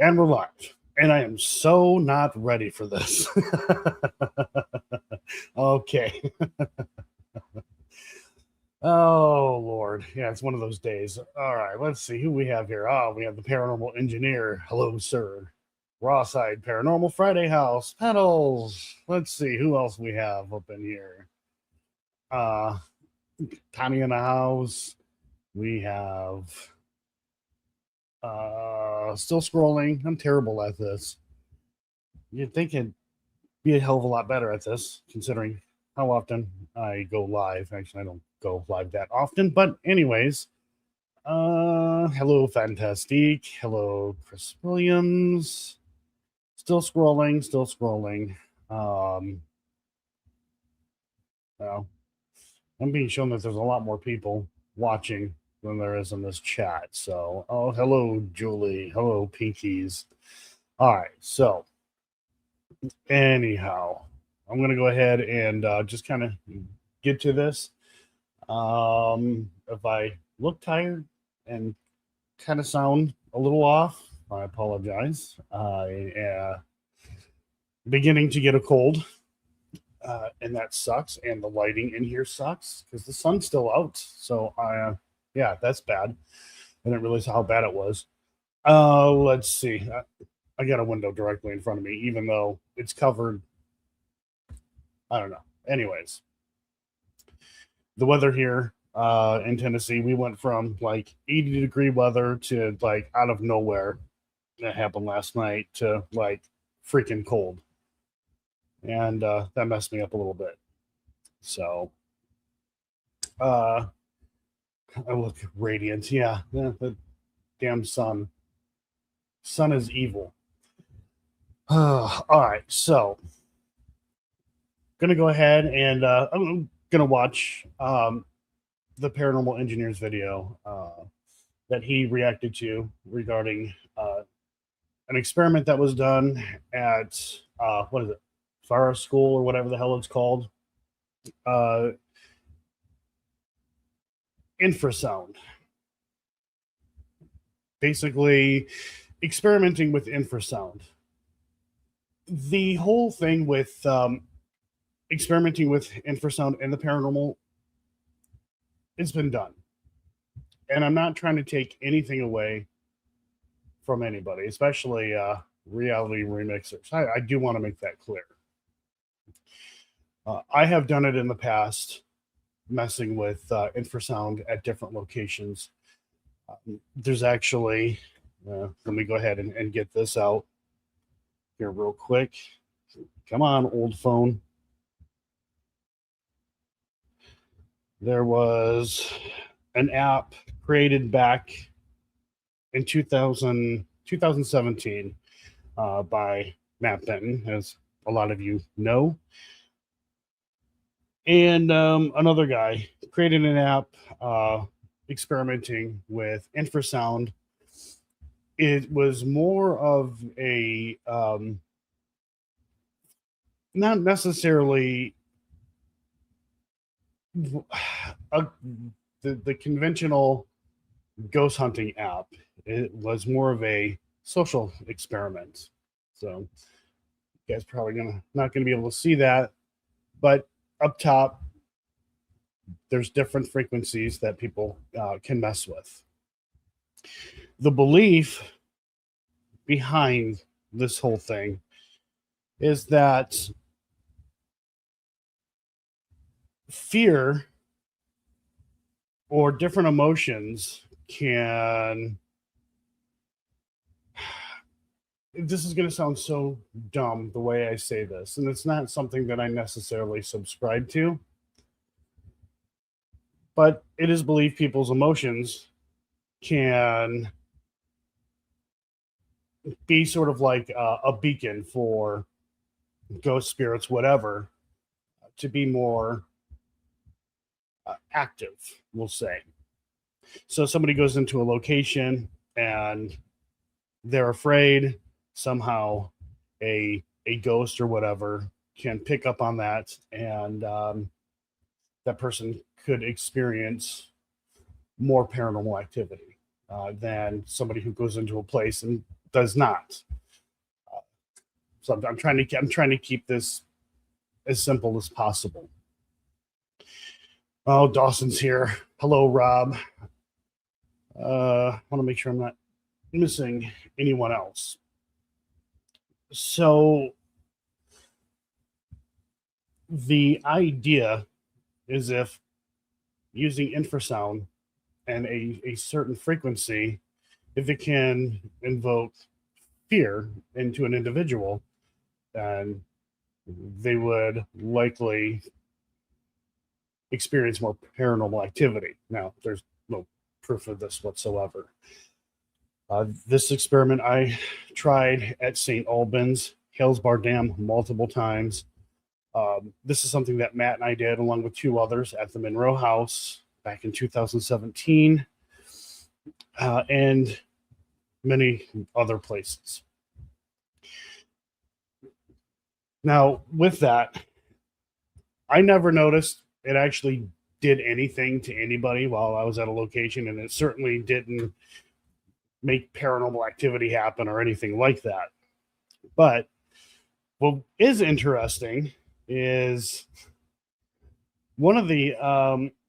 And we're live. And I am so not ready for this. Okay. Oh, Lord. Yeah, it's one of those days. All right, let's see who we have here. Oh, we have the paranormal engineer. Hello, sir. Rawside Paranormal Friday House. Pedals. Let's see who else we have up in here. Tommy in the house. We have still scrolling. I'm terrible at this. You'd think it'd be a hell of a lot better at this, considering how often I go live. Actually, I don't go live that often, but anyways, hello, Fantastique. Hello, Chris Williams. Still scrolling. Well, I'm being shown that there's a lot more people watching than there is in this chat. So, oh, hello, Julie. Hello, Pinkies. All right, so anyhow, I'm going to go ahead and just kind of get to this. If I look tired and kind of sound a little off, I apologize. I am beginning to get a cold, and that sucks. And the lighting in here sucks because the sun's still out. So, yeah, that's bad. I didn't realize how bad it was. Let's see. I got a window directly in front of me, even though it's covered. I don't know. Anyways, the weather here in Tennessee, we went from like 80-degree weather to like out of nowhere. That happened last night to like freaking cold. And that messed me up a little bit. So, I look radiant. Yeah, the damn sun. Sun is evil. All right, so gonna go ahead and I'm gonna watch the Paranormal Engineer's video that he reacted to regarding an experiment that was done at what is it, Ferrara School or whatever the hell it's called, Infrasound. Basically, experimenting with infrasound. The whole thing with experimenting with infrasound and the paranormal, it's been done. And I'm not trying to take anything away from anybody, especially reality remixers. I do want to make that clear. I have done it in the past, messing with infrasound at different locations. There's actually, let me go ahead and get this out here real quick. Come on, old phone. There was an app created back in 2017 by Matt Benton, as a lot of you know. And another guy created an app experimenting with infrasound. It was more of a not necessarily the conventional ghost hunting app. It was more of a social experiment. So you guys probably not gonna be able to see that, but up top there's different frequencies that people can mess with. The belief behind this whole thing is that fear or different emotions can, this is going to sound so dumb the way I say this, and it's not something that I necessarily subscribe to, but it is believed people's emotions can be sort of like a beacon for ghost spirits, whatever, to be more active, we'll say. So somebody goes into a location and they're afraid somehow a ghost or whatever can pick up on that, and that person could experience more paranormal activity than somebody who goes into a place and does not. So I'm trying to keep this as simple as possible. Oh, Dawson's here. Hello, Rob. I want to make sure I'm not missing anyone else. So the idea is, if using infrasound and a certain frequency, if it can invoke fear into an individual, then they would likely experience more paranormal activity. Now, there's no proof of this whatsoever. This experiment I tried at St. Albans, Hales Bar Dam, multiple times. This is something that Matt and I did along with two others at the Monroe House back in 2017, and many other places. Now, with that, I never noticed it actually did anything to anybody while I was at a location, and it certainly didn't make paranormal activity happen or anything like that. But what is interesting is one of the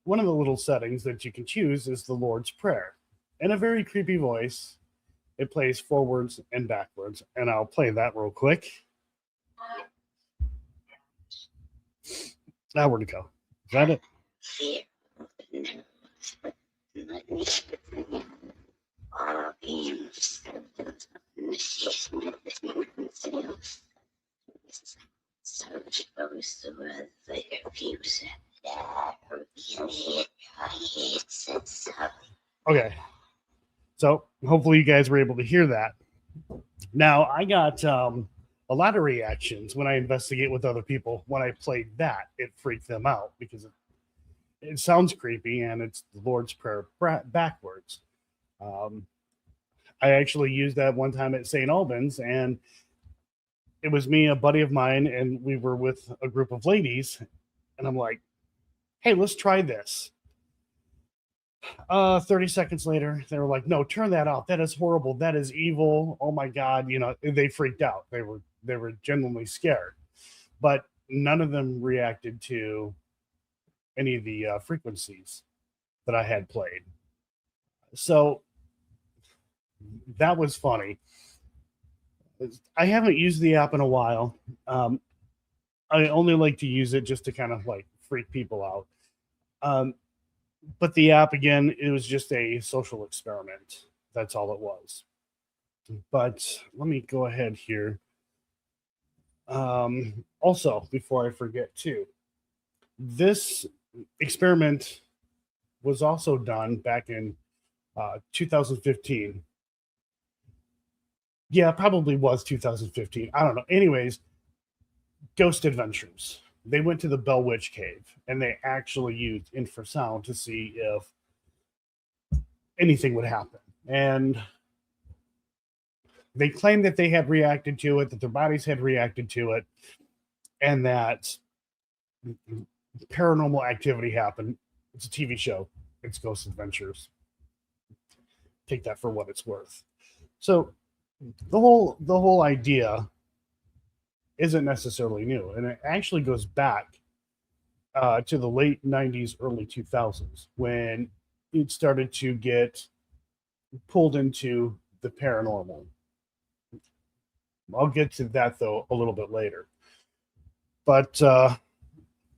little settings that you can choose is the Lord's Prayer. In a very creepy voice, it plays forwards and backwards, and I'll play that real quick. Now, where'd it go? Is that it? Fear all beings Okay, so hopefully you guys were able to hear that. Now, I got a lot of reactions when I investigate with other people. When I played that, it freaked them out because it sounds creepy, and it's the Lord's Prayer backwards. I actually used that one time at St. Albans, and it was me, a buddy of mine, and we were with a group of ladies, and I'm like, hey, let's try this. 30 seconds later, they were like, no, turn that off. That is horrible. That is evil. Oh my God. You know, they freaked out. They were genuinely scared, but none of them reacted to any of the frequencies that I had played. So that was funny. I haven't used the app in a while. I only like to use it just to kind of like freak people out. But the app, again, it was just a social experiment. That's all it was. But let me go ahead here. Also, before I forget too, this experiment was also done back in 2015. Yeah, probably was 2015. I don't know. Anyways, Ghost Adventures. They went to the Bell Witch Cave, and they actually used infrasound to see if anything would happen. And they claimed that they had reacted to it, that their bodies had reacted to it, and that paranormal activity happened. It's a TV show. It's Ghost Adventures. Take that for what it's worth. So the whole idea isn't necessarily new, and it actually goes back to the late 90s, early 2000s, when it started to get pulled into the paranormal. I'll get to that, though, a little bit later. But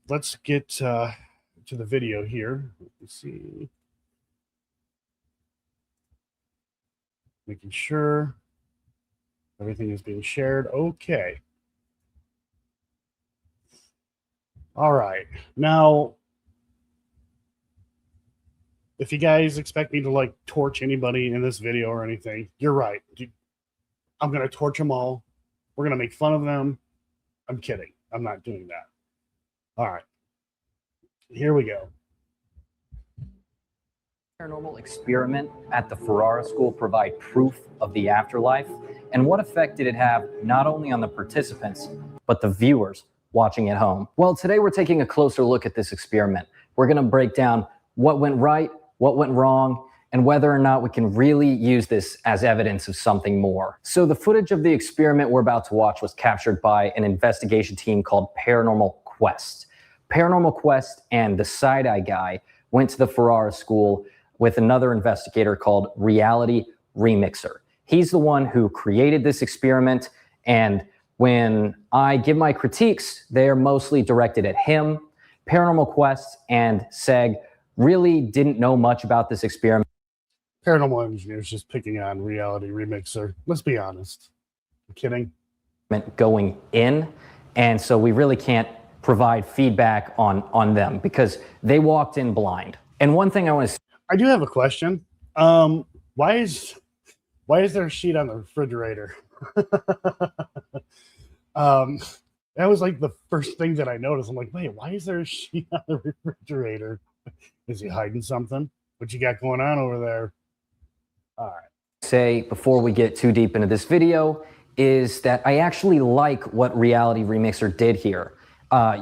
let's get to the video here. Let's see. Making sure everything is being shared. Okay. All right. Now, if you guys expect me to like torch anybody in this video or anything, you're right. I'm going to torch them all. We're going to make fun of them. I'm kidding. I'm not doing that. All right. Here we go. Paranormal experiment at the Ferrara School provide proof of the afterlife? And what effect did it have not only on the participants, but the viewers watching at home? Well, today we're taking a closer look at this experiment. We're going to break down what went right, what went wrong, and whether or not we can really use this as evidence of something more. So the footage of the experiment we're about to watch was captured by an investigation team called Paranormal Quest. Paranormal Quest and the Side-Eye Guy went to the Ferrara school with another investigator called Reality Remixer. He's the one who created this experiment, and when I give my critiques, they're mostly directed at him. Paranormal Quest and Seg really didn't know much about this experiment. Paranormal engineers just picking on Reality Remixer. Let's be honest. I'm kidding. Going in, and so we really can't provide feedback on them because they walked in blind. And one thing I want to... I do have a question. Why is there a sheet on the refrigerator? That was like the first thing that I noticed. I'm like, wait, why is there a sheet on the refrigerator? Is he hiding something? What you got going on over there? All right. Say before we get too deep into this video is that I actually like what Reality Remixer did here.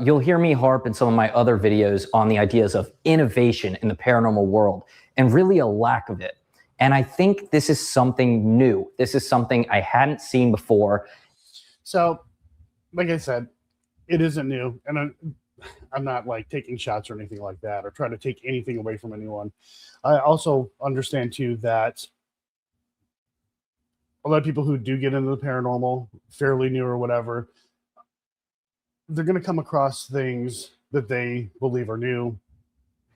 You'll hear me harp in some of my other videos on the ideas of innovation in the paranormal world and really a lack of it. And I think this is something new. This is something I hadn't seen before. So, like I said, it isn't new. And I'm not like taking shots or anything like that or trying to take anything away from anyone. I also understand too that a lot of people who do get into the paranormal, fairly new or whatever, they're going to come across things that they believe are new,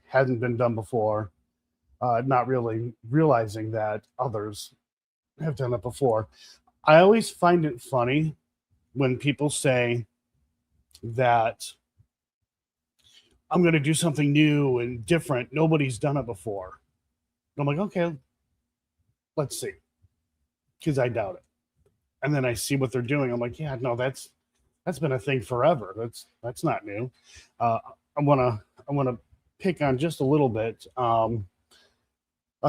hasn't been done before, not really realizing that others have done it before. I always find it funny when people say that I'm going to do something new and different. Nobody's done it before. I'm like, okay, let's see. Because I doubt it. And then I see what they're doing. I'm like, yeah, no, that's been a thing forever. That's not new. I want to pick on just a little bit on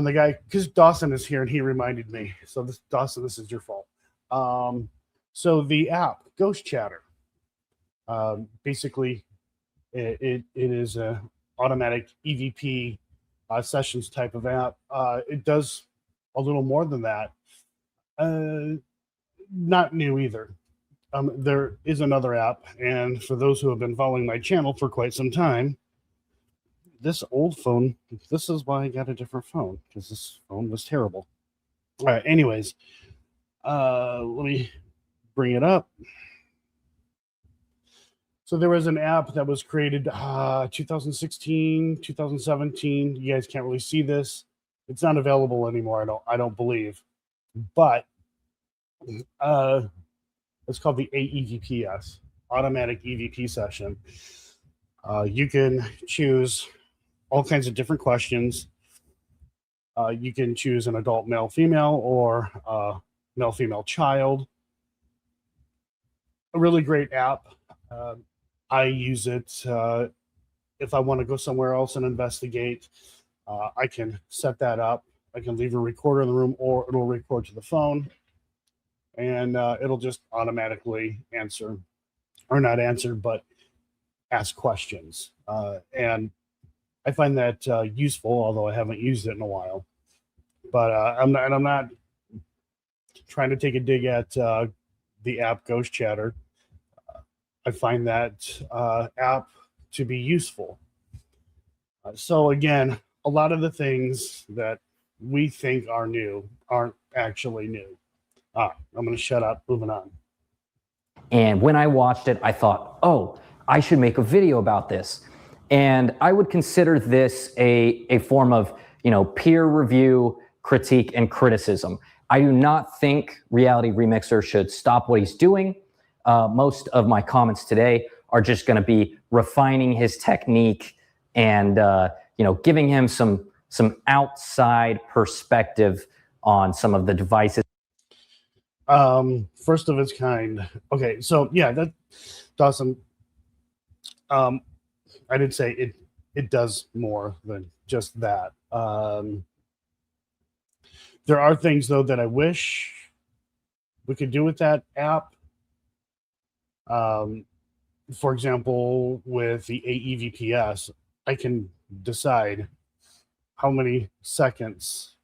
the guy, because Dawson is here and he reminded me. So Dawson, this is your fault. So the app Ghost Chatter, basically it is a automatic EVP sessions type of app. It does a little more than that. Not new either. There is another app, and for those who have been following my channel for quite some time, this old phone, this is why I got a different phone, because this phone was terrible. All right, anyways, let me bring it up. So there was an app that was created 2016, 2017. You guys can't really see this. It's not available anymore, I don't believe. But it's called the AEVPS, Automatic EVP Session. You can choose all kinds of different questions. You can choose an adult male, female, or male, female child. A really great app. I use it if I want to go somewhere else and investigate. I can set that up. I can leave a recorder in the room, or it'll record to the phone. And it'll just automatically answer, or not answer, but ask questions. And I find that useful, although I haven't used it in a while. But I'm not trying to take a dig at the app Ghost Chatter. I find that app to be useful. So again, a lot of the things that we think are new aren't actually new. I'm going to shut up. Moving on. And when I watched it, I thought, oh, I should make a video about this. And I would consider this a form of, peer review, critique, and criticism. I do not think Reality Remixer should stop what he's doing. Most of my comments today are just going to be refining his technique and, giving him some outside perspective on some of the devices. First of its kind. Okay, so yeah, that Dawson. I did say it does more than just that. There are things though that I wish we could do with that app. For example, with the AEVPS, I can decide how many seconds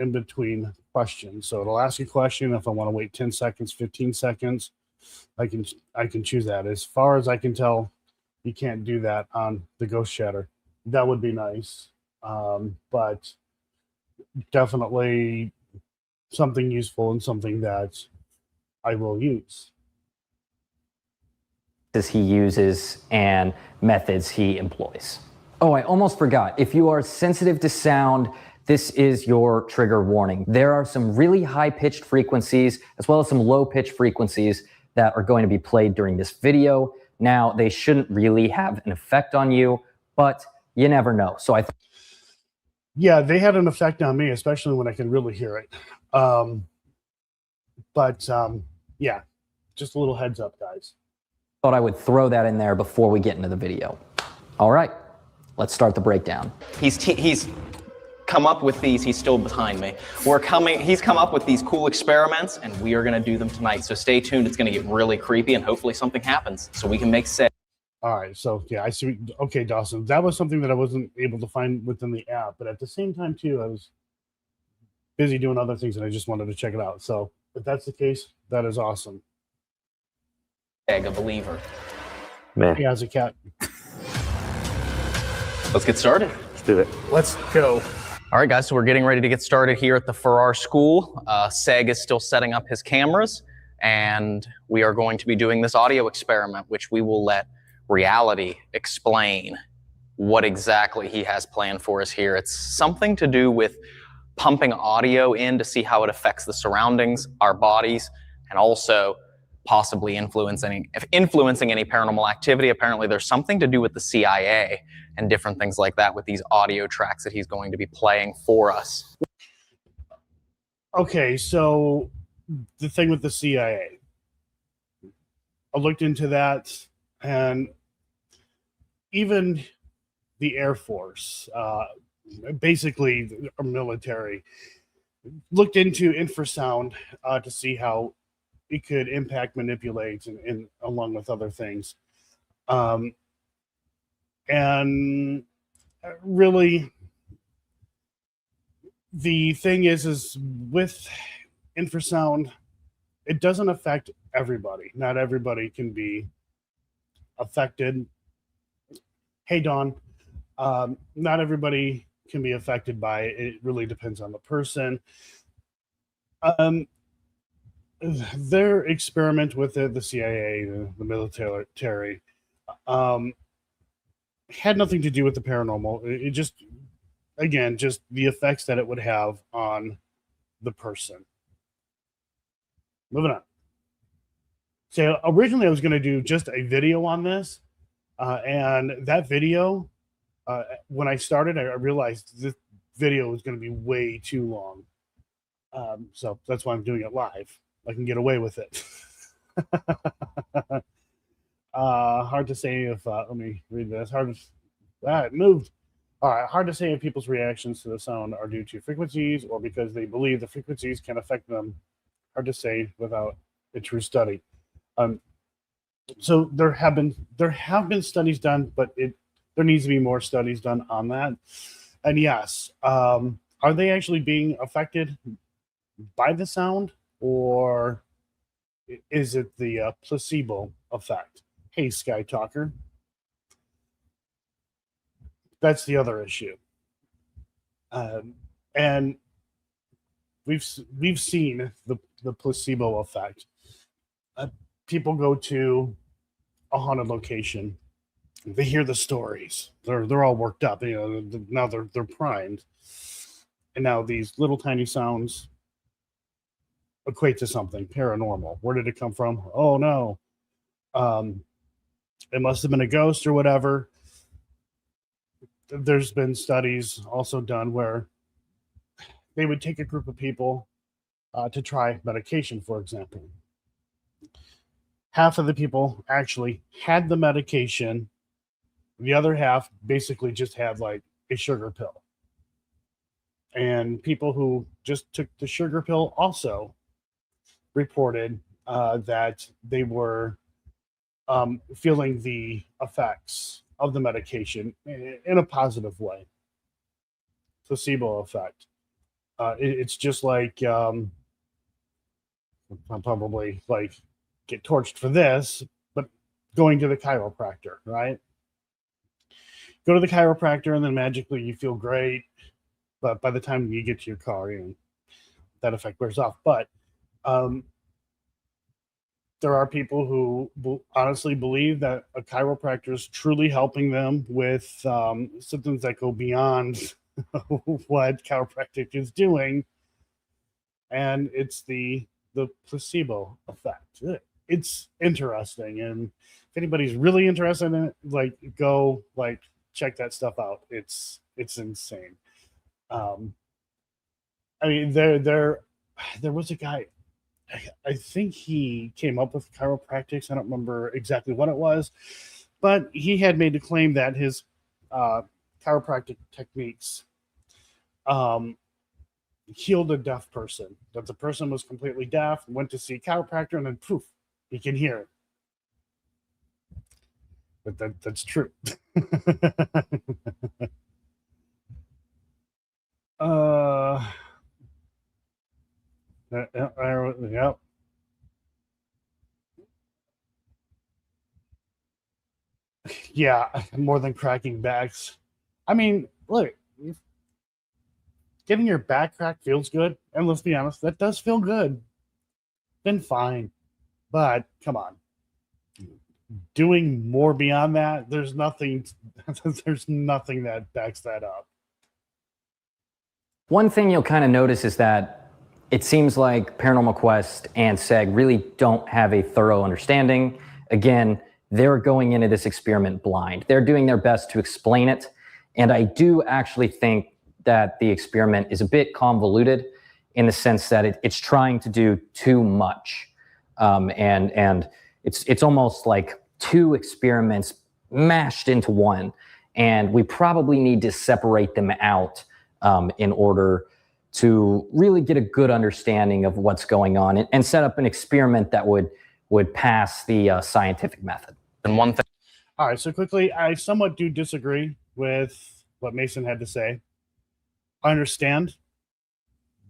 in between questions. So it'll ask a question. If I want to wait 10 seconds, 15 seconds, I can choose that. As far as I can tell, you can't do that on the Ghost Chatter. That would be nice. But definitely something useful and something that I will use. He uses and methods he employs. Oh, I almost forgot. If you are sensitive to sound, this is your trigger warning. There are some really high-pitched frequencies as well as some low-pitched frequencies that are going to be played during this video. Now, they shouldn't really have an effect on you, but you never know. So yeah, they had an effect on me, especially when I could really hear it. Yeah, just a little heads up, guys. Thought I would throw that in there before we get into the video. All right, let's start the breakdown. He's come up with these. He's still behind me. He's come up with these cool experiments, and we are going to do them tonight. So stay tuned. It's going to get really creepy, and hopefully something happens so we can make sense. All right, so yeah, I see. Okay, Dawson, that was something that I wasn't able to find within the app, but at the same time too, I was busy doing other things, and I just wanted to check it out. So if that's the case, that is awesome. A believer. Man, He has a cat. Let's get started. let's do it. Let's go. All right, guys, so we're getting ready to get started here at the Ferrara School. Seg is still setting up his cameras, and we are going to be doing this audio experiment, which we will let reality explain what exactly he has planned for us here. It's something to do with pumping audio in to see how it affects the surroundings, our bodies, and also possibly influencing any paranormal activity. Apparently there's something to do with the CIA and different things like that with these audio tracks that he's going to be playing for us. Okay, so the thing with the CIA, I looked into that, and even the Air Force, basically our military, looked into infrasound to see how it could impact, manipulate, and along with other things. And really, the thing is with infrasound, it doesn't affect everybody. Not everybody can be affected. Hey, Dawn. Not everybody can be affected by it. It really depends on the person. Their experiment with the CIA, the military, had nothing to do with the paranormal. It just, again, just the effects that it would have on the person. Moving on. So originally I was going to do just a video on this, and that video, when I started, I realized this video was going to be way too long. So that's why I'm doing it live. I can get away with it. Hard to say if, let me read this. It moved. All right, hard to say if people's reactions to the sound are due to frequencies or because they believe the frequencies can affect them. Hard to say without a true study. So there have been studies done, but there needs to be more studies done on that. And yes, are they actually being affected by the sound, or is it the placebo effect? Hey, Sky Talker. That's the other issue. And we've seen the placebo effect. People go to a haunted location. They hear the stories. They're all worked up. You know, now they're primed. And now these little tiny sounds equate to something paranormal. Where did it come from? Oh no. It must have been a ghost or whatever. There's been studies also done where they would take a group of people to try medication, for example. Half of the people actually had the medication. The other half basically just had like a sugar pill. And people who just took the sugar pill also reported that they were feeling the effects of the medication in a positive way. Placebo effect. It's just like I'll probably like get torched for this, but going to the chiropractor, right? Go to the chiropractor and then magically you feel great, but by the time you get to your car, that effect wears off. But there are people who honestly believe that a chiropractor is truly helping them with symptoms that go beyond what chiropractic is doing, and it's the placebo effect. It's interesting, and if anybody's really interested in it, like go like check that stuff out. It's insane. I mean, there was a guy. I think he came up with chiropractics. I don't remember exactly what it was, but he had made the claim that his chiropractic techniques healed a deaf person. That the person was completely deaf, went to see a chiropractor, and then poof, he can hear. But that's true. Yep. Yeah, more than cracking backs. I mean, look, getting your back cracked feels good, and let's be honest, that does feel good. Then fine, but come on, doing more beyond that, there's nothing that backs that up. One thing you'll kind of notice is that it seems like Paranormal Quest and SEG really don't have a thorough understanding. Again, they're going into this experiment blind. They're doing their best to explain it. And I do actually think that the experiment is a bit convoluted in the sense that it's trying to do too much. And it's almost like two experiments mashed into one. And we probably need to separate them out in order to really get a good understanding of what's going on and set up an experiment that would pass the scientific method. And one thing. All right, so quickly, I somewhat do disagree with what Mason had to say. I understand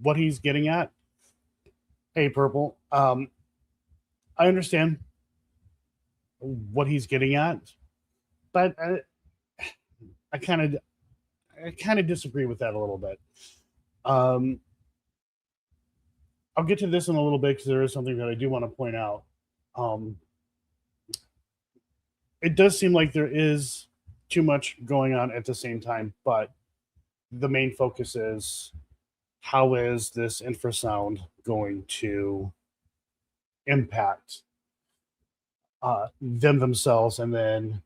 what he's getting at. Hey, Purple. I understand what he's getting at, but I kind of disagree with that a little bit. I'll get to this in a little bit because there is something that I do want to point out. It does seem like there is too much going on at the same time, but the main focus is how is this infrasound going to impact them themselves and then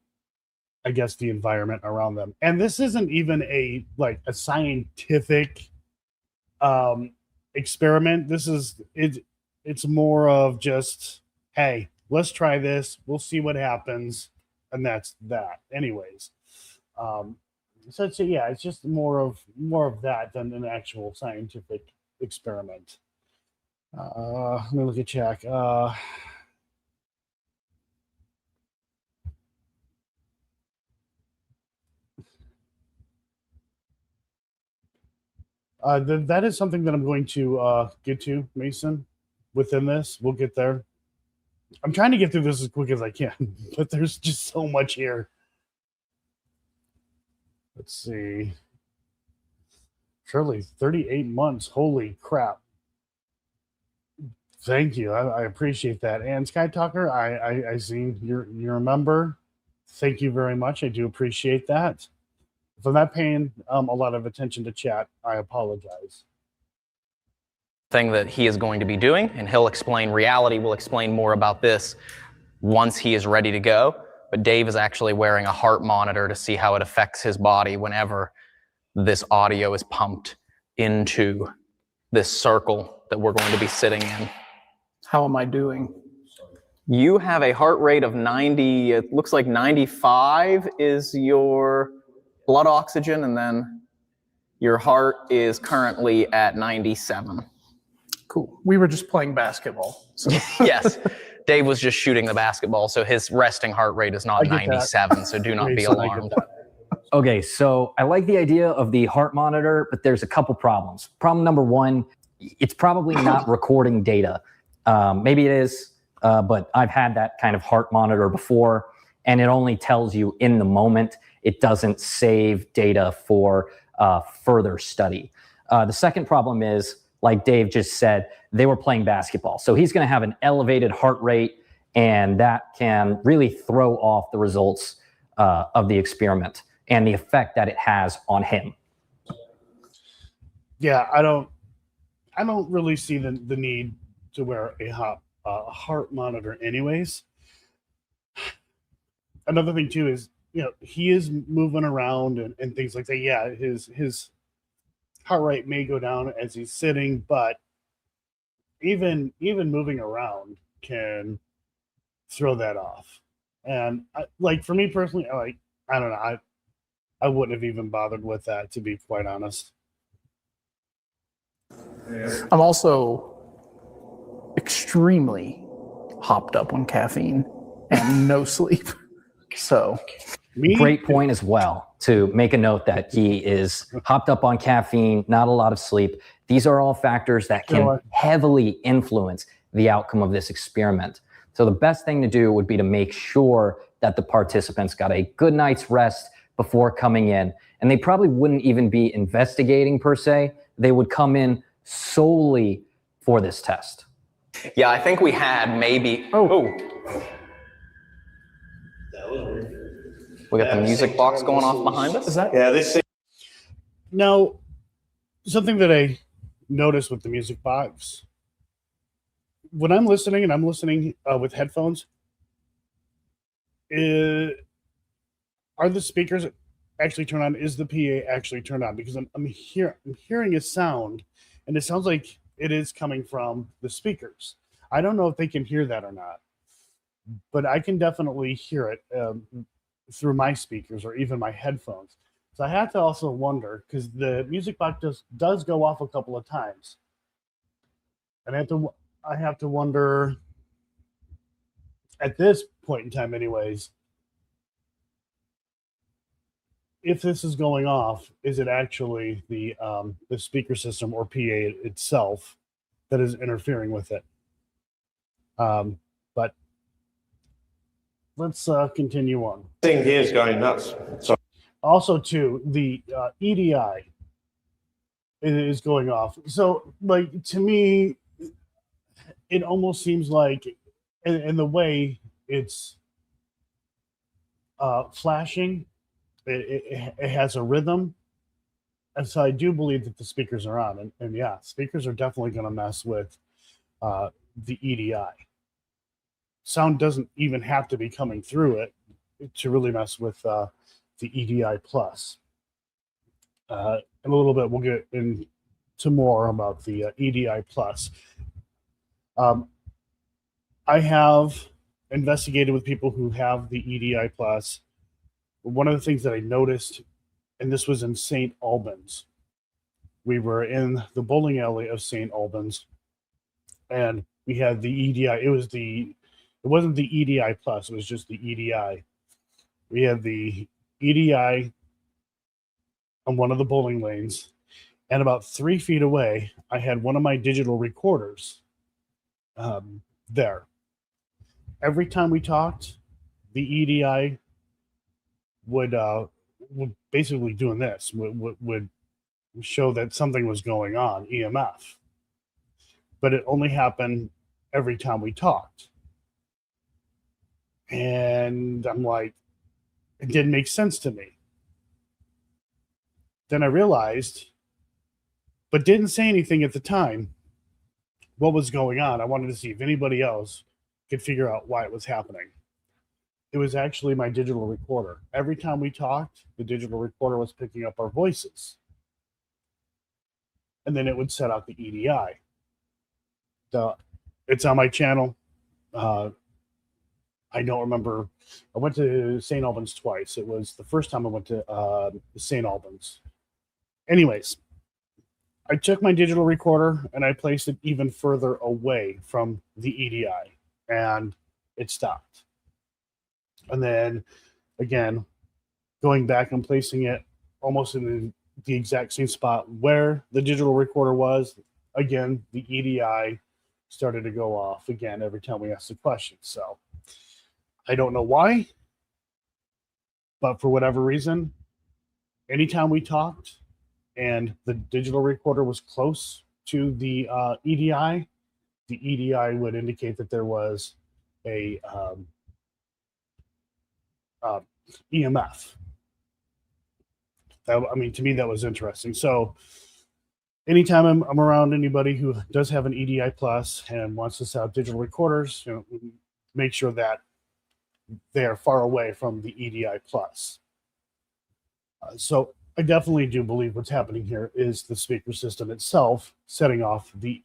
I guess the environment around them. And this isn't even a scientific experiment. This is it's more of just, hey, let's try this, we'll see what happens, and that's that. Anyways, so yeah, it's just more of that than an actual scientific experiment. Let me look at Jack. That is something that I'm going to get to, Mason, within this. We'll get there. I'm trying to get through this as quick as I can, but there's just so much here. Let's see. Shirley, 38 months. Holy crap. Thank you. I appreciate that. And Sky Talker, I seen you're a member. Thank you very much. I do appreciate that. If I'm not paying a lot of attention to chat, I apologize. Thing that he is going to be doing, and he'll explain reality. We'll explain more about this once he is ready to go. But Dave is actually wearing a heart monitor to see how it affects his body whenever this audio is pumped into this circle that we're going to be sitting in. How am I doing? You have a heart rate of 90, it looks like 95 is your blood oxygen, and then your heart is currently at 97. Cool. We were just playing basketball. So. Yes, Dave was just shooting the basketball, so his resting heart rate is not 97, so do not be alarmed. Okay, so I like the idea of the heart monitor, but there's a couple problems. Problem number one, it's probably not recording data. Maybe it is, but I've had that kind of heart monitor before, and it only tells you in the moment. It doesn't save data for further study. The second problem is, like Dave just said, they were playing basketball. So he's going to have an elevated heart rate, and that can really throw off the results of the experiment and the effect that it has on him. Yeah, I don't really see the need to wear a heart monitor anyways. Another thing too is, he is moving around and things like that. Yeah, his heart rate may go down as he's sitting, but even moving around can throw that off. And for me personally, I don't know, I wouldn't have even bothered with that, to be quite honest. I'm also extremely hopped up on caffeine and no sleep. So Great point as well, to make a note that he is hopped up on caffeine, not a lot of sleep. These are all factors that can heavily influence the outcome of this experiment. So the best thing to do would be to make sure that the participants got a good night's rest before coming in. And they probably wouldn't even be investigating per se. They would come in solely for this test. Yeah, I think we had maybe. We got the music box going off behind us. is that Now, something that I noticed with the music box, when I'm listening, and I'm listening with headphones, are the speakers actually turned on? Is the PA actually turned on? Because I'm hearing a sound, and it sounds like it is coming from the speakers. I don't know if they can hear that or not, but I can definitely hear it through my speakers or even my headphones. So I have to also wonder, because the music box does go off a couple of times, and I have to wonder at this point in time, anyways, if this is going off, is it actually the speaker system or PA itself that is interfering with it? But let's continue on. Thing here is going nuts. So Also, too, the EDI is going off. So, to me, it almost seems like, in the way it's flashing, it has a rhythm. And so I do believe that the speakers are on. And yeah, speakers are definitely going to mess with the EDI. Sound doesn't even have to be coming through it to really mess with the EDI plus. In a little bit, we'll get into more about the EDI plus. I have investigated with people who have the EDI plus. One of the things that I noticed, and this was in St. Albans, we were in the bowling alley of St. Albans, and we had the EDI. It wasn't the EDI plus, it was just the EDI. We had the EDI on one of the bowling lanes, and about 3 feet away, I had one of my digital recorders there. Every time we talked, the EDI would basically doing this, would show that something was going on, EMF. But it only happened every time we talked. And I'm like, it didn't make sense to me. Then I realized, but didn't say anything at the time, what was going on. I wanted to see if anybody else could figure out why it was happening. It was actually my digital recorder. Every time we talked, the digital recorder was picking up our voices. And then it would set out the EDI. It's on my channel. I don't remember. I went to St. Albans twice. It was the first time I went to St. Albans. Anyways, I took my digital recorder and I placed it even further away from the EDI, and it stopped. And then again, going back and placing it almost in the exact same spot where the digital recorder was. Again, the EDI started to go off again every time we asked the question. So I don't know why, but for whatever reason, anytime we talked and the digital recorder was close to the EDI would indicate that there was a EMF. I mean, to me, that was interesting. So anytime I'm around anybody who does have an EDI plus and wants to set up digital recorders, make sure that they are far away from the EDI plus. So I definitely do believe what's happening here is the speaker system itself setting off the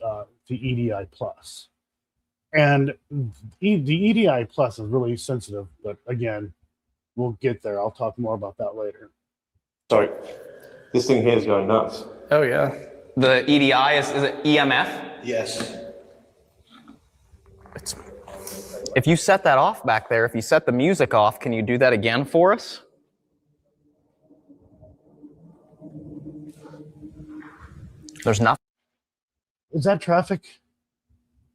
EDI plus. And the EDI plus is really sensitive, but again, we'll get there. I'll talk more about that later. Sorry, this thing here is going nuts. Oh, yeah. The EDI is it EMF? Yes. If you set that off back there, if you set the music off, can you do that again for us? There's nothing. Is that traffic?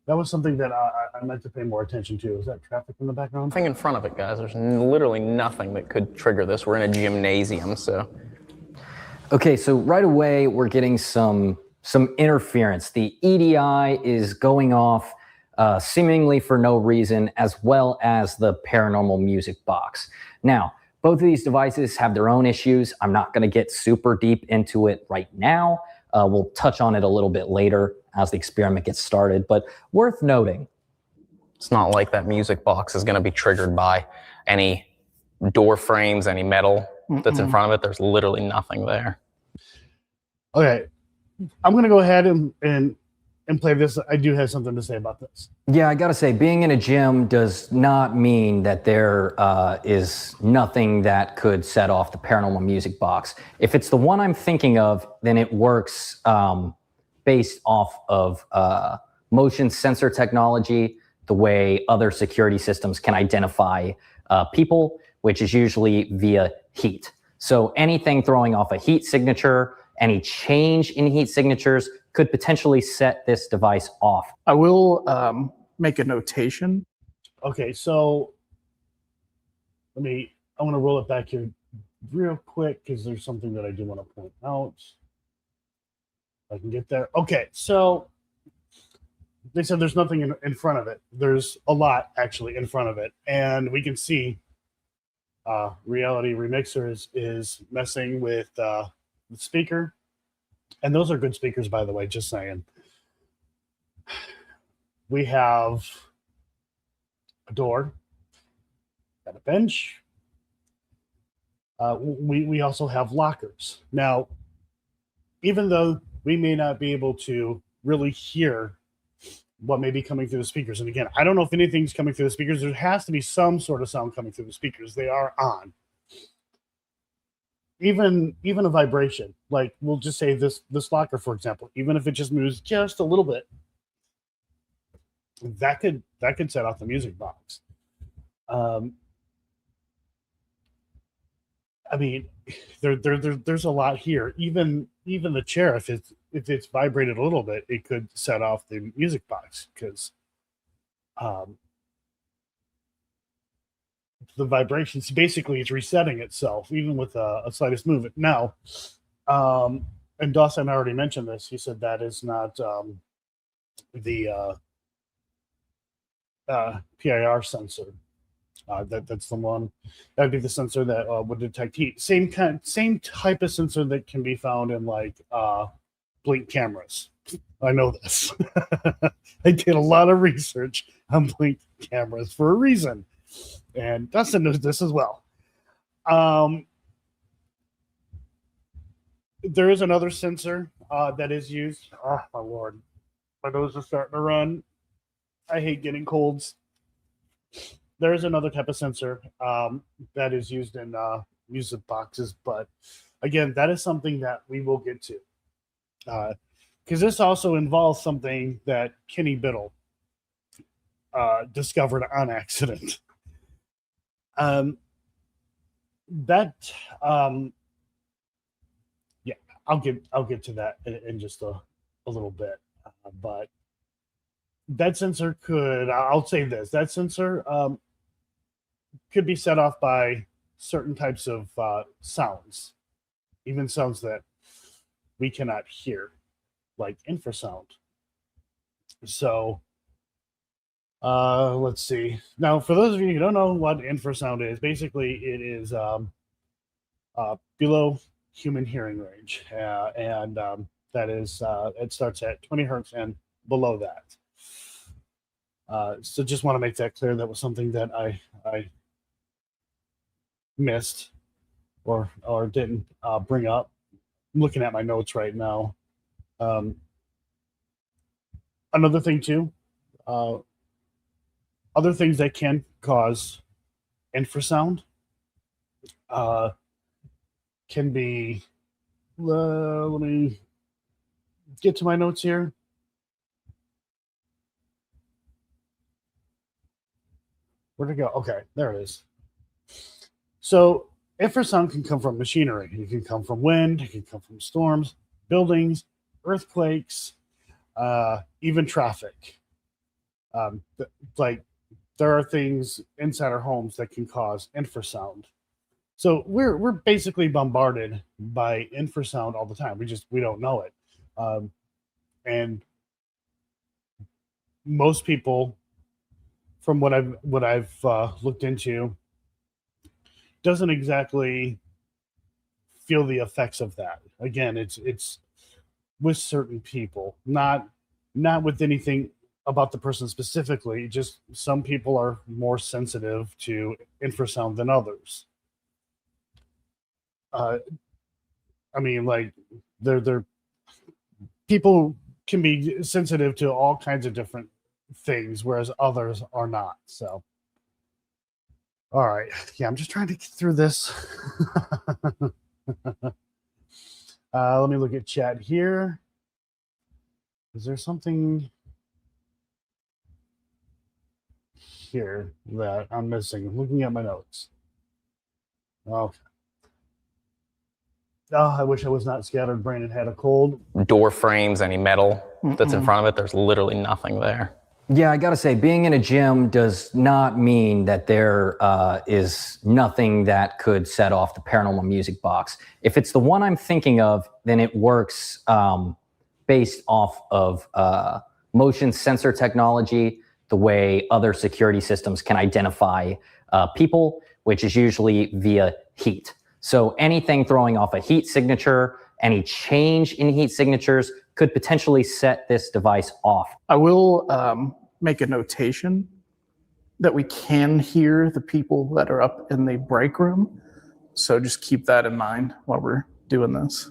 That was something that I meant to pay more attention to. Is that traffic in the background? Nothing in front of it, guys. There's literally nothing that could trigger this. We're in a gymnasium, so. Okay, so right away we're getting some interference. The EDI is going off seemingly for no reason, as well as the paranormal music box. Now, both of these devices have their own issues. I'm not going to get super deep into it right now. We'll touch on it a little bit later as the experiment gets started, but worth noting. It's not like that music box is going to be triggered by any door frames, any metal that's in front of it. There's literally nothing there. Okay, I'm going to go ahead and play this. I do have something to say about this. Yeah, I gotta say, being in a gym does not mean that there is nothing that could set off the paranormal music box. If it's the one I'm thinking of, then it works based off of motion sensor technology, the way other security systems can identify people, which is usually via heat. So anything throwing off a heat signature, any change in heat signatures could potentially set this device off. I will make a notation. Okay, so I want to roll it back here real quick because there's something that I do want to point out. If I can get there. Okay, so they said there's nothing in front of it. There's a lot actually in front of it, and we can see Reality Remixer is messing with the speaker. And those are good speakers, by the way, just saying. We have a door, got a bench. We also have lockers. Now, even though we may not be able to really hear what may be coming through the speakers, and again, I don't know if anything's coming through the speakers. There has to be some sort of sound coming through the speakers. They are on. Even a vibration, like we'll just say this locker, for example, even if it just moves just a little bit, that could set off the music box. I mean, there's a lot here. Even the chair, if it's vibrated a little bit, it could set off the music box because the vibrations basically it's resetting itself even with a slightest movement. Now, and Dawson already mentioned this. He said that is not the PIR sensor. That's the one that would be the sensor that would detect heat. Same type of sensor that can be found in like blink cameras. I know this. I did a lot of research on blink cameras for a reason. And Dustin knows this as well. There is another sensor that is used. Oh, my Lord. My nose is starting to run. I hate getting colds. There is another type of sensor that is used in music boxes. But again, that is something that we will get to. Because this also involves something that Kenny Biddle discovered on accident. that yeah, I'll get to that in just a little bit. But that sensor could, I'll say this, that sensor could be set off by certain types of sounds, even sounds that we cannot hear, like infrasound. So let's see. Now, for those of you who don't know what infrasound is, basically it is below human hearing range, and that is it starts at 20 hertz and below that. So just want to make that clear. That was something that I missed or didn't bring up. I'm looking at my notes right now. Another thing too, other things that can cause infrasound can be, let me get to my notes here. Where'd it go? Okay, there it is. So infrasound can come from machinery. It can come from wind. It can come from storms, buildings, earthquakes, even traffic. Like there are things inside our homes that can cause infrasound. So we're basically bombarded by infrasound all the time. We don't know it, and most people, from what I've looked into, doesn't exactly feel the effects of that. Again, it's with certain people, not with anything about the person specifically. Just some people are more sensitive to infrasound than others. I mean, like they're people can be sensitive to all kinds of different things, whereas others are not. So, all right, yeah, I'm just trying to get through this. Let me look at chat here. Is there something here that I'm missing? I'm looking at my notes. Okay. Oh, I wish I was not scattered brain and had a cold. Door frames, any metal that's in front of it, there's literally nothing there. Yeah, I gotta say, being in a gym does not mean that there is nothing that could set off the paranormal music box. If it's the one I'm thinking of, then it works based off of motion sensor technology, the way other security systems can identify people, which is usually via heat. So anything throwing off a heat signature, any change in heat signatures could potentially set this device off. I will make a notation that we can hear the people that are up in the break room. So just keep that in mind while we're doing this.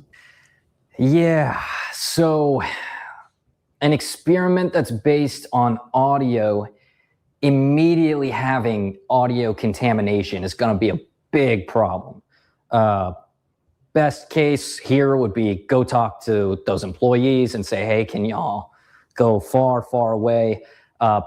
Yeah, so an experiment that's based on audio, immediately having audio contamination is going to be a big problem. Best case here would be go talk to those employees and say, hey, can y'all go far, far away,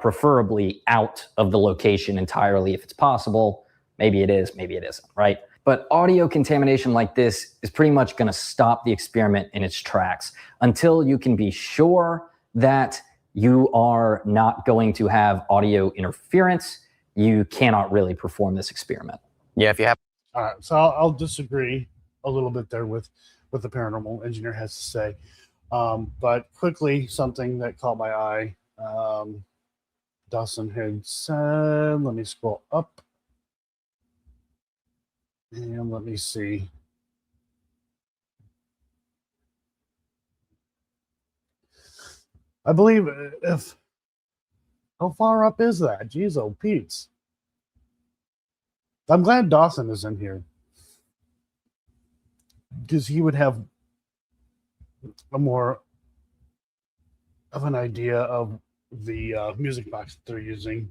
preferably out of the location entirely if it's possible. Maybe it is, maybe it isn't, right? But audio contamination like this is pretty much going to stop the experiment in its tracks until you can be sure that you are not going to have audio interference. You cannot really perform this experiment. Yeah, if you have. All right, so I'll disagree a little bit there with what the paranormal engineer has to say. But quickly, something that caught my eye. Dawson had said, let me scroll up. And let me see. I believe how far up is that? Jeez, oh, Pete's. I'm glad Dawson is in here, because he would have a more of an idea of the music box that they're using.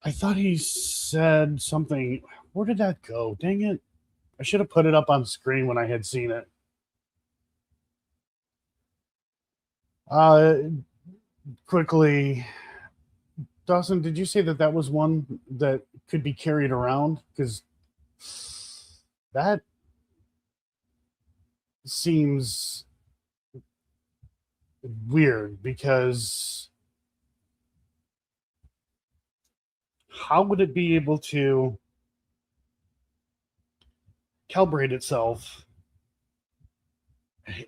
I thought he said something. Where did that go? Dang it. I should have put it up on screen when I had seen it. Quickly, Dawson, did you say that that was one that could be carried around? Because that seems weird, because how would it be able to calibrate itself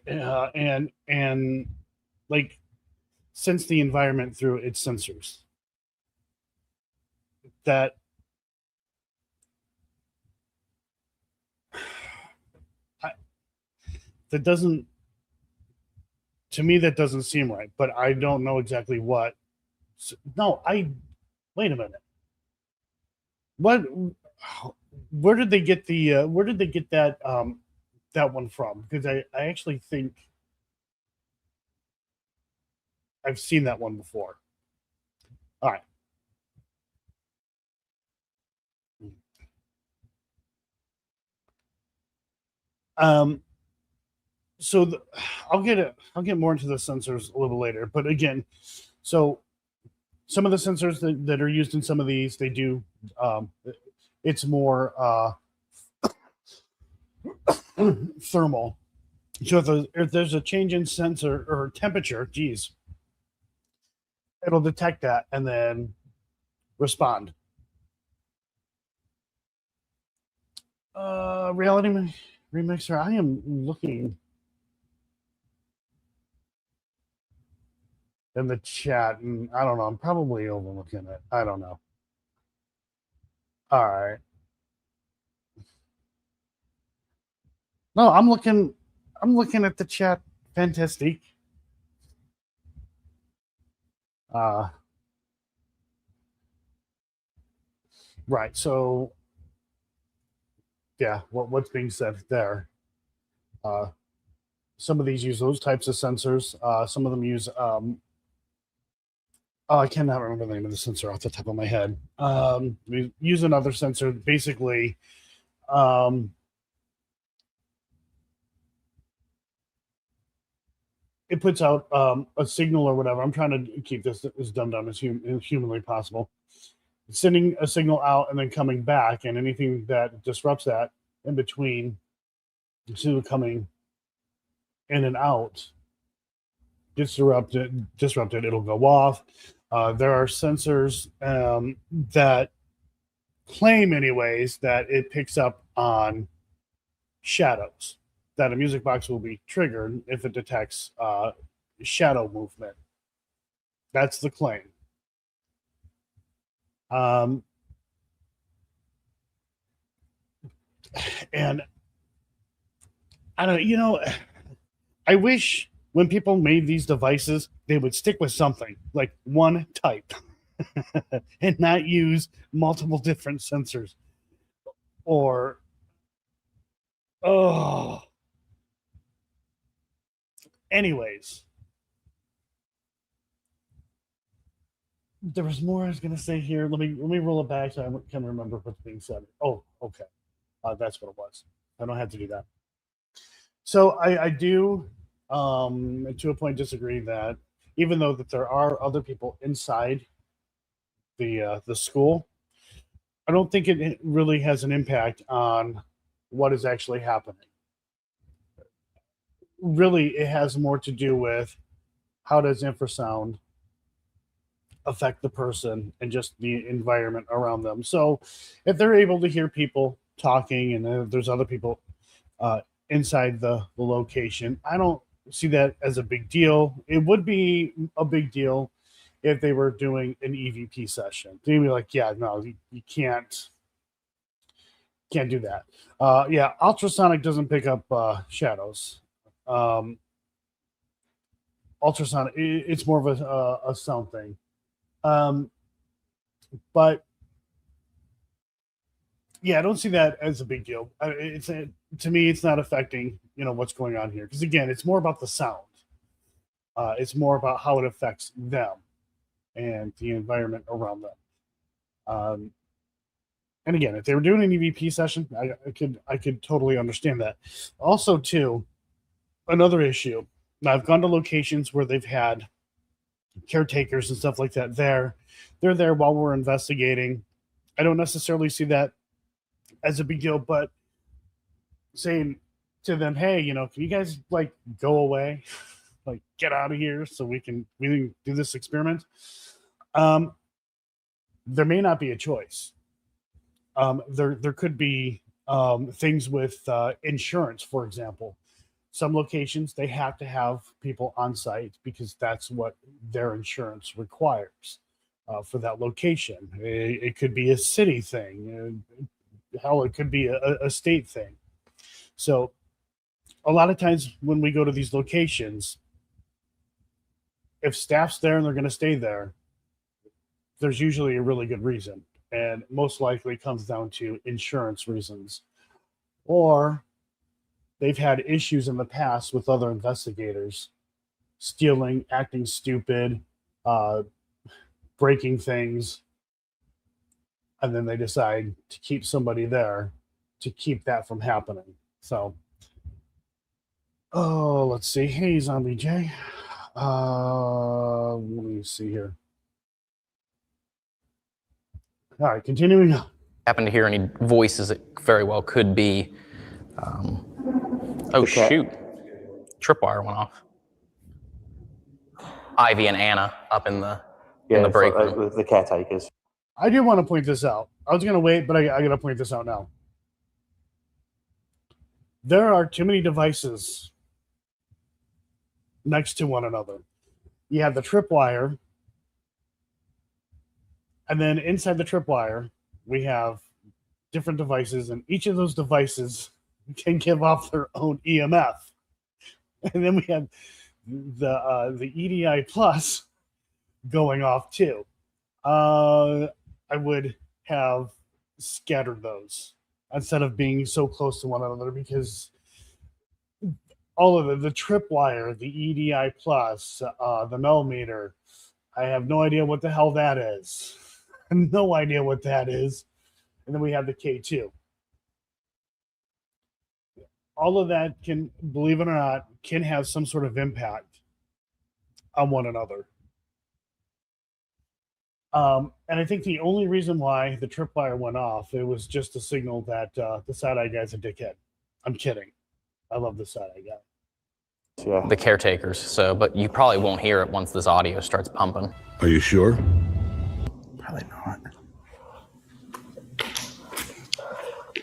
and like sense the environment through its sensors? That that doesn't, to me, that doesn't seem right, but I don't know exactly what. No, wait a minute. What? Where did they get that that one from? Because I actually think I've seen that one before. All right. So I'll get more into the sensors a little later, but again, so some of the sensors that are used in some of these, they do it's more thermal. So if there's a change in sensor or temperature, geez, it'll detect that and then respond. Reality Remixer, I am looking in the chat, and I don't know, I'm probably overlooking it. I don't know. All right. No, I'm looking at the chat. Fantastic. Right. So yeah, what's being said there. Some of these use those types of sensors. Some of them use I cannot remember the name of the sensor off the top of my head. We use another sensor, basically. It puts out a signal or whatever. I'm trying to keep this as dumbed down as humanly possible. It's sending a signal out and then coming back, and anything that disrupts that in between, so coming in and out, disrupted, it'll go off. There are sensors that claim, anyways, that it picks up on shadows, that a music box will be triggered if it detects shadow movement. That's the claim. And I don't, I wish when people made these devices, they would stick with something like one type and not use multiple different sensors. Or, anyways, there was more I was going to say here. Let me roll it back so I can remember what's being said. Oh, okay. That's what it was. I don't have to do that. So I do, to a point, disagree that even though that there are other people inside the school, I don't think it really has an impact on what is actually happening. Really, it has more to do with how does infrasound affect the person and just the environment around them. So if they're able to hear people talking and there's other people inside the location, I don't see that as a big deal. It would be a big deal if they were doing an EVP session. They'd be like, yeah, no, you can't do that. Yeah, ultrasonic doesn't pick up shadows. Ultrasonic, it's more of a sound thing. But yeah, I don't see that as a big deal. To me, it's not affecting what's going on here, because again, it's more about the sound. It's more about how it affects them and the environment around them. And again, if they were doing an EVP session, I could totally understand that. Also, too, another issue Now, I've gone to locations where they've had caretakers and stuff like that there. They're there while we're investigating. I don't necessarily see that as a big deal, but saying to them, hey, you know, can you guys like go away? Like get out of here so we can do this experiment. There may not be a choice. There could be things with insurance, for example. Some locations, they have to have people on site because that's what their insurance requires for that location. It could be a city thing. Hell, it could be a state thing. So a lot of times when we go to these locations, if staff's there and they're going to stay there, there's usually a really good reason. And most likely comes down to insurance reasons. Or they've had issues in the past with other investigators, stealing, acting stupid, breaking things. And then they decide to keep somebody there to keep that from happening. So, let's see. Hey, Zombie J. Let me see here. All right, continuing on. Happen to hear any voices? It very well could be. Oh shoot! Tripwire went off. Ivy and Anna up in the break room. With the caretakers. I do want to point this out. I was going to wait, but I got to point this out now. There are too many devices next to one another. You have the tripwire, and then inside the tripwire, we have different devices, and each of those devices can give off their own EMF. And then we have the EDI plus going off too. I would have scattered those instead of being so close to one another, because all of the tripwire, the EDI plus, the millimeter, I have no idea what the hell that is. No idea what that is. And then we have the K2. All of that can, believe it or not, can have some sort of impact on one another. And I think the only reason why the tripwire went off, it was just a signal that the side-eye guy's a dickhead. I'm kidding. I love the side-eye guy. Yeah. The caretakers. So, but you probably won't hear it once this audio starts pumping. Are you sure? Probably not.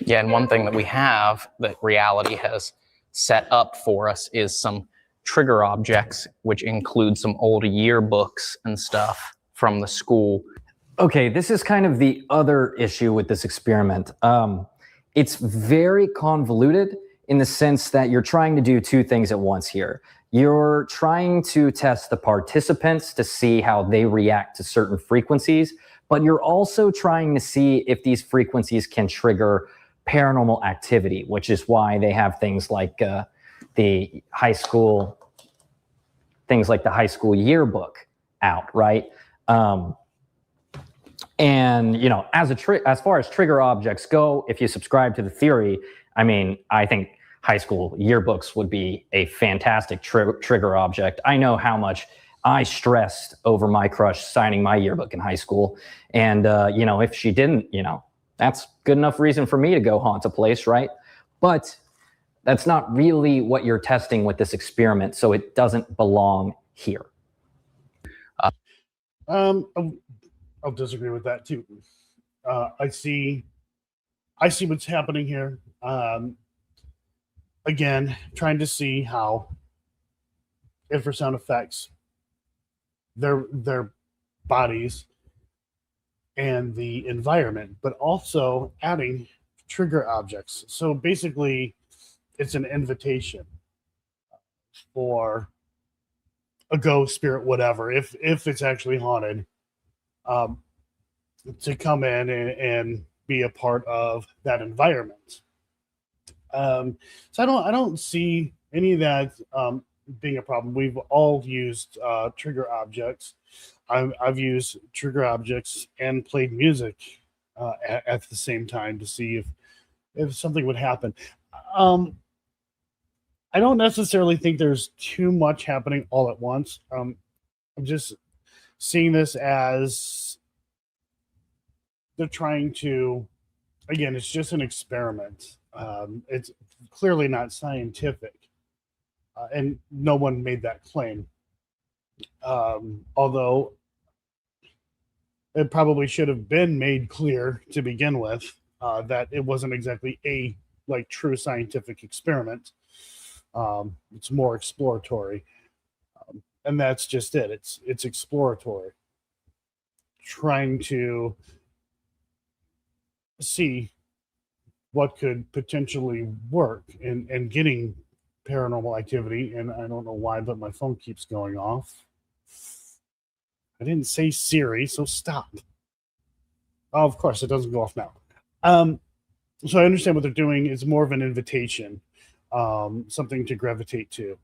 Yeah, and one thing that we have that reality has set up for us is some trigger objects, which include some old yearbooks and stuff from the school. Okay, this is kind of the other issue with this experiment. It's very convoluted in the sense that you're trying to do two things at once here. You're trying to test the participants to see how they react to certain frequencies, but you're also trying to see if these frequencies can trigger paranormal activity, which is why they have things like the high school yearbook out, right? And you know, as far as trigger objects go, if you subscribe to the theory, I mean, I think high school yearbooks would be a fantastic trigger object. I know how much I stressed over my crush signing my yearbook in high school, and you know, if she didn't, you know, that's good enough reason for me to go haunt a place, right? But that's not really what you're testing with this experiment, so it doesn't belong here. I'll disagree with that too. I see what's happening here. Again, trying to see how infrasound affects their bodies and the environment, but also adding trigger objects. So basically, it's an invitation for a ghost, spirit, whatever, if it's actually haunted, to come in and be a part of that environment. So I don't see any of that being a problem. We've all used trigger objects. I've used trigger objects and played music at the same time to see if something would happen. I I don't necessarily think there's too much happening all at once. I'm just seeing this as they're trying to, again, it's just an experiment. It's clearly not scientific, and no one made that claim. Although it probably should have been made clear to begin with that it wasn't exactly a true scientific experiment. It's more exploratory, and that's just it. It's exploratory, trying to see what could potentially work in getting paranormal activity. And I don't know why, but my phone keeps going off. I didn't say Siri, so stop. Oh, of course, it doesn't go off now. So I understand what they're doing is more of an invitation, something to gravitate to.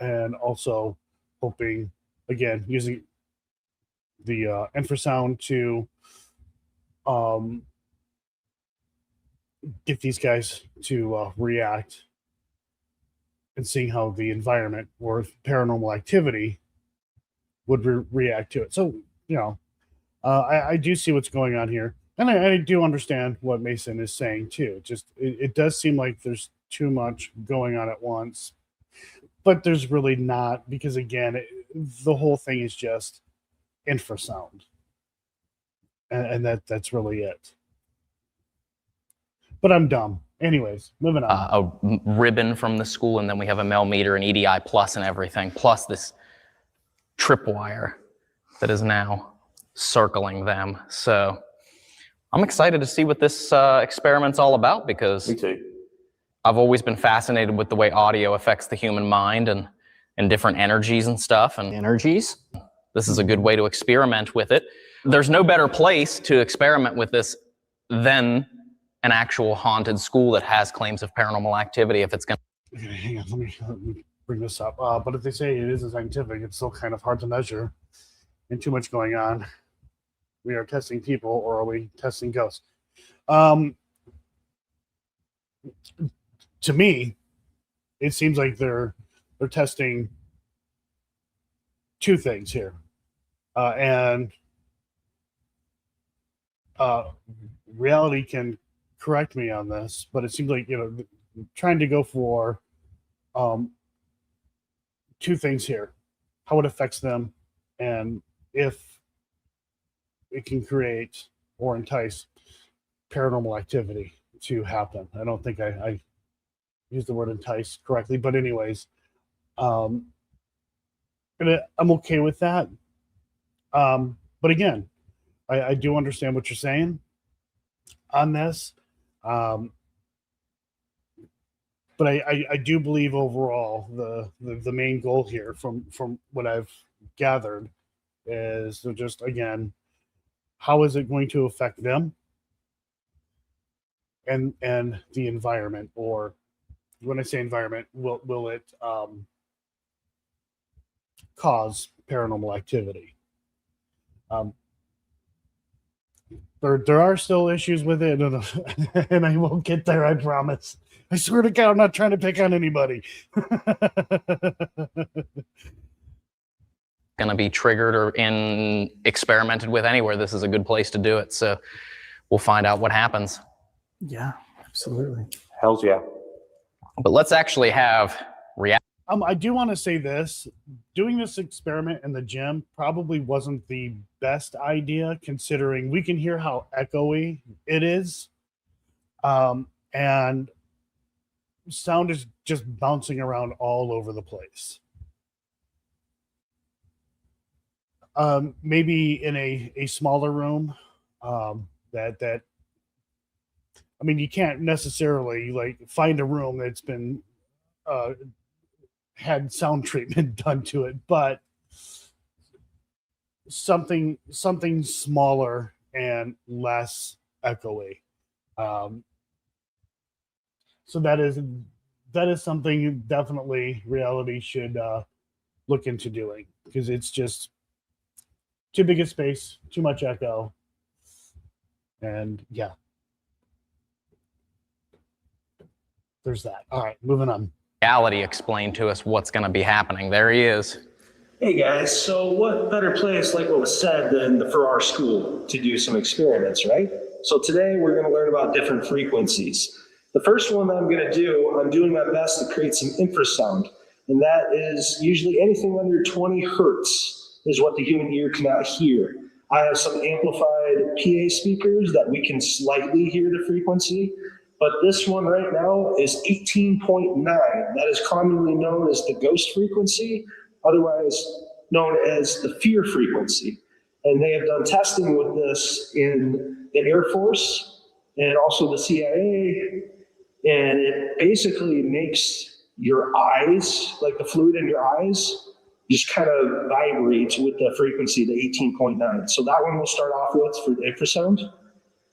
And also hoping, again, using the infrasound to get these guys to react, and seeing how the environment or paranormal activity would react to it. So, I do see what's going on here. And I do understand what Mason is saying too. Just it does seem like there's too much going on at once, but there's really not, because again, the whole thing is just infrasound, and that's really it. But I'm dumb. Anyways, moving on. A ribbon from the school, and then we have a Melmeter and EDI plus and everything, plus this tripwire that is now circling them. So I'm excited to see what this experiment's all about, because Me too. I've always been fascinated with the way audio affects the human mind and different energies and stuff. And Energies? this is a good way to experiment with it. There's no better place to experiment with this than an actual haunted school that has claims of paranormal activity. If it's going to... Okay, hang on, let me bring this up. But if they say it isn't scientific, it's still kind of hard to measure, and too much going on. We are testing people, or are we testing ghosts? To me, it seems like they're testing two things here, and reality can correct me on this, but it seems like trying to go for two things here: how it affects them, and if it can create or entice paranormal activity to happen. I don't think I used the word entice correctly, but anyways, and I'm okay with that. But again, I do understand what you're saying on this. But I do believe overall the main goal here from what I've gathered is to just, again, how is it going to affect them and the environment? Or when I say environment, will it cause paranormal activity? There are still issues with it, and I won't get there, I promise. I swear to God, I'm not trying to pick on anybody. going to be triggered or experimented with anywhere, this is a good place to do it. So we'll find out what happens. Yeah, absolutely. Hells yeah. But let's actually have react. I do want to say this: doing this experiment in the gym probably wasn't the best idea, considering we can hear how echoey it is, and sound is just bouncing around all over the place. Maybe in a smaller room, that I mean, you can't necessarily find a room that's been had sound treatment done to it, but something smaller and less echoey. So that is something definitely reality should look into doing, because it's just too big a space, too much echo, and yeah. There's that. All right, moving on. reality explain to us what's going to be happening. There he is. Hey guys, so what better place, like what was said, than the Ferrara School to do some experiments, right? So today we're going to learn about different frequencies. The first one that I'm going to do, I'm doing my best to create some infrasound, and that is usually anything under 20 hertz is what the human ear cannot hear. I have some amplified PA speakers that we can slightly hear the frequency, but this one right now is 18.9. That is commonly known as the ghost frequency, otherwise known as the fear frequency. And they have done testing with this in the Air Force and also the CIA. And it basically makes your eyes, like the fluid in your eyes, just kind of vibrates with the frequency, the 18.9. So that one we'll start off with for the infrasound.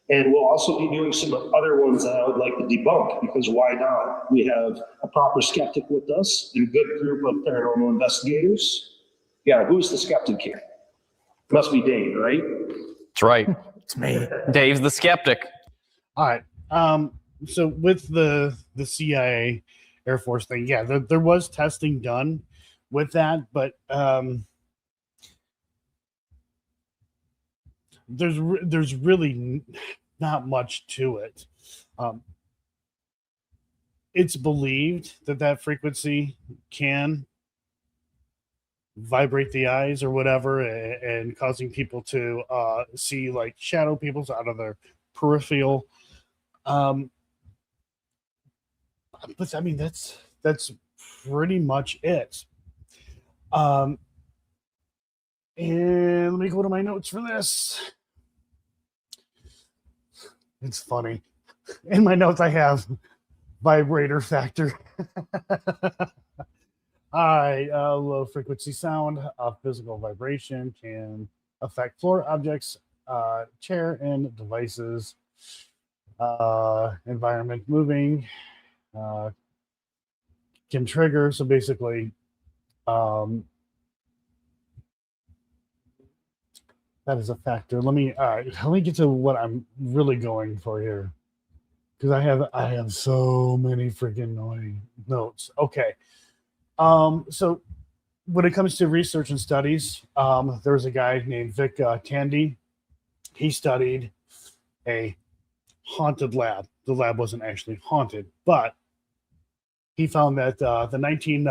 And we'll also be doing some other ones that I would like to debunk, because why not? We have a proper skeptic with us and a good group of paranormal investigators. Yeah, who's the skeptic here? Must be Dave, right? That's right. It's me. Dave's the skeptic. All right. So with the CIA Air Force thing, yeah, there was testing done with that, but there's really not much to it. It's believed that frequency can vibrate the eyes or whatever, and causing people to see like shadow peoples out of their peripheral. But I mean, that's pretty much it. And let me go to my notes for this. It's funny. In my notes, I have vibrator factor. Low frequency sound, physical vibration can affect floor objects, chair and devices, environment moving, can trigger. So basically, that is a factor. Let me get to what I'm really going for here, because I have so many freaking annoying notes. Okay. So when it comes to research and studies, there was a guy named Vic Tandy. He studied a haunted lab. The lab wasn't actually haunted, but he found that the 19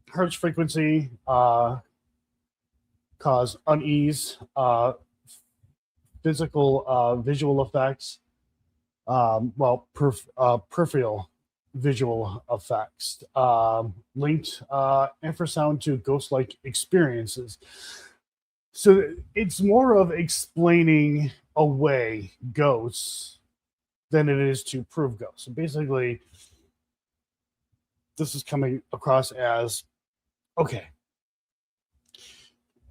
hertz frequency cause unease, physical visual effects, peripheral visual effects, linked infrasound to ghost-like experiences. So it's more of explaining away ghosts than it is to prove ghosts. So basically, this is coming across as, okay,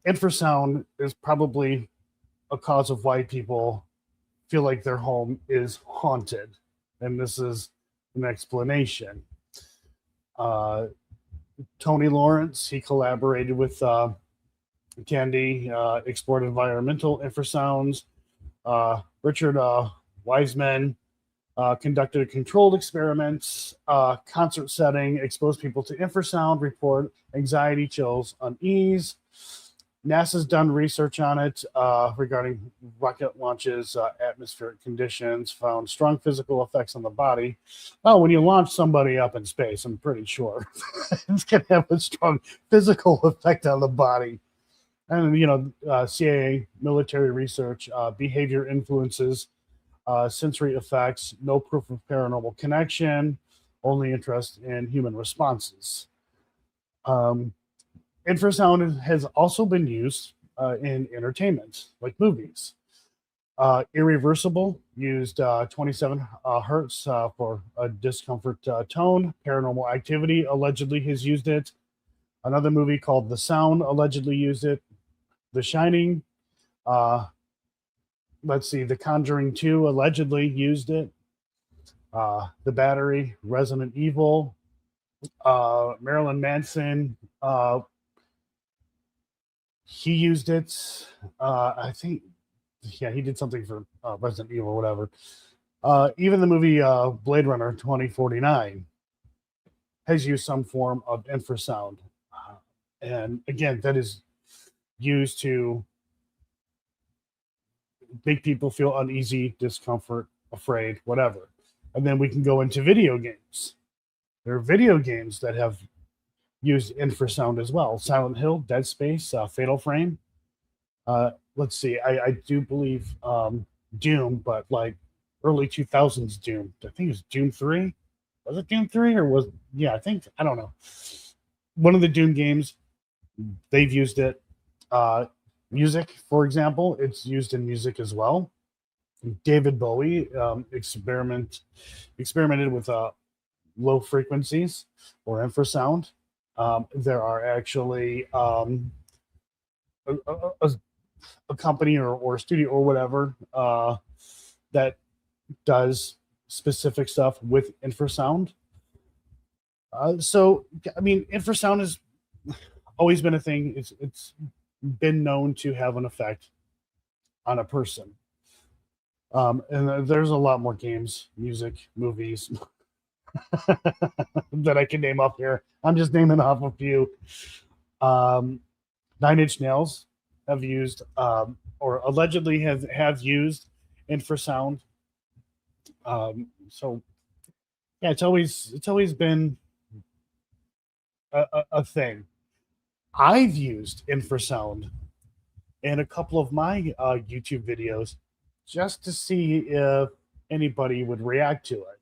infrasound is probably a cause of why people feel like their home is haunted. And this is an explanation. Tony Lawrence, he collaborated with Candy, explored environmental infrasounds. Richard Wiseman conducted controlled experiments, concert setting, exposed people to infrasound, report anxiety, chills, unease. NASA's done research on it regarding rocket launches, atmospheric conditions, found strong physical effects on the body. Oh, when you launch somebody up in space, I'm pretty sure it's going to have a strong physical effect on the body. And, CIA military research, behavior influences, sensory effects, no proof of paranormal connection, only interest in human responses. Infrasound has also been used in entertainment, like movies. Irreversible used 27 hertz for a discomfort tone. Paranormal Activity allegedly has used it. Another movie called The Sound allegedly used it. The Shining. The Conjuring 2 allegedly used it. The Battery, Resident Evil, Marilyn Manson. He used it. I think, he did something for Resident Evil or whatever. Even the movie Blade Runner 2049 has used some form of infrasound. And again, that is used to make people feel uneasy, discomfort, afraid, whatever. And then we can go into video games. There are video games that have used infrasound as well. Silent Hill, Dead Space, Fatal Frame. Let's see, I do believe Doom, but like early 2000s Doom. I think it was Doom 3. Was it Doom 3 or was, yeah, I don't know. One of the Doom games, they've used it. Music, for example, it's used in music as well. David Bowie experimented with low frequencies or infrasound. There are actually a company or studio or whatever that does specific stuff with infrasound. So, I mean, infrasound has always been a thing. It's been known to have an effect on a person. And there's a lot more games, music, movies that I can name up here. I'm just naming off a few. 9 Inch Nails have used, or allegedly have used infrasound. So yeah, it's always been a thing. I've used infrasound in a couple of my YouTube videos just to see if anybody would react to it.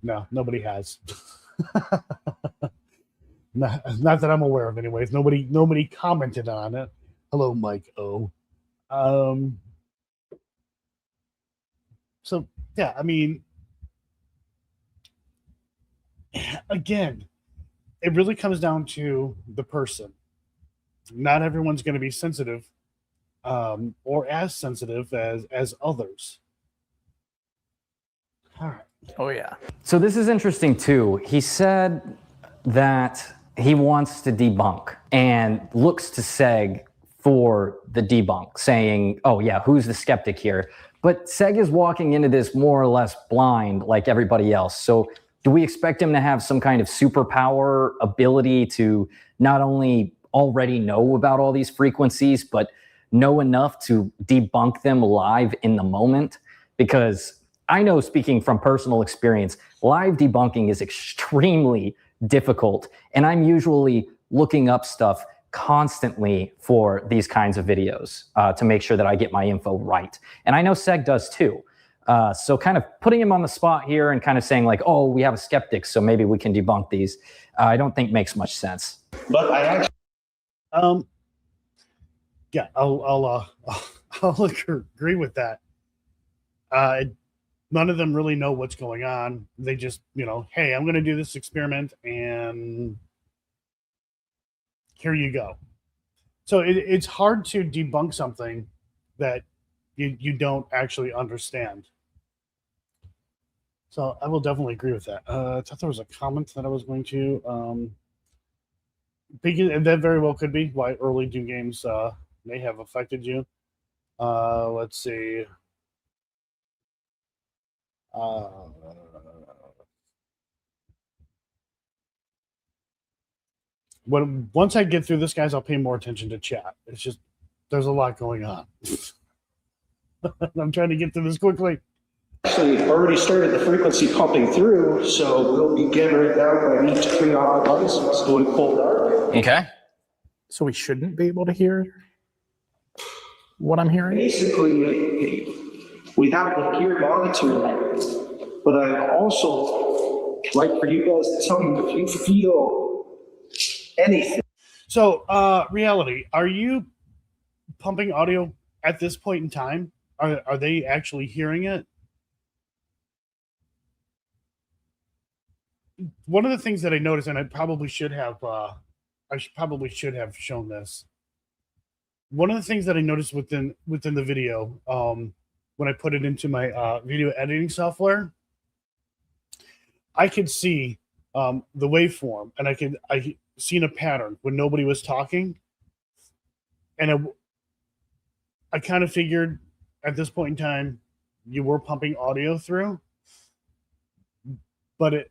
No, nobody has. Not that I'm aware of, anyways. Nobody commented on it. Hello, Mike O. So yeah, I mean, again, it really comes down to the person. Not everyone's going to be sensitive, or as sensitive as others. All right. Oh yeah. So this is interesting too. He said that he wants to debunk and looks to Seg for the debunk, saying, oh yeah, who's the skeptic here? But Seg is walking into this more or less blind like everybody else. So do we expect him to have some kind of superpower ability to not only already know about all these frequencies, but know enough to debunk them live in the moment? Because I know, speaking from personal experience, live debunking is extremely difficult. And I'm usually looking up stuff constantly for these kinds of videos to make sure that I get my info right. And I know Seg does too. So kind of putting him on the spot here and kind of saying like, oh, we have a skeptic, so maybe we can debunk these, I don't think makes much sense. But I actually, yeah, I'll agree with that. None of them really know what's going on. They just, hey, I'm going to do this experiment, and here you go. So it's hard to debunk something that you don't actually understand. So I will definitely agree with that. I thought there was a comment that I was going to. And that very well could be why early Doom games may have affected you. Let's see. Once I get through this, guys, I'll pay more attention to chat. It's just there's a lot going on. I'm trying to get through this quickly. actually already started the frequency pumping through, so we'll begin right now. I need to turn off our lights. It's going cold dark. Okay. So we shouldn't be able to hear what I'm hearing? Basically, we have the gear monitor, but I also like for you guys to tell me if you feel anything. So, reality, are you pumping audio at this point in time? Are they actually hearing it? One of the things that I noticed, and I probably should have, shown this. One of the things that I noticed within the video, when I put it into my video editing software, I could see the waveform, and I seen a pattern when nobody was talking, and I kind of figured at this point in time you were pumping audio through, but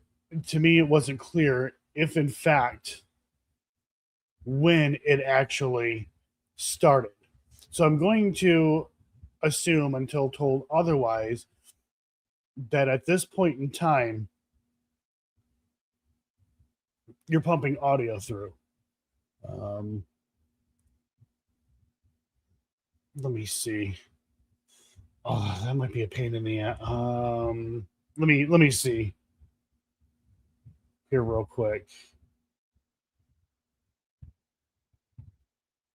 to me, it wasn't clear if, in fact, when it actually started. So I'm going to assume, until told otherwise, that at this point in time, you're pumping audio through. Let me see. Oh, that might be a pain in the ass. Let me see here real quick.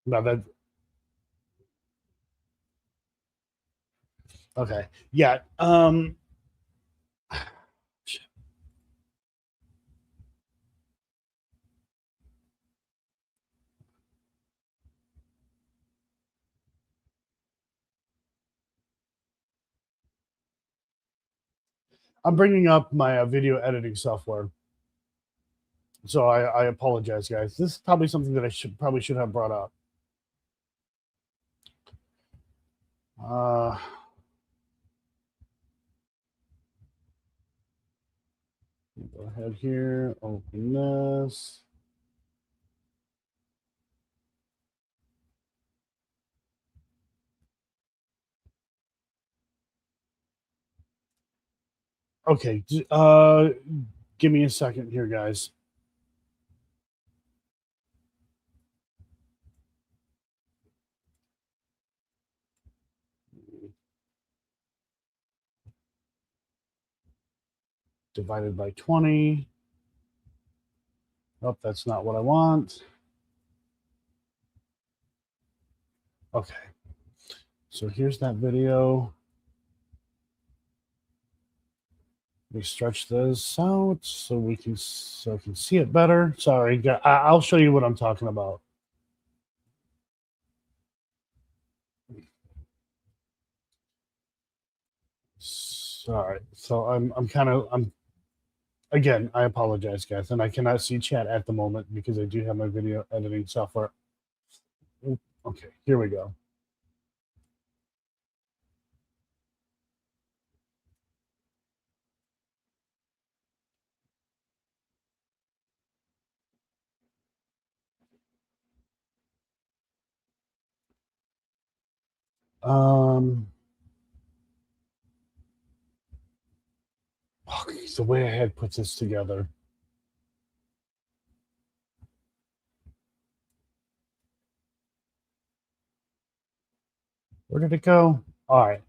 No, that. Okay. Yeah. I'm bringing up my video editing software, so I apologize, guys. This is probably something that I should have brought up. Go ahead here, open this. Okay, give me a second here, guys. Divided by 20. Oh, that's not what I want. Okay, so here's that video. We stretch this out so we can see it better. Sorry, I'll show you what I'm talking about. Sorry, so I'm again, I apologize, guys, and I cannot see chat at the moment because I do have my video editing software. Okay, here we go. Okay, the way I had put this together. Where did it go? All right.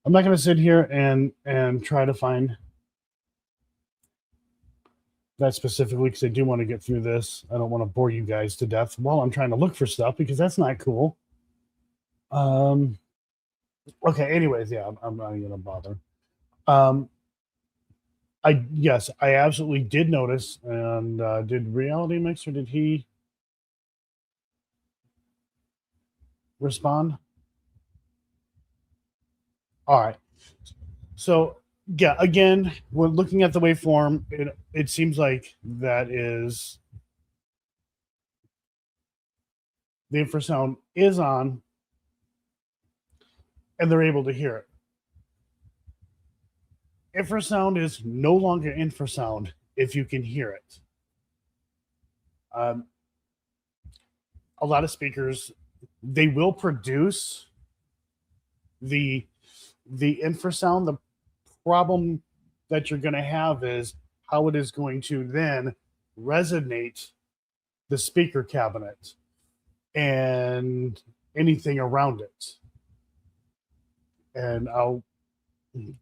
I'm not going to sit here and try to find that specifically because I do want to get through this. I don't want to bore you guys to death while I'm trying to look for stuff because that's not cool. Okay, anyways, yeah, I'm not going to bother. Yes, I absolutely did notice. And did Reality Mix or did he respond? All right. So yeah, again, we're looking at the waveform. It seems like that is the infrasound is on, and they're able to hear it. Infrasound is no longer infrasound if you can hear it. A lot of speakers, they will produce the infrasound. The problem that you're going to have is how it is going to then resonate the speaker cabinet and anything around it. And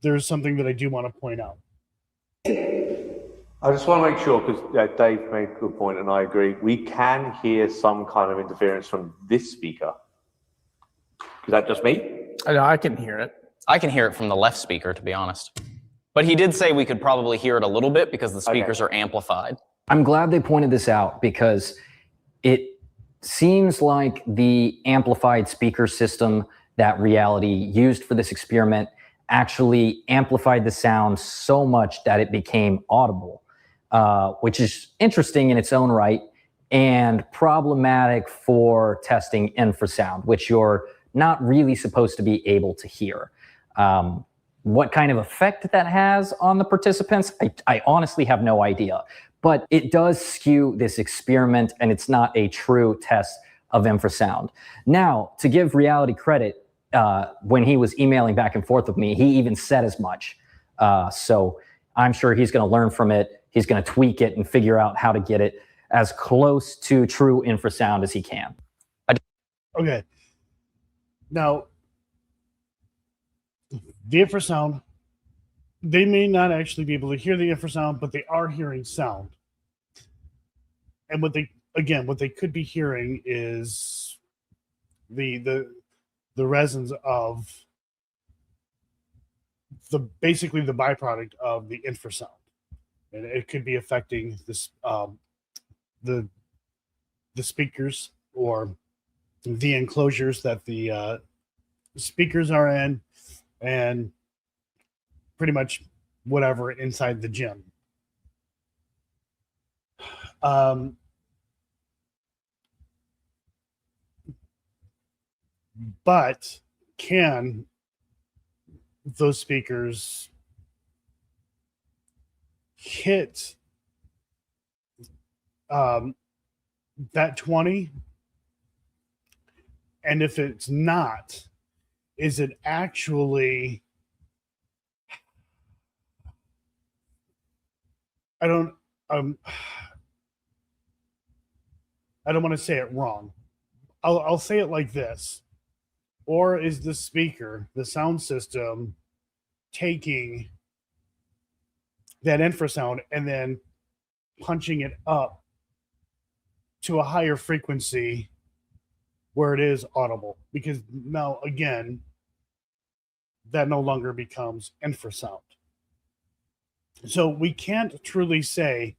there's something that I do want to point out. I just want to make sure, because Dave made a good point and I agree, we can hear some kind of interference from this speaker. Is that just me? I can hear it. I can hear it from the left speaker, to be honest. But he did say we could probably hear it a little bit because the speakers are amplified. I'm glad they pointed this out because it seems like the amplified speaker system that Reality used for this experiment actually amplified the sound so much that it became audible, which is interesting in its own right and problematic for testing infrasound, which you're not really supposed to be able to hear. What kind of effect that has on the participants, I honestly have no idea. But it does skew this experiment, and it's not a true test of infrasound. Now, to give Reality credit, when he was emailing back and forth with me, he even said as much. So I'm sure he's going to learn from it. He's going to tweak it and figure out how to get it as close to true infrasound as he can. Okay. Now, the infrasound, they may not actually be able to hear the infrasound, but they are hearing sound. And what they could be hearing is the resonance of basically the byproduct of the infrasound. And it could be affecting this the speakers or the enclosures that the speakers are in, and pretty much whatever inside the gym. But can those speakers hit that 20? And if it's not, is it actually, I don't want to say it wrong. I'll say it like this. Or is the speaker, the sound system, taking that infrasound and then punching it up to a higher frequency where it is audible? Because now, again, that no longer becomes infrasound. So we can't truly say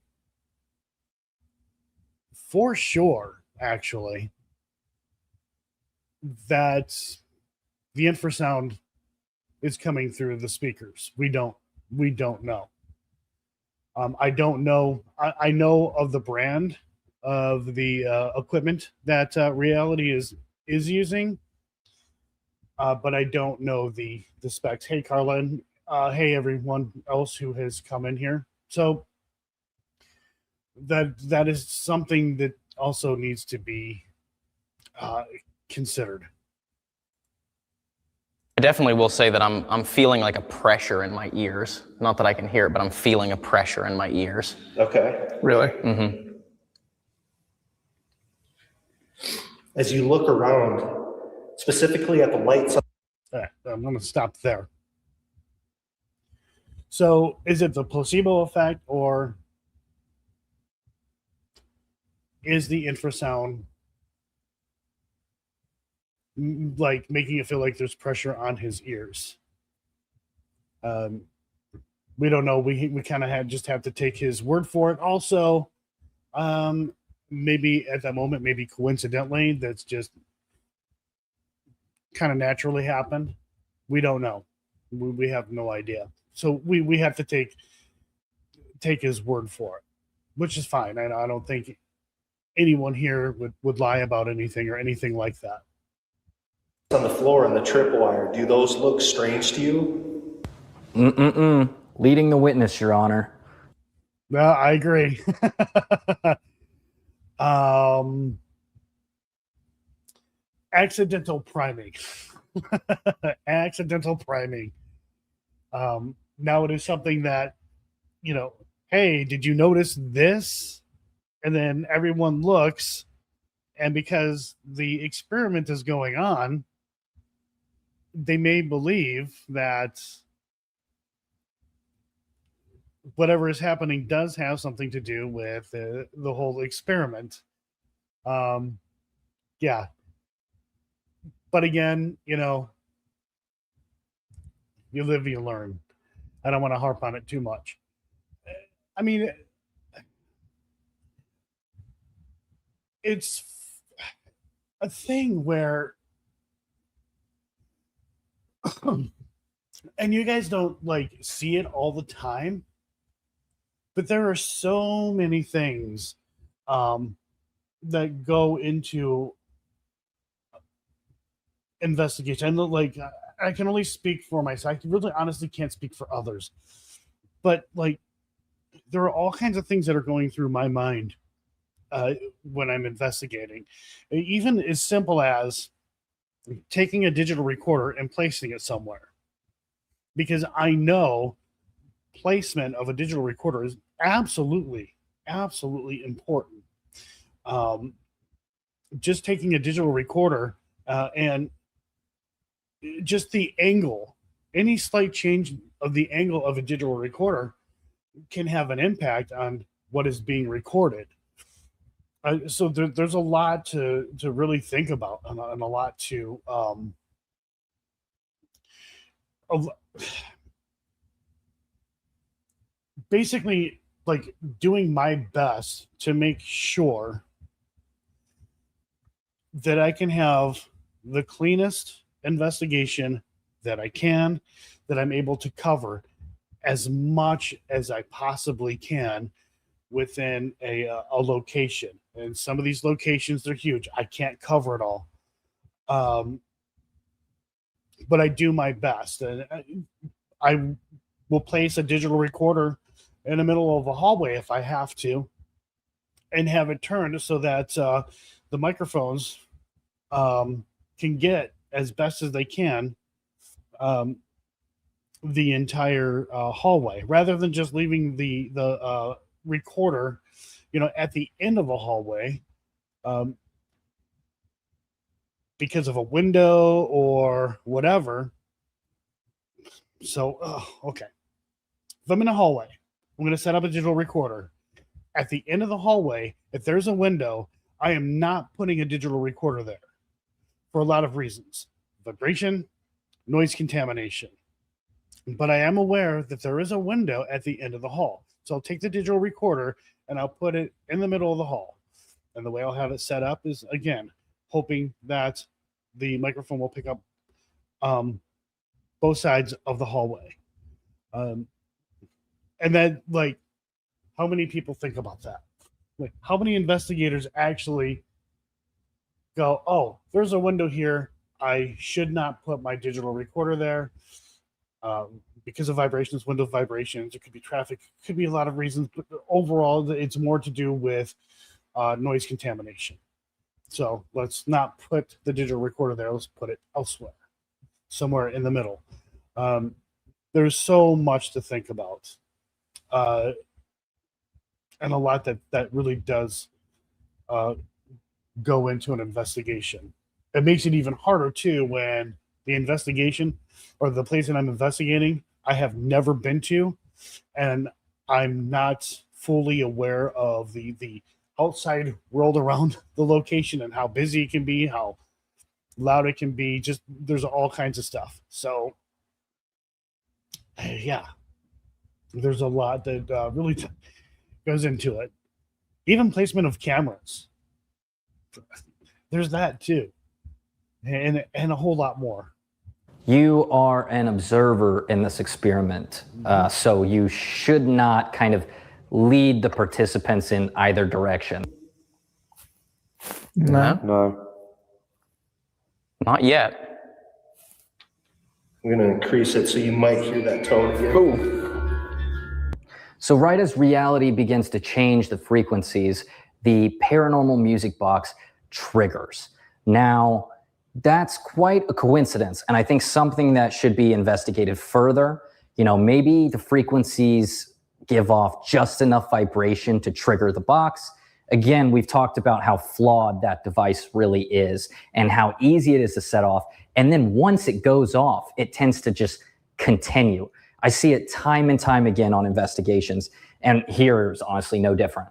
for sure, actually, that the infrasound is coming through the speakers. We don't know. I don't know. I know of the brand of the equipment that Reality is using, but I don't know the specs. Hey, Carla, and hey, everyone else who has come in here. So that is something that also needs to be considered. I definitely will say that I'm feeling like a pressure in my ears. Not that I can hear it, but I'm feeling a pressure in my ears. Okay. Really? Mm-hmm. As you look around, specifically at the lights. I'm going to stop there. So is it the placebo effect, or is the infrasound like making it feel like there's pressure on his ears? We don't know. We kind of just have to take his word for it. Also, maybe at that moment, maybe coincidentally, that's just kind of naturally happened. We don't know. We have no idea. So we have to take his word for it, which is fine. I don't think anyone here would lie about anything or anything like that. On the floor and the tripwire, do those look strange to you? Leading the witness, Your Honor. No, I agree. Accidental priming. Accidental priming. Now it is something that, hey, did you notice this? And then everyone looks, and because the experiment is going on, they may believe that whatever is happening does have something to do with the whole experiment. Yeah. But again, you live, you learn. I don't want to harp on it too much. I mean, it's a thing where, and you guys don't see it all the time, but there are so many things that go into investigation. And I can only speak for myself. I really honestly can't speak for others. But like, there are all kinds of things that are going through my mind when I'm investigating. Even as simple as taking a digital recorder and placing it somewhere. Because I know placement of a digital recorder is absolutely, absolutely important. Just taking a digital recorder and just the angle, any slight change of the angle of a digital recorder can have an impact on what is being recorded. So there's a lot to really think about, and a lot to basically like doing my best to make sure that I can have the cleanest investigation that I can, that I'm able to cover as much as I possibly can within a location. And some of these locations, they're huge. I can't cover it all. But I do my best. And I will place a digital recorder in the middle of a hallway if I have to, and have it turned so that the microphones can get as best as they can the entire hallway, rather than just leaving the recorder, at the end of a hallway because of a window or whatever. So, okay. If I'm in a hallway, I'm going to set up a digital recorder. At the end of the hallway, if there's a window, I am not putting a digital recorder there for a lot of reasons. Vibration, noise contamination. But I am aware that there is a window at the end of the hall. So I'll take the digital recorder and I'll put it in the middle of the hall. And the way I'll have it set up is, again, hoping that the microphone will pick up both sides of the hallway. And then, like, how many people think about that? Like, how many investigators actually go, oh, there's a window here. I should not put my digital recorder there because of vibrations, window vibrations. It could be traffic. It could be a lot of reasons. But overall, it's more to do with noise contamination. So let's not put the digital recorder there. Let's put it elsewhere, somewhere in the middle. There's so much to think about. And a lot that really does go into an investigation. It makes it even harder, too, when the investigation or the place that I'm investigating, I have never been to, and I'm not fully aware of the outside world around the location and how busy it can be, how loud it can be. Just there's all kinds of stuff. So, yeah, there's a lot that really goes into it. Even placement of cameras. There's that too. And a whole lot more. You are an observer in this experiment, so you should not kind of lead the participants in either direction. No. Not yet. I'm going to increase it so you might hear that tone again. Ooh. So right as reality begins to change the frequencies, the paranormal music box triggers. Now, that's quite a coincidence, and I think something that should be investigated further. Maybe the frequencies give off just enough vibration to trigger the box. Again, we've talked about how flawed that device really is and how easy it is to set off. And then once it goes off, it tends to just continue. I see it time and time again on investigations, and here is honestly no different.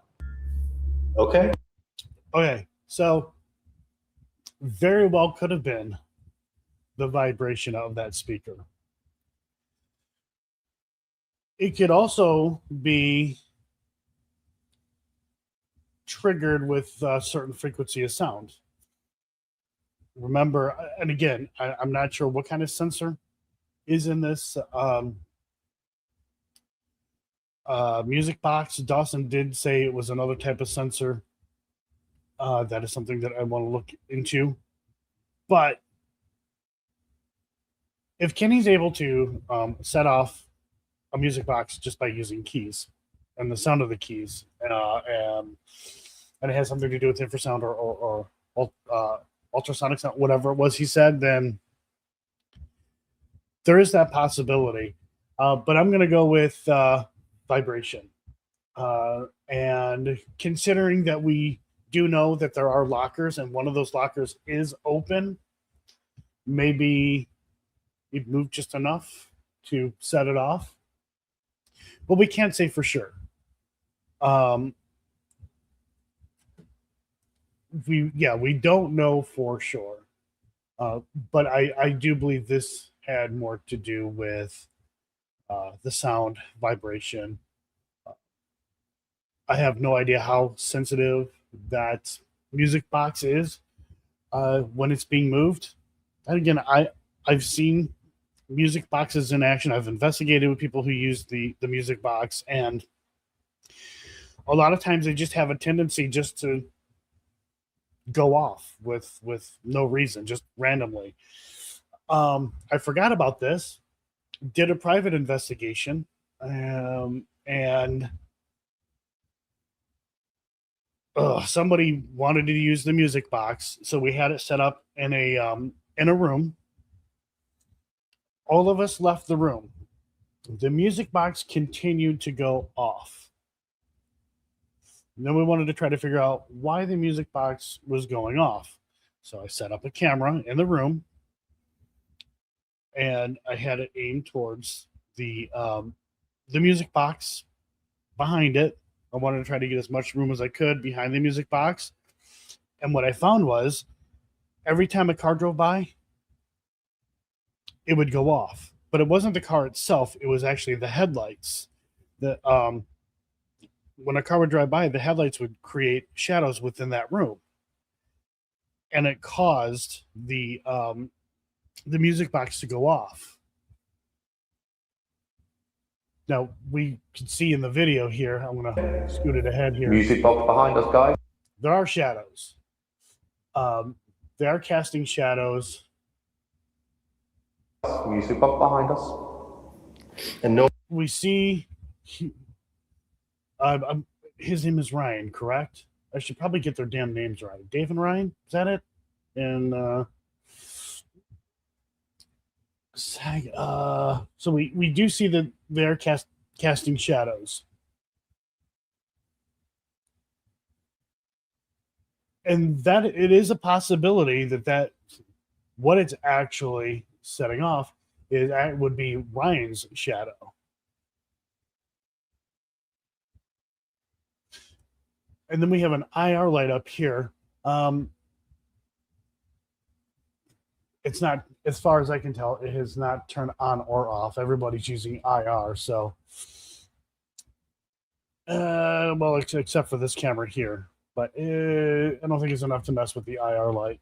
Okay. So very well could have been the vibration of that speaker. It could also be triggered with a certain frequency of sound. Remember, and again, I'm not sure what kind of sensor is in this music box. Dawson did say it was another type of sensor. That is something that I want to look into. But if Kenny's able to set off a music box just by using keys and the sound of the keys, and it has something to do with infrasound or ultrasonic sound, whatever it was he said, then there is that possibility. But I'm going to go with vibration. And considering that we do know that there are lockers and one of those lockers is open, maybe you'd move just enough to set it off. But we can't say for sure. We don't know for sure. But I do believe this had more to do with the sound vibration. I have no idea how sensitive that music box is when it's being moved. And again, I've seen music boxes in action. I've investigated with people who use the music box, and a lot of times they just have a tendency just to go off with no reason, just randomly. I forgot about this. Did a private investigation, and somebody wanted to use the music box, so we had it set up in a room. All of us left the room. The music box continued to go off. And then we wanted to try to figure out why the music box was going off. So I set up a camera in the room, and I had it aimed towards the music box behind it. I wanted to try to get as much room as I could behind the music box. And what I found was every time a car drove by, it would go off. But it wasn't the car itself. It was actually the headlights. When a car would drive by, the headlights would create shadows within that room. And it caused the music box to go off. Now, we can see in the video here, I'm going to scoot it ahead here. Music box behind us, guys. There are shadows. They are casting shadows. Music box behind us. And no, We see his name is Ryan, correct? I should probably get their damn names right. Dave and Ryan, is that it? And so we do see that they're casting shadows. And that it is a possibility that what it's actually setting off would be Ryan's shadow. And then we have an IR light up here. It's not, as far as I can tell, it has not turned on or off. Everybody's using IR, so. Well, except for this camera here. But I don't think it's enough to mess with the IR light.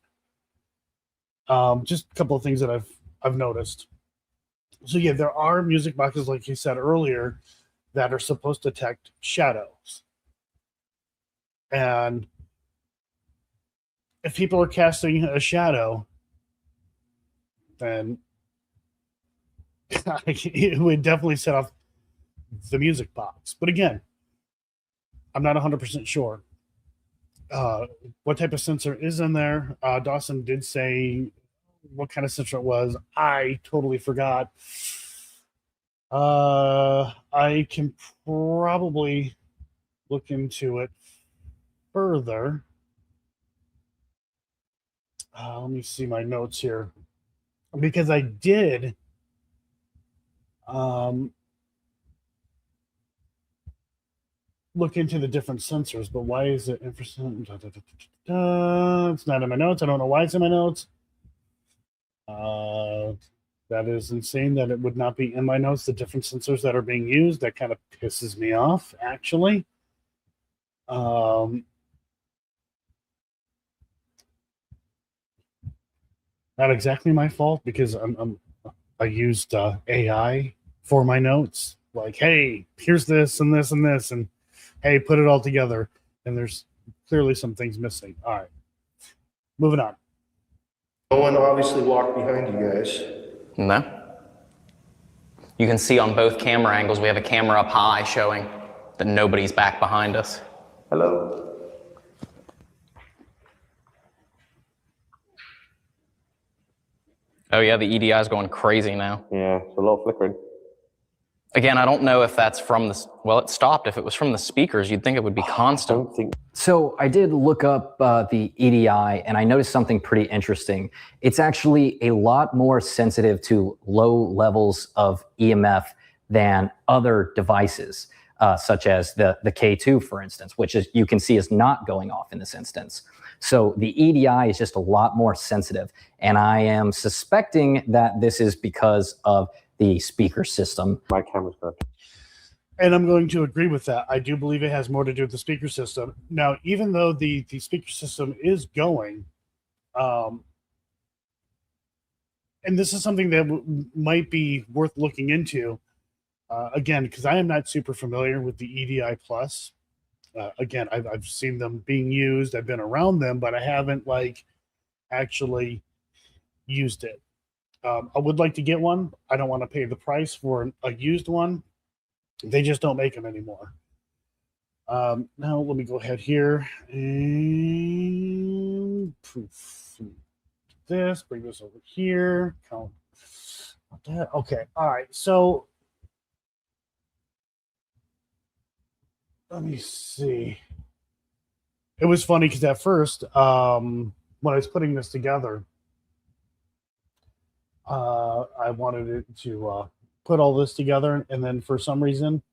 Just a couple of things that I've noticed. So yeah, there are music boxes, like you said earlier, that are supposed to detect shadows. And if people are casting a shadow, then it would definitely set off the music box. But again, I'm not 100% sure what type of sensor is in there. Dawson did say what kind of sensor it was. I totally forgot. I can probably look into it further. Let me see my notes here, because I did look into the different sensors, but why is it infrasound? It's not in my notes. I don't know why it's in my notes. That is insane that it would not be in my notes, the different sensors that are being used. That kind of pisses me off, actually. Not exactly my fault, because I used AI for my notes. Like, hey, here's this and this and this, and hey, put it all together. And there's clearly some things missing. All right, moving on. no one obviously walked behind you guys. No. You can see on both camera angles, we have a camera up high showing that nobody's back behind us. Hello? Oh yeah, the EDI is going crazy now. Yeah, it's a lot of flickering. Again, I don't know if that's from the, well, it stopped. If it was from the speakers, you'd think it would be I constant. don't think. So I did look up the EDI, and I noticed something pretty interesting. It's actually a lot more sensitive to low levels of EMF than other devices, such as the K2, for instance, which is, you can see is not going off in this instance. So the EDI is just a lot more sensitive, and I am suspecting that this is because of the speaker system. My camera's good. And I'm going to agree with that. I do believe it has more to do with the speaker system. Now, even though the speaker system is going, and this is something that might be worth looking into, again, because I am not super familiar with the EDI Plus. Again, I've seen them being used. I've been around them, but I haven't actually used it. I would like to get one. I don't want to pay the price for a used one. They just don't make them anymore. Now let me go ahead here and poof, this, bring this over here. Count that. Okay. All right. So let me see. It was funny because at first, when I was putting this together, I wanted it to put all this together, and then for some reason,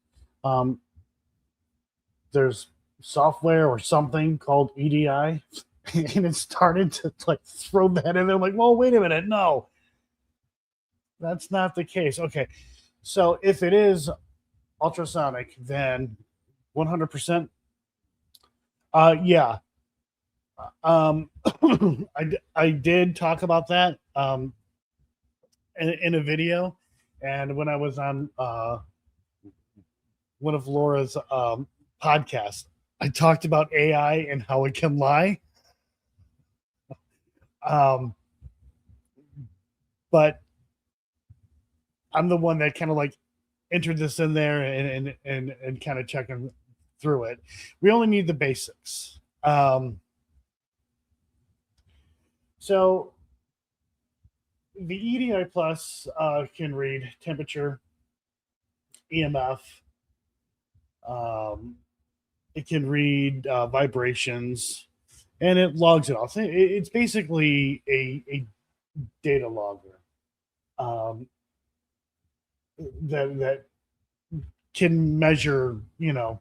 there's software or something called EDI, and it started to throw that in there. I'm like, well, wait a minute, no, that's not the case. Okay, so if it is ultrasonic, then 100%. Yeah. I did talk about that in a video, and when I was on one of Laura's podcasts, I talked about AI and how it can lie. But I'm the one that kind of entered this in there and kind of checking through it. We only need the basics. So the EDI Plus can read temperature, EMF. It can read vibrations, and it logs it all. So it's basically a data logger that can measure,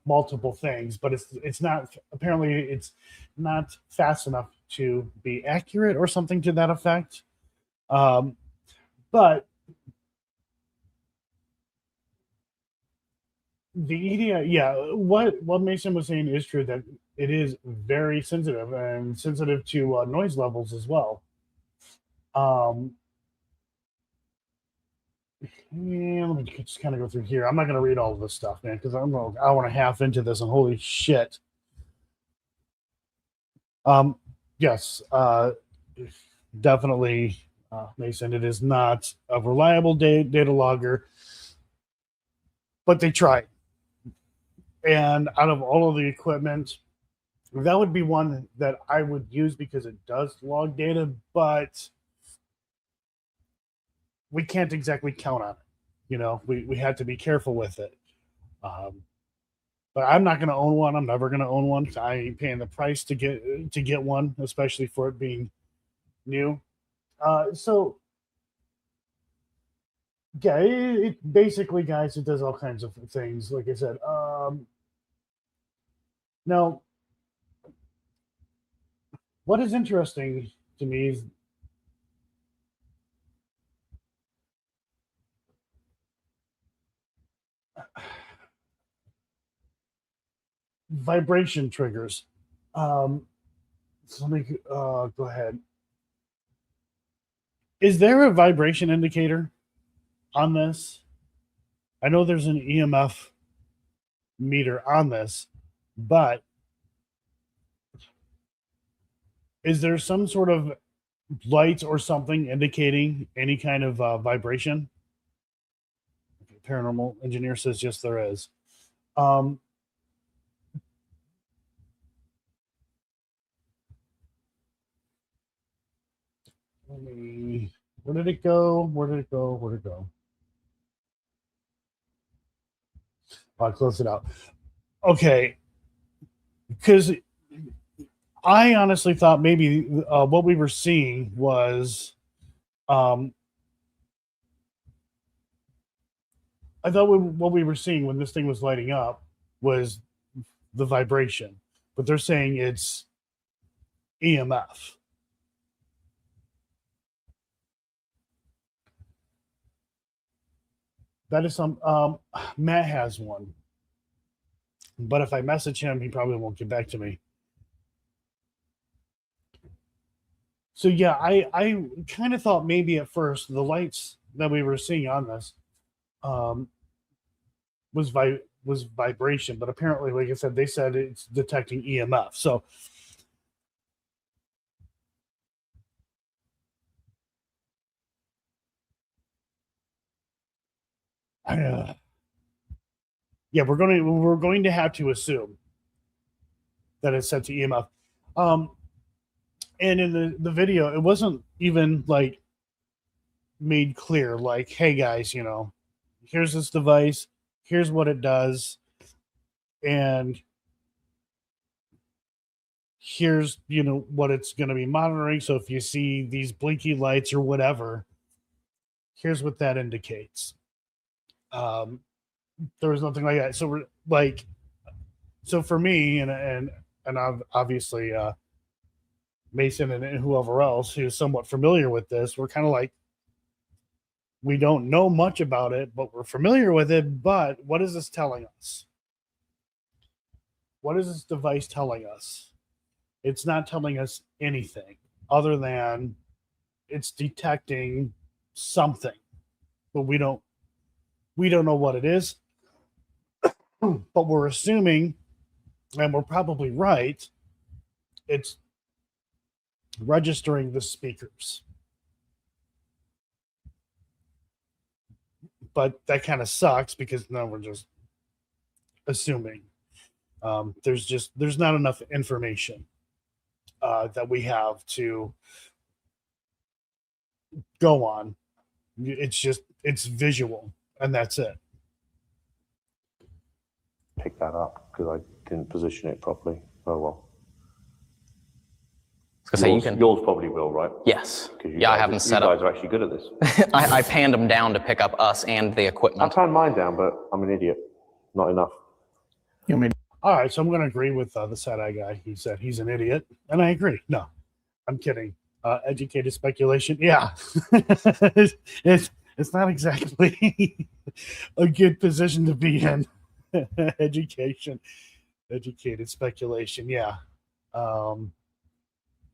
multiple things, but it's not, apparently it's not fast enough to be accurate or something to that effect. But the EDI, yeah, what Mason was saying is true, that it is very sensitive and sensitive to noise levels as well. Yeah, let me just kind of go through here. I'm not going to read all of this stuff, man, because I'm an hour and a half into this, and holy shit. Yes, definitely, Mason, it is not a reliable data logger, but they tried. And out of all of the equipment, that would be one that I would use because it does log data, but we can't exactly count on it. We had to be careful with it. But I'm not going to own one. I'm never going to own one. I ain't paying the price to get one, especially for it being new. So yeah, it basically, guys, it does all kinds of things. Like I said, now what is interesting to me is vibration triggers. So let me go ahead. Is there a vibration indicator on this? I know there's an EMF meter on this, but is there some sort of lights or something indicating any kind of vibration? Okay, paranormal engineer says yes, there is. Where did it go? Where did it go? Where did it go? I'll close it out. Okay, because I honestly thought maybe what we were seeing was, I thought what we were seeing when this thing was lighting up was the vibration, but they're saying it's EMF. That is some. Matt has one, but if I message him, he probably won't get back to me. So yeah, I kind of thought maybe at first the lights that we were seeing on this was vibration, but apparently, like I said, they said it's detecting EMF. So yeah, we're going to have to assume that it's set to EMF. And in the video, it wasn't even like made clear, like, hey guys, you know, here's this device, here's what it does, and here's, you know, what it's going to be monitoring. So if you see these blinky lights or whatever, here's what that indicates. There was nothing like that. So we're like, so for me and obviously Mason and whoever else who's somewhat familiar with this, we're kind of like, we don't know much about it, but we're familiar with it. But what is this telling us? What is this device telling us? It's not telling us anything other than it's detecting something, but we don't know what it is. But we're assuming, and we're probably right, it's registering the speakers. But that kind of sucks because now we're just assuming. There's not enough information that we have to go on. It's visual, and that's it. Pick that up because I didn't position it properly. Oh well. Yours probably will, right? Yes. Yeah, I haven't set up. You guys are actually good at this. I panned them down to pick up us and the equipment. I panned mine down, but I'm an idiot. Not enough. All right, so I'm going to agree with the sad-eye guy. He said he's an idiot, and I agree. No, I'm kidding. Educated speculation. Yeah. It's not exactly a good position to be in. Educated speculation. Yeah.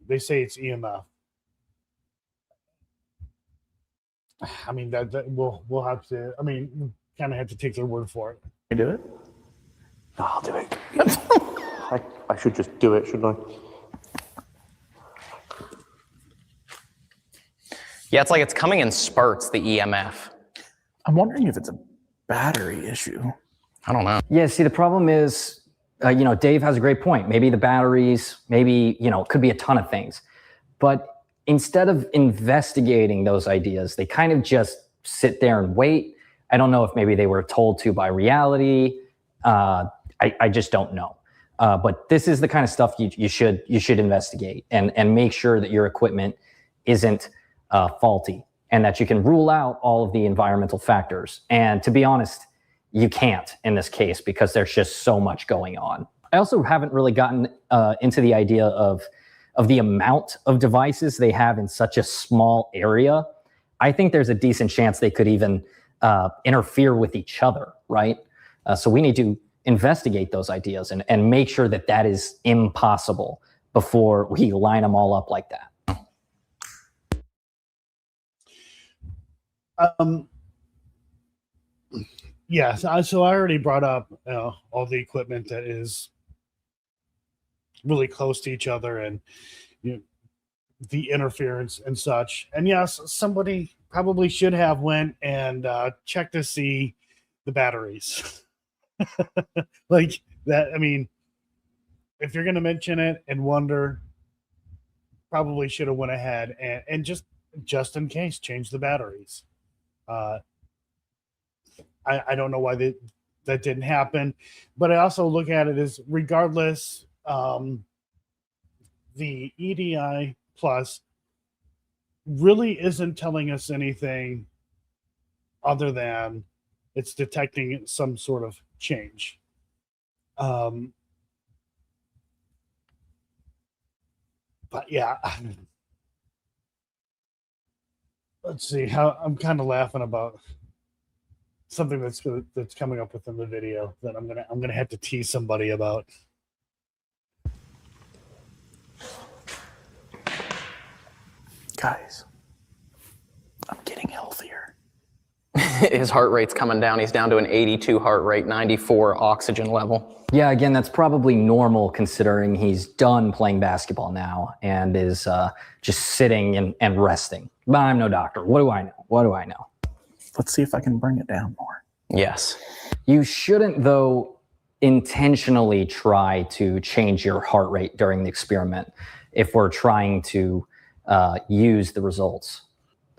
They say it's EMF. I mean, that we'll have to. I mean, kind of have to take their word for it. You do it? No, I'll do it. I should just do it, shouldn't I? Yeah, it's like it's coming in spurts, the EMF. I'm wondering if it's a battery issue. I don't know. Yeah, see, the problem is, Dave has a great point. Maybe the batteries, maybe, it could be a ton of things. But instead of investigating those ideas, they kind of just sit there and wait. I don't know if maybe they were told to by reality. I just don't know. But this is the kind of stuff you should investigate and make sure that your equipment isn't faulty and that you can rule out all of the environmental factors. And to be honest, you can't in this case because there's just so much going on. I also haven't really gotten into the idea of the amount of devices they have in such a small area. I think there's a decent chance they could even interfere with each other, right? So we need to investigate those ideas and make sure that that is impossible before we line them all up like that. Yeah, so I already brought up all the equipment that is really close to each other and the interference and such. And yes, somebody probably should have went and checked to see the batteries. Like that, I mean, if you're going to mention it and wonder, probably should have went ahead and just in case, change the batteries. I don't know why that didn't happen, but I also look at it as regardless, the EDI plus really isn't telling us anything other than it's detecting some sort of change. But yeah, let's see how I'm kind of laughing about something that's coming up within the video that I'm gonna have to tease somebody about. Guys, I'm getting healthier. His heart rate's coming down. He's down to an 82 heart rate, 94 oxygen level. Yeah, again, that's probably normal considering he's done playing basketball now and is just sitting and resting. But I'm no doctor. What do I know? What do I know? Let's see if I can bring it down more. Yes. You shouldn't, though, intentionally try to change your heart rate during the experiment if we're trying to use the results.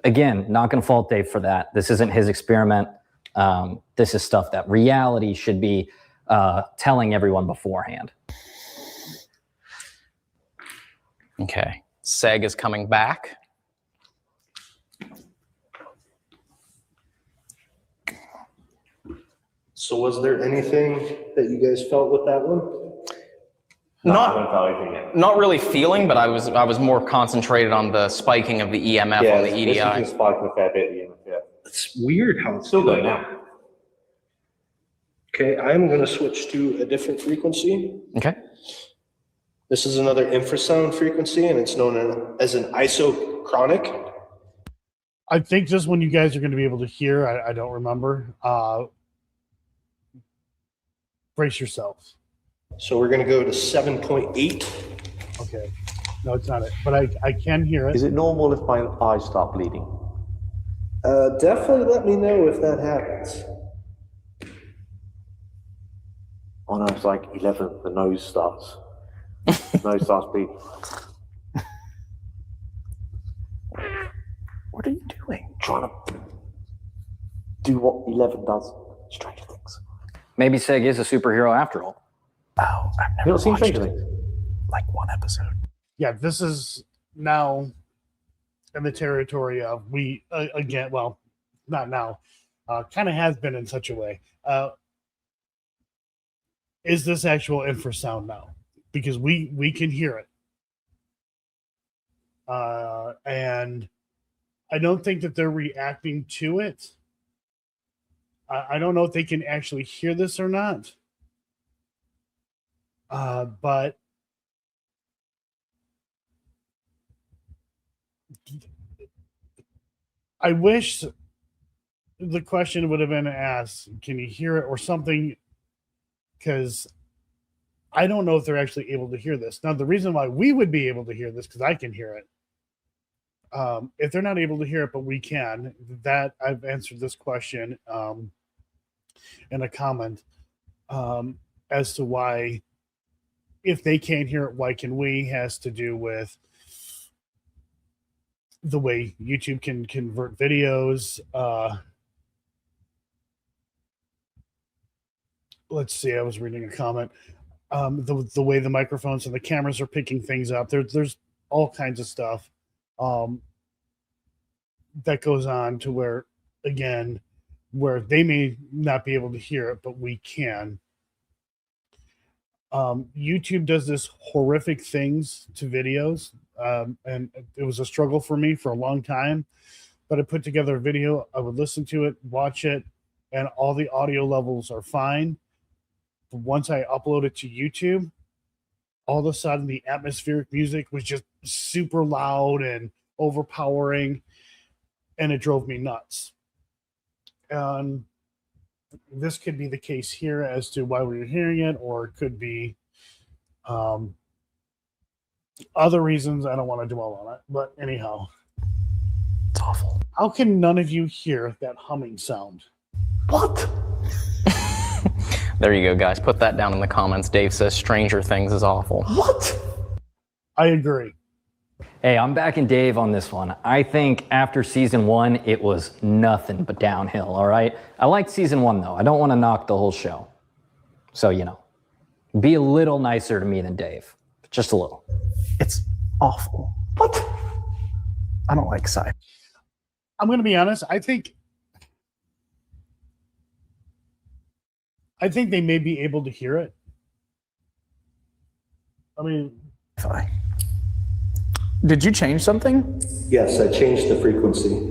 Again, not going to fault Dave for that. This isn't his experiment. This is stuff that reality should be telling everyone beforehand. Okay. Seg is coming back. So was there anything that you guys felt with that one? No, I haven't felt anything yet. Not really feeling, but I was more concentrated on the spiking of the EMF on the EDI. Yeah, it's spiking a fair bit, the EMF, yeah. It's weird how it's Still going now. Okay, I'm going to switch to a different frequency. Okay. This is another infrasound frequency, and it's known as an isochronic. I think this one you guys are going to be able to hear. I don't remember. Brace yourselves. So we're going to go to 7.8. Okay. No, it's not it, but I can hear it. Is it normal if my eyes start bleeding? Definitely let me know if that happens. Oh no, it's like 11, the nose starts bleeding. What are you doing? Trying to do what 11 does. Stranger Things. Maybe Seg is a superhero after all. Oh, I've You never not seen watched Stranger it. Things? Like one episode. Yeah, this is now in the territory of again, well, not now, kind of has been in such a way. Is this actual infrasound now? Because we can hear it. And I don't think that they're reacting to it. I don't know if they can actually hear this or not. But I wish the question would have been asked, can you hear it or something? Because I don't know if they're actually able to hear this. Now, the reason why we would be able to hear this, because I can hear it. If they're not able to hear it, but we can, that I've answered this question in a comment as to why, if they can't hear it, why can we, has to do with the way YouTube can convert videos. Let's see, I was reading a comment. The way the microphones and the cameras are picking things up. There's all kinds of stuff that goes on to where, again, where they may not be able to hear it, but we can. YouTube does this horrific things to videos, and it was a struggle for me for a long time, but I put together a video. I would listen to it, watch it, and all the audio levels are fine. But once I upload it to YouTube, all of a sudden the atmospheric music was just super loud and overpowering, and it drove me nuts. This could be the case here as to why we were hearing it, or it could be other reasons. I don't want to dwell on it, but anyhow, It's awful. how can none of you hear that humming sound? What? There you go, guys. Put that down in the comments. Dave says Stranger Things is awful. What? I agree. Hey, I'm backing Dave on this one. I think after season 1, it was nothing but downhill, all right? I liked season 1, though. I don't want to knock the whole show. So, you know, be a little nicer to me than Dave. Just a little. It's awful. What? I don't like sci. I'm going to be honest. I think they may be able to hear it. I mean, Fi. Did you change something? Yes, I changed the frequency.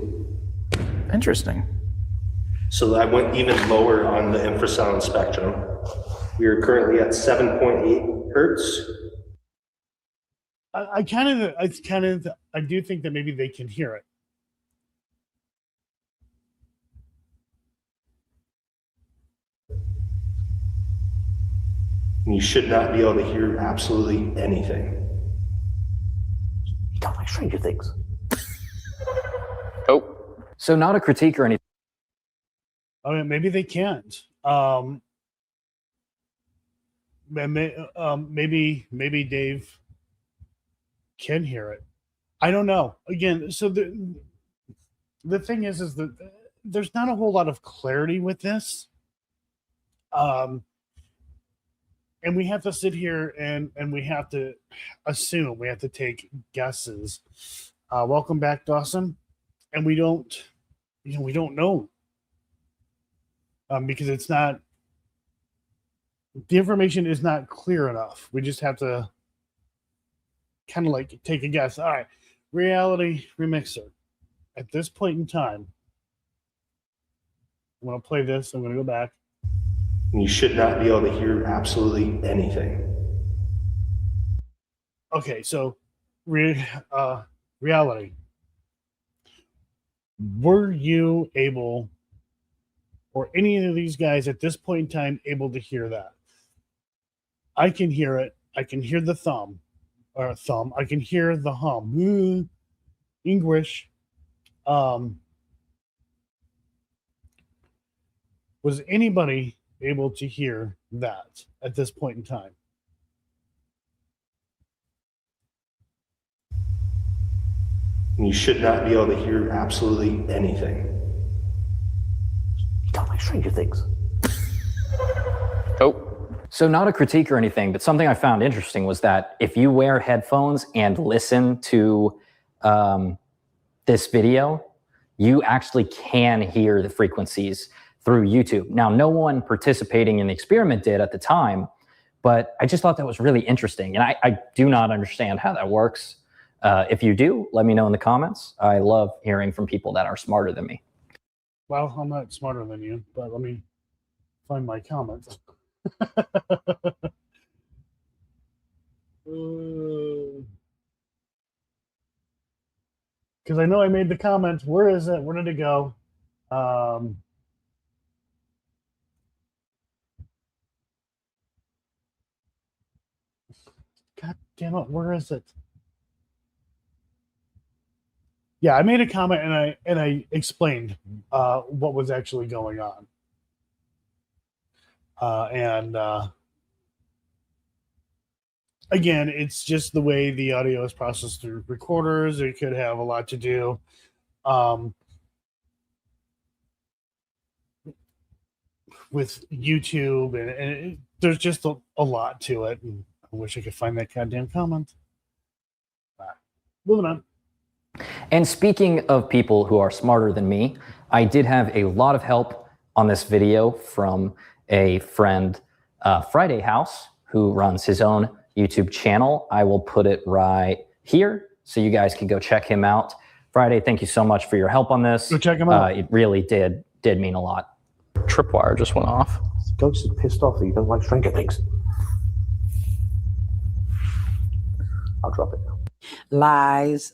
Interesting. So I went even lower on the infrasound spectrum. We are currently at 7.8 hertz. I do think that maybe they can hear it. You should not be able to hear absolutely anything. You don't like Stranger Things. Oh, So not a critique or anything. I mean, maybe they can't. Maybe Dave can hear it. I don't know. Again, so the thing is that there's not a whole lot of clarity with this. And we have to sit here and we have to assume, we have to take guesses. Welcome back, Dawson. And we don't know. Because it's not, the information is not clear enough. We just have to kind of like take a guess. All right, reality remixer. At this point in time, I'm going to play this. I'm going to go back. You should not be able to hear absolutely anything. Okay, so reality. Were you able, or any of these guys at this point in time, able to hear that? I can hear it. I can hear the thumb. I can hear the hum. English. Was anybody able to hear that at this point in time? You should not be able to hear absolutely anything. You don't like Stranger Things. oh, So not a critique or anything, but something I found interesting was that if you wear headphones and listen to this video, you actually can hear the frequencies through YouTube. Now, no one participating in the experiment did at the time, but I just thought that was really interesting. And I do not understand how that works. If you do, let me know in the comments. I love hearing from people that are smarter than me. Well, I'm not smarter than you, but let me find my comments. Because I know I made the comment. Where is it? Where did it go? God damn it! Where is it? Yeah, I made a comment and I explained what was actually going on. Again, it's just the way the audio is processed through recorders. It could have a lot to do. With YouTube, and there's just a lot to it. And I wish I could find that goddamn comment. Moving on. And speaking of people who are smarter than me, I did have a lot of help on this video from a friend, Friday House, who runs his own YouTube channel. I will put it right here so you guys can go check him out. Friday, thank you so much for your help on this. Go check him out. It really did mean a lot. tripwire just went off. Ghost is pissed off that you don't like Stranger Things. I'll drop it now. Lies.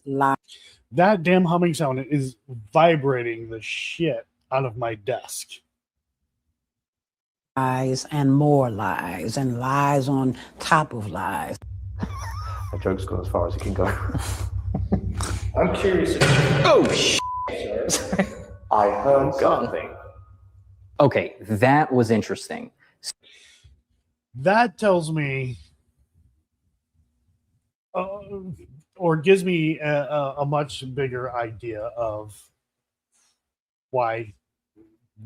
That damn humming sound is vibrating the shit out of my desk. Lies and more lies and lies on top of lies. That joke's gone as far as it can go. I'm curious. I heard something. Okay, that was interesting. that tells me, or gives me a much bigger idea of why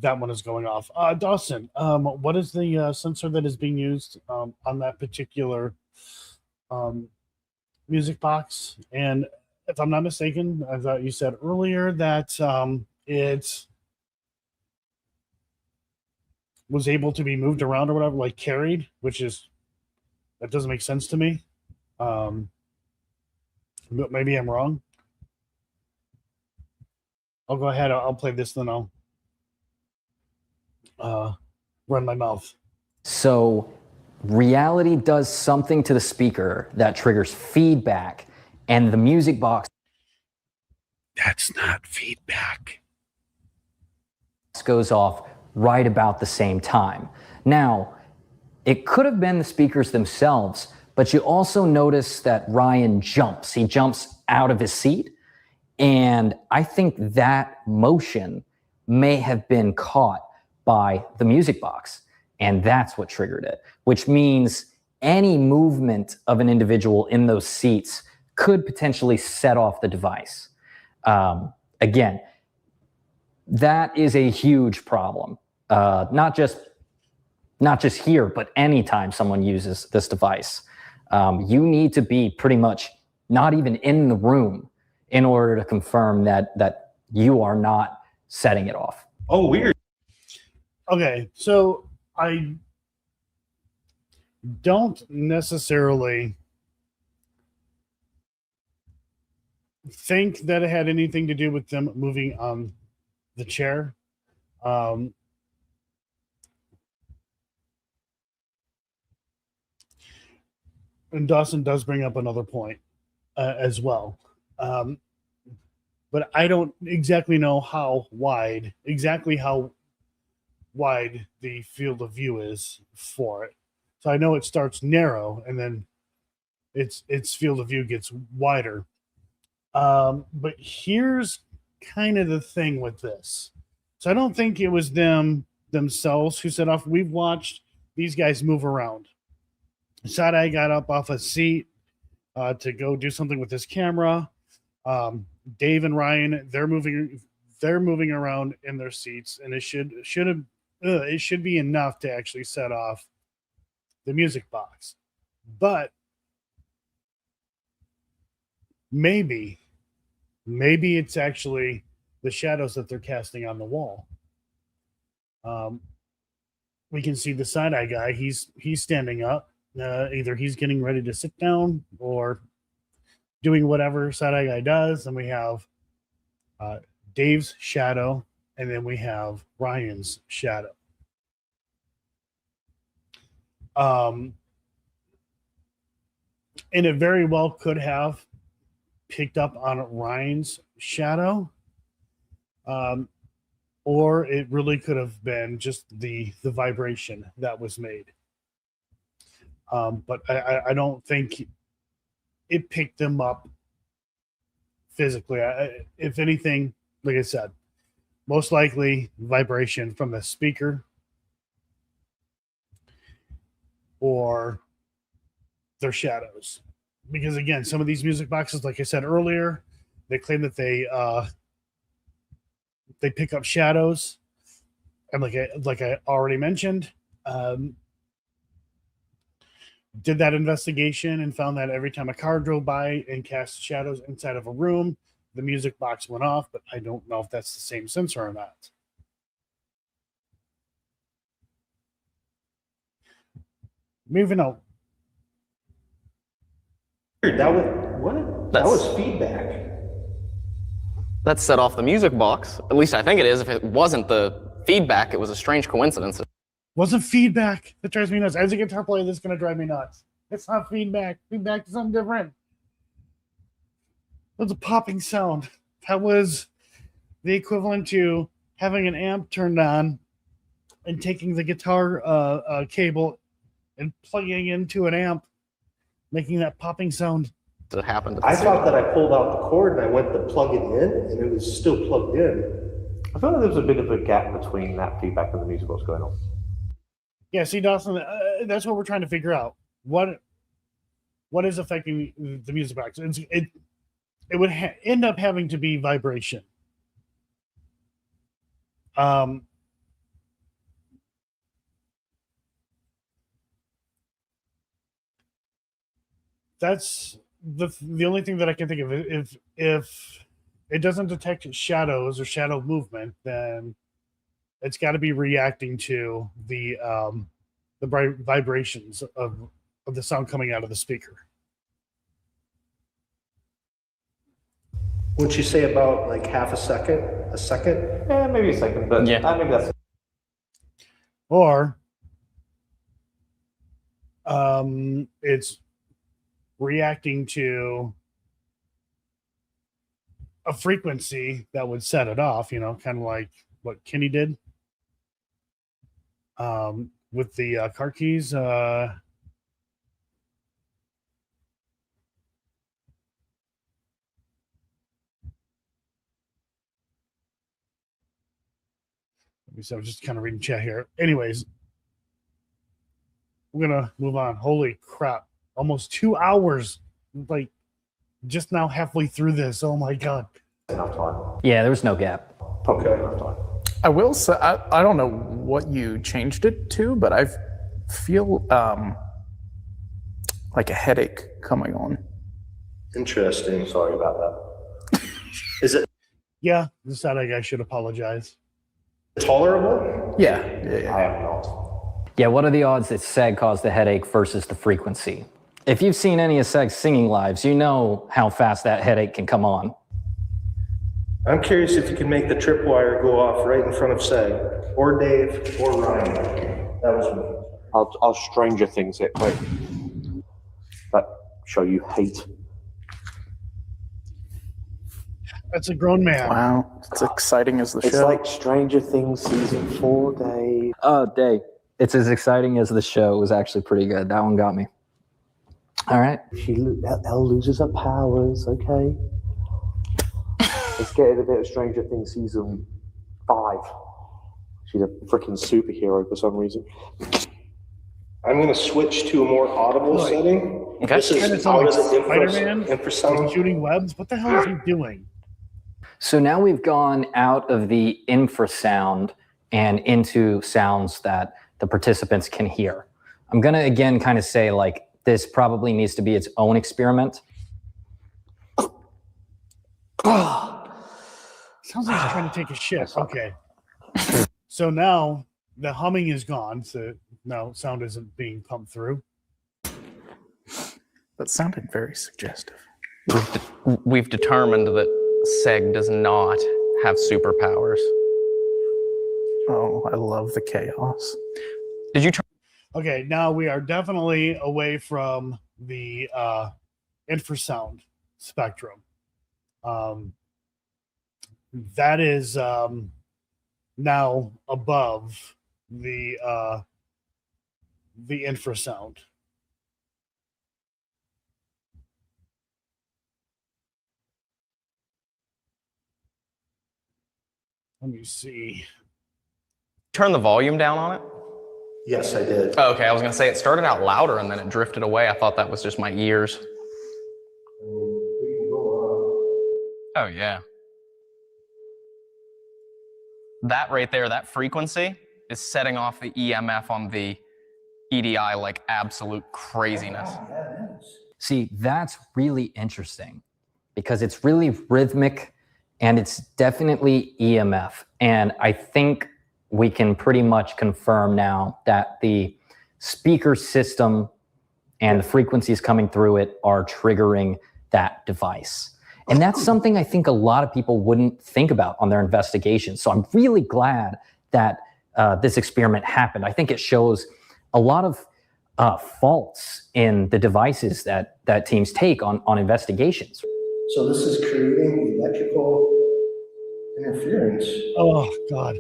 that one is going off. Dawson, what is the sensor that is being used on that particular music box? And if I'm not mistaken, I thought you said earlier that it was able to be moved around or whatever, like carried, that doesn't make sense to me. But maybe I'm wrong. I'll go ahead. I'll play this, then I'll run my mouth. So reality does something to the speaker that triggers feedback, and the music box That's not feedback. goes off right about the same time. Now, it could have been the speakers themselves, but you also notice that Ryan jumps. He jumps out of his seat, and I think that motion may have been caught by the music box, and that's what triggered it, which means any movement of an individual in those seats could potentially set off the device. Again, that is a huge problem, not just here, but anytime someone uses this device. You need to be pretty much not even in the room in order to confirm that you are not setting it off. Oh, weird. Okay, so I don't necessarily think that it had anything to do with them moving on the chair. And Dawson does bring up another point as well. But I don't exactly know how wide the field of view is for it. So I know it starts narrow and then its field of view gets wider. But here's kind of the thing with this. So I don't think it was themselves who set off. We've watched these guys move around. Side-Eye got up off a seat to go do something with his camera. Dave and Ryan, they're moving around in their seats, and it should be enough to actually set off the music box. But maybe it's actually the shadows that they're casting on the wall. We can see the Side-Eye guy. He's standing up. Either he's getting ready to sit down or doing whatever Side-Eye guy does. And we have Dave's shadow, and then we have Ryan's shadow. And it very well could have picked up on Ryan's shadow, or it really could have been just the vibration that was made. But I don't think it picked them up physically. If anything, like I said, most likely vibration from the speaker or their shadows. Because again, some of these music boxes, like I said earlier, they claim that they pick up shadows, and like I already mentioned, did that investigation and found that every time a car drove by and cast shadows inside of a room, the music box went off. But I don't know if that's the same sensor or not. Moving on. That was what? That was feedback. That set off the music box. At least I think it is. If it wasn't the feedback, it was a strange coincidence. Wasn't feedback. That drives me nuts. As a guitar player, this is going to drive me nuts. It's not feedback. Feedback is something different. It was a popping sound. That was the equivalent to having an amp turned on and taking the guitar cable and plugging it into an amp, making that popping sound. It happened. I thought that I pulled out the cord and I went to plug it in, and it was still plugged in. I feel like there was a bit of a gap between that feedback and the music that was going on. Yeah, see, Dawson, that's what we're trying to figure out. What is affecting the music box? It would end up having to be vibration. That's the only thing that I can think of. If it doesn't detect shadows or shadow movement, then it's got to be reacting to the vibrations of the sound coming out of the speaker. Wouldn't you say about like half a second? A second? Yeah, maybe a second, but Yeah. I think that's Or it's reacting to a frequency that would set it off, kind of like what Kenny did with the car keys. Let me see, I'm just kind of reading chat here. Anyways, we're going to move on. Holy crap. Almost 2 hours. Like, just now halfway through this. Oh my God. enough time. Yeah, there was no gap. Probably enough time. I will say, I don't know what you changed it to, but I feel like a headache coming on. Interesting. Sorry about that. Is it Yeah, decided I should apologize. tolerable? Yeah. I am not. Yeah, what are the odds that Seg caused the headache versus the frequency? If you've seen any of Seg's singing lives, you know how fast that headache can come on. I'm curious if you can make the tripwire go off right in front of Seg, or Dave, or Ryan. That was me. I'll Stranger Things it quick. That show you hate. That's a grown man. Wow. It's exciting as the It's show. like Stranger Things season 4, Dave. Oh, Dave. It's as exciting as the show. It was actually pretty good. That one got me. All right. Elle loses her powers, okay? Let's get in a bit of Stranger Things season 5. She's a freaking superhero for some reason. I'm going to switch to a more audible setting. Okay. This Kind of is out of sounds the like Spider-Man infrasound. shooting webs. What the hell is he doing? So now we've gone out of the infrasound and into sounds that the participants can hear. I'm going to again kind of say like this probably needs to be its own experiment. Sounds like he's trying to take a shit. Okay. So now the humming is gone. So now sound isn't being pumped through. That sounded very suggestive. We've determined that Seg does not have superpowers. Oh, I love the chaos. Did you try? Okay, now we are definitely away from the infrasound spectrum. That is now above the infrasound. Let me see. Turn the volume down on it? Yes, I did. Oh, okay, I was gonna say it started out louder and then it drifted away. I thought that was just my ears. Oh yeah. That right there, that frequency is setting off the EMF on the EDI like absolute craziness. See, that's really interesting because it's really rhythmic and it's definitely EMF. And I think we can pretty much confirm now that the speaker system and the frequencies coming through it are triggering that device. And that's something I think a lot of people wouldn't think about on their investigation. So I'm really glad that this experiment happened. I think it shows a lot of faults in the devices that teams take on investigations. So this is creating electrical interference. Oh God,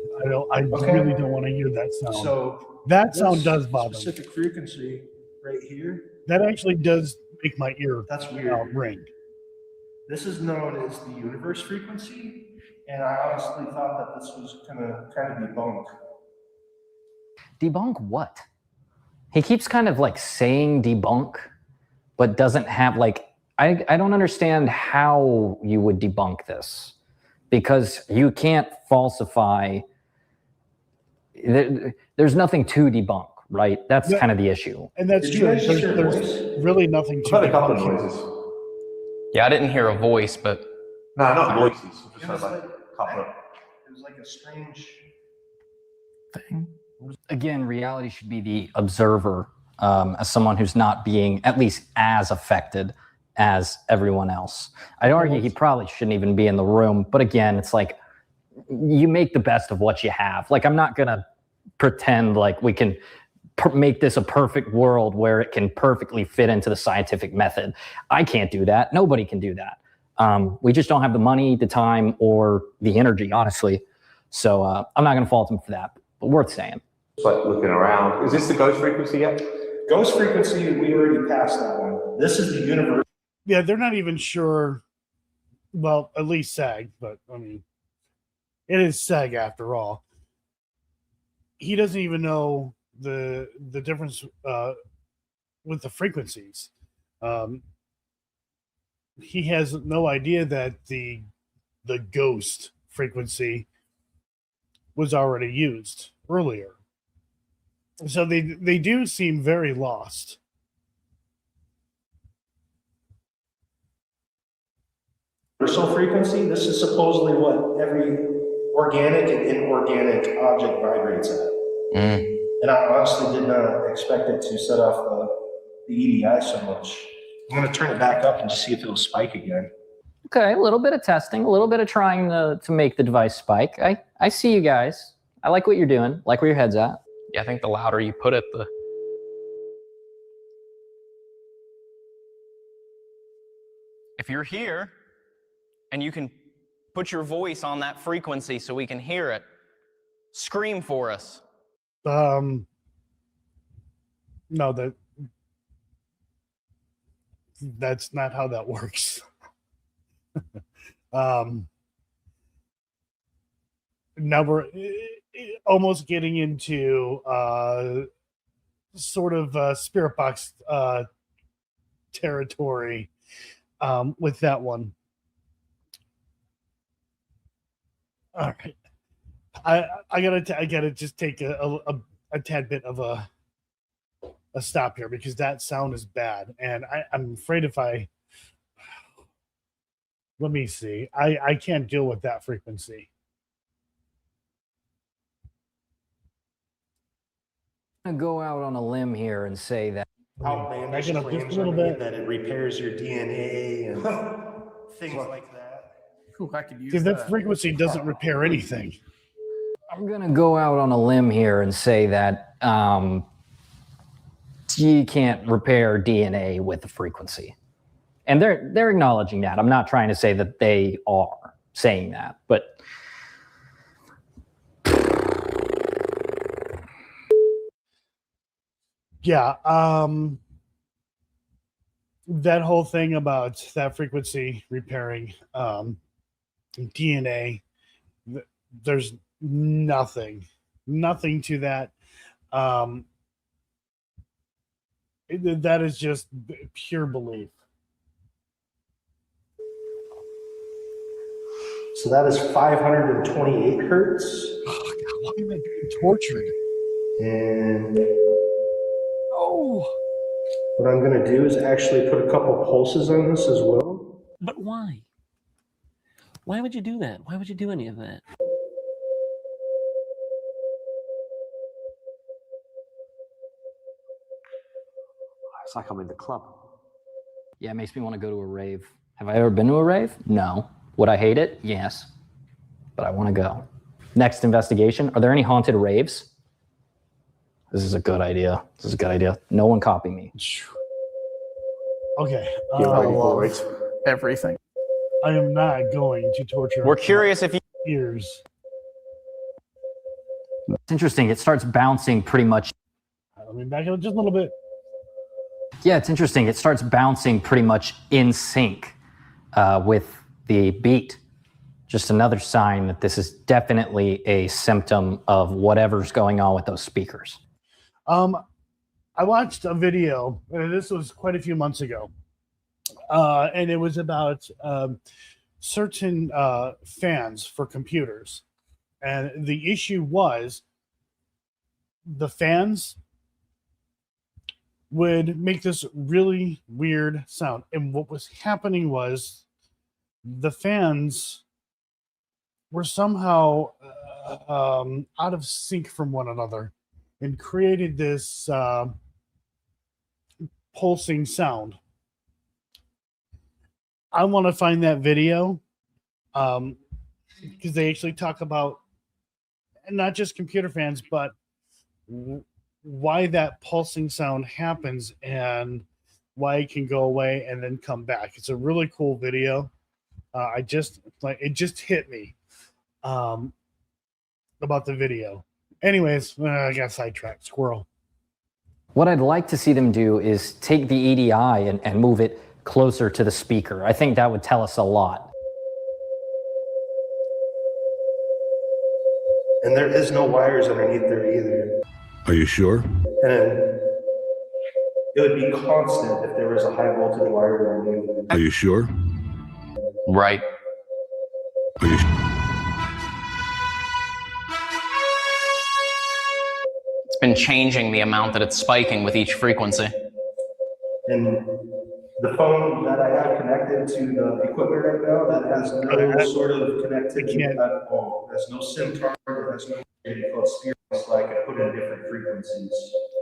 I Okay. really don't want to hear that sound. So that sound this does bother me. specific frequency right here, That actually does make my ear that's weird. ring. This is known as the universe frequency, and I honestly thought that this was gonna kind of debunk. Debunk what? He keeps kind of like saying debunk, but doesn't have like, I don't understand how you would debunk this, because you can't falsify. There's nothing to debunk, right? That's kind of the issue. And that's Did you true. guys just hear a voice? There's really nothing I've to heard a couple of debunk here. noises. Yeah, I didn't hear a voice, but No, not voices. I've just It heard was like like, a couple of. it was like a strange. Thing. Again, reality should be the observer, as someone who's not being at least as affected as everyone else. I'd argue he probably shouldn't even be in the room, but again, it's like you make the best of what you have. Like, I'm not gonna pretend like we can make this a perfect world where it can perfectly fit into the scientific method. I can't do that. Nobody can do that. We just don't have the money, the time, or the energy, honestly. So I'm not gonna fault him for that, but worth saying. It's like looking around. Is this the ghost frequency yet? Ghost frequency, we already passed that one. This is the universe. Yeah, they're not even sure. Well, at least SAG, but I mean, it is SAG after all. He doesn't even know the difference with the frequencies. He has no idea that the ghost frequency was already used earlier. So they do seem very lost. Universal frequency, this is supposedly what every organic and inorganic object vibrates at. And I honestly did not expect it to set off the EDI so much. I'm going to turn it back up and just see if it'll spike again. Okay, a little bit of testing, a little bit of trying to make the device spike. I see you guys. I like what you're doing, like where your head's at. yeah, I think the louder you put it, if you're here and you can put your voice on that frequency so we can hear it, scream for us. No, that's not how that works. Now we're almost getting into sort of spirit box territory with that one. All right, I gotta just take a tad bit of a stop here, because that sound is bad, and I'm afraid if I let me see, I can't deal with that frequency. I'm gonna go out on a limb here and say that Outlandish Back it up just a claims little are made bit. that it repairs your DNA and things like that. Ooh, I could use See, that that. frequency doesn't repair anything. I'm gonna go out on a limb here and say that you can't repair DNA with the frequency, and they're acknowledging that. I'm not trying to say that they are saying that, but Yeah, that whole thing about that frequency repairing DNA, there's nothing to that. That is just pure belief. So that is 528 hertz. Why am I being tortured? And Oh, what I'm going to do is actually put a couple pulses on this as well. But why? Why would you do that? Why would you do any of that? It's like I'm in the club. yeah, it makes me want to go to a rave. Have I ever been to a rave? No. Would I hate it? Yes. But I want to go. Next investigation. Are there any haunted raves? This is a good idea. This is a good idea. No one copy me. okay. You're ready well, for it. Everything. I am not going to torture. We're curious if you ears. It's interesting. It starts bouncing pretty much. Let me back it up just a little bit. Yeah, it's interesting. It starts bouncing pretty much in sync with the beat. Just another sign that this is definitely a symptom of whatever's going on with those speakers. I watched a video, and this was quite a few months ago, and it was about certain fans for computers. And the issue was the fans would make this really weird sound. And what was happening was the fans were somehow out of sync from one another and created this pulsing sound. I want to find that video because they actually talk about not just computer fans, but why that pulsing sound happens and why it can go away and then come back. It's a really cool video. It just hit me about the video. Anyways, I got sidetracked. Squirrel. What I'd like to see them do is take the EDI and move it closer to the speaker. I think that would tell us a lot. And there is no wires underneath there either. Are you sure? And it would be constant if there was a high voltage wire underneath. Are you sure? Right. Are you It's been changing the amount that it's spiking with each frequency. And the phone that I have connected to the equipment right now, that has no sort of connectivity at all. There's no SIM card, there's no called Spirit, so I can put in different frequencies.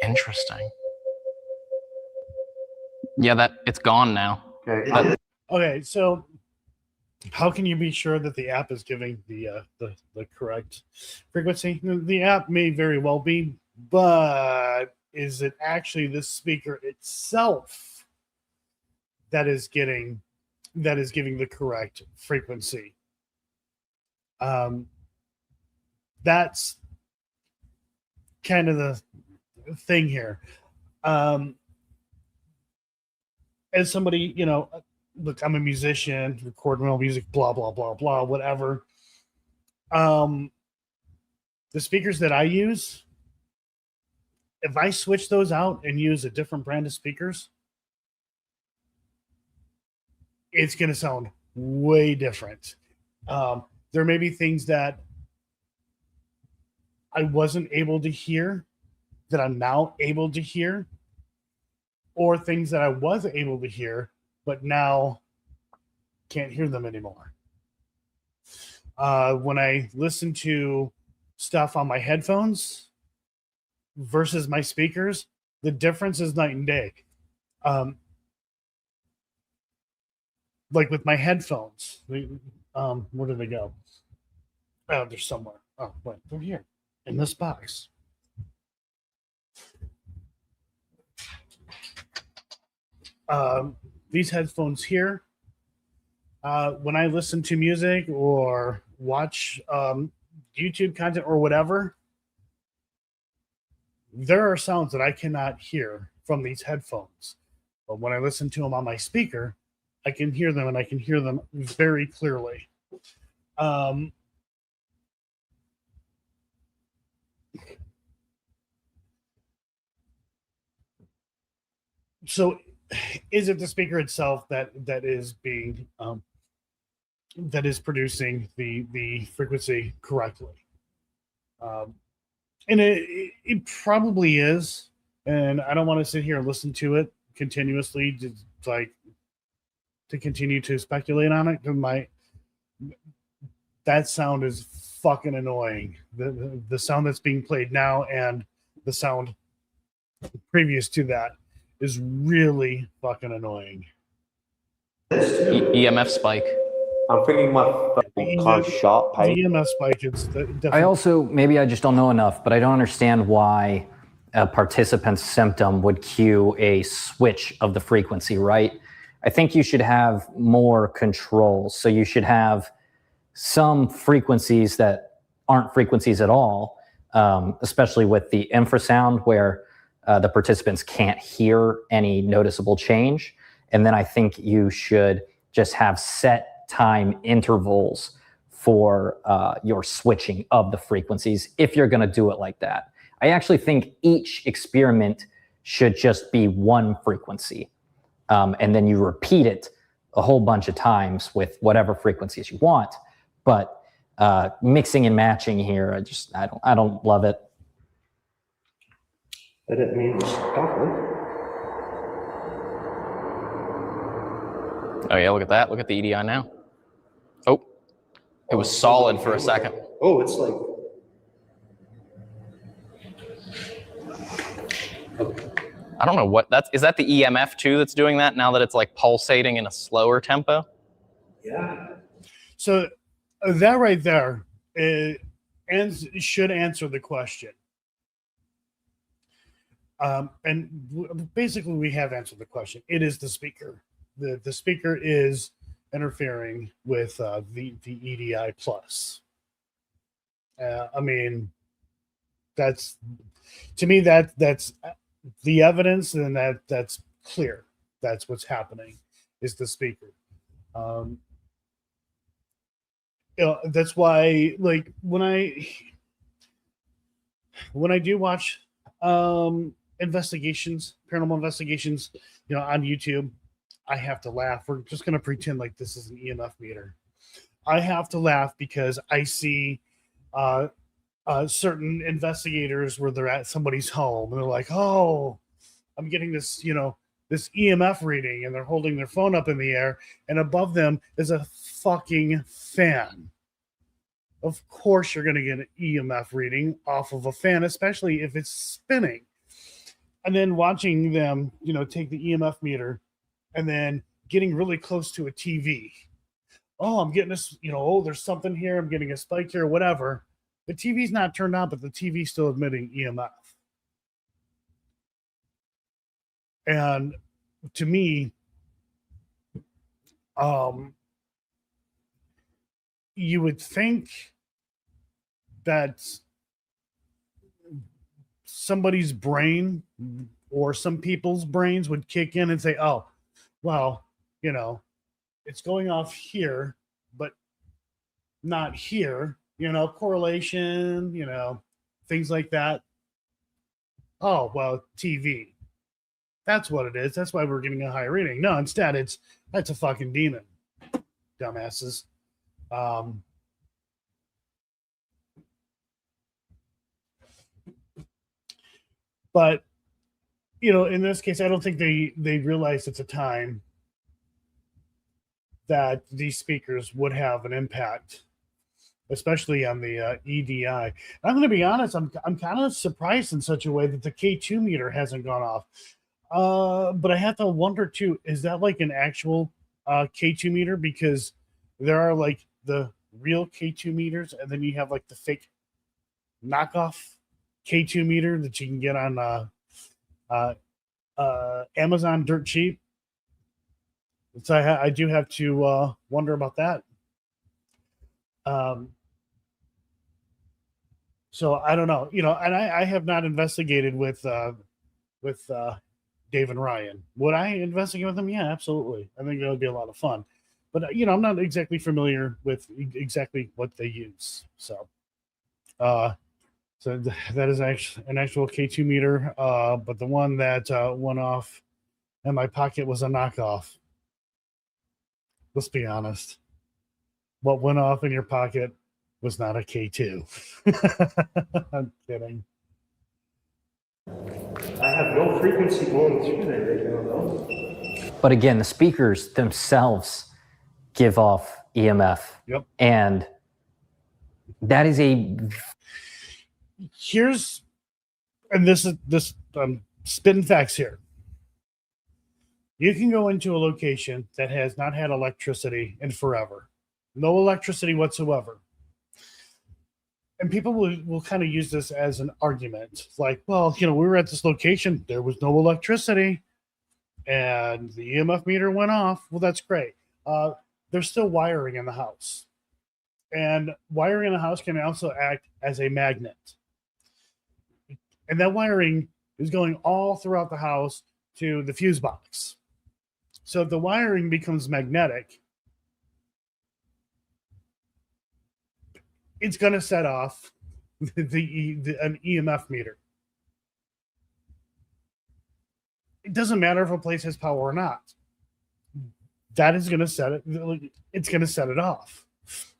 Interesting. Yeah, that it's gone now. Okay. Okay, so how can you be sure that the app is giving the correct frequency? The app may very well be, but is it actually the speaker itself that is giving the correct frequency? That's kind of the thing here. As somebody, look, I'm a musician, record my own music, blah, blah, blah, blah, whatever. The speakers that I use, if I switch those out and use a different brand of speakers, it's going to sound way different. There may be things that I wasn't able to hear that I'm now able to hear, or things that I was able to hear, but now can't hear them anymore. When I listen to stuff on my headphones versus my speakers, the difference is night and day. Like with my headphones, where did they go? Oh, they're somewhere. Oh, wait, they're here in this box. These headphones here, when I listen to music or watch YouTube content or whatever, there are sounds that I cannot hear from these headphones. But when I listen to them on my speaker, I can hear them, and I can hear them very clearly. So is it the speaker itself that is being that is producing the frequency correctly? And it probably is, and I don't want to sit here and listen to it continuously to continue to speculate on it. That sound is fucking annoying. The sound that's being played now and the sound previous to that is really fucking annoying. EMF spike. I'm thinking my phone kind of sharp pain. The EMF spike is definitely. I also, maybe I just don't know enough, but I don't understand why a participant's symptom would cue a switch of the frequency, right? I think you should have more controls. So you should have some frequencies that aren't frequencies at all, especially with the infrasound where the participants can't hear any noticeable change. And then I think you should just have set time intervals for your switching of the frequencies if you're going to do it like that. I actually think each experiment should just be one frequency. And then you repeat it a whole bunch of times with whatever frequencies you want. But mixing and matching here, I don't love it. I didn't mean to stop it. Oh yeah, look at that. Look at the EDI now. Oh, it was solid for a second. Oh, it's like. I don't know what is that the EMF too that's doing that now that it's like pulsating in a slower tempo? Yeah. So that right there should answer the question. Basically, we have answered the question. It is the speaker. The speaker is interfering with the EDI plus. I mean, that's to me that's the evidence, and that's clear. That's what's happening. Is the speaker. That's why, like when I do watch investigations, paranormal investigations, on YouTube, I have to laugh. We're just going to pretend like this is an EMF meter. I have to laugh because I see certain investigators where they're at somebody's home and they're like, oh, I'm getting this, this EMF reading, and they're holding their phone up in the air, and above them is a fucking fan. Of course you're going to get an EMF reading off of a fan, especially if it's spinning. And then watching them, take the EMF meter and then getting really close to a TV. Oh, I'm getting this, oh, there's something here. I'm getting a spike here, whatever. The TV's not turned on, but the TV's still emitting EMF. And to me, you would think that somebody's brain or some people's brains would kick in and say, oh, well, it's going off here, but not here, correlation, things like that. Oh, well, TV. That's what it is. That's why we're getting a high reading. No, instead, that's a fucking demon. Dumbasses. But, in this case, I don't think they realize it's a time that these speakers would have an impact, especially on the EDI. I'm going to be honest, I'm kind of surprised in such a way that the K2 meter hasn't gone off. But I have to wonder, too, is that like an actual K2 meter? Because there are like the real K2 meters, and then you have like the fake knockoff K2 meter that you can get on Amazon dirt cheap. So I do have to wonder about that. So I don't know, and I have not investigated with Dave and Ryan. Would I investigate with them? Yeah, absolutely. I think that would be a lot of fun. But I'm not exactly familiar with exactly what they use. So, that is actually an actual K2 meter. But the one that went off in my pocket was a knockoff. Let's be honest. What went off in your pocket was not a K2. I'm kidding. I have no frequency going through there right now, though. But again, the speakers themselves give off EMF. Yep. And that is I'm spitting facts here. You can go into a location that has not had electricity in forever. No electricity whatsoever. And people will kind of use this as an argument. Like, well, we were at this location, there was no electricity, and the EMF meter went off. Well, that's great. There's still wiring in the house. And wiring in the house can also act as a magnet. And that wiring is going all throughout the house to the fuse box. So if the wiring becomes magnetic, it's going to set off an EMF meter. it doesn't matter if a place has power or not. That is going to set it. It's going to set it off.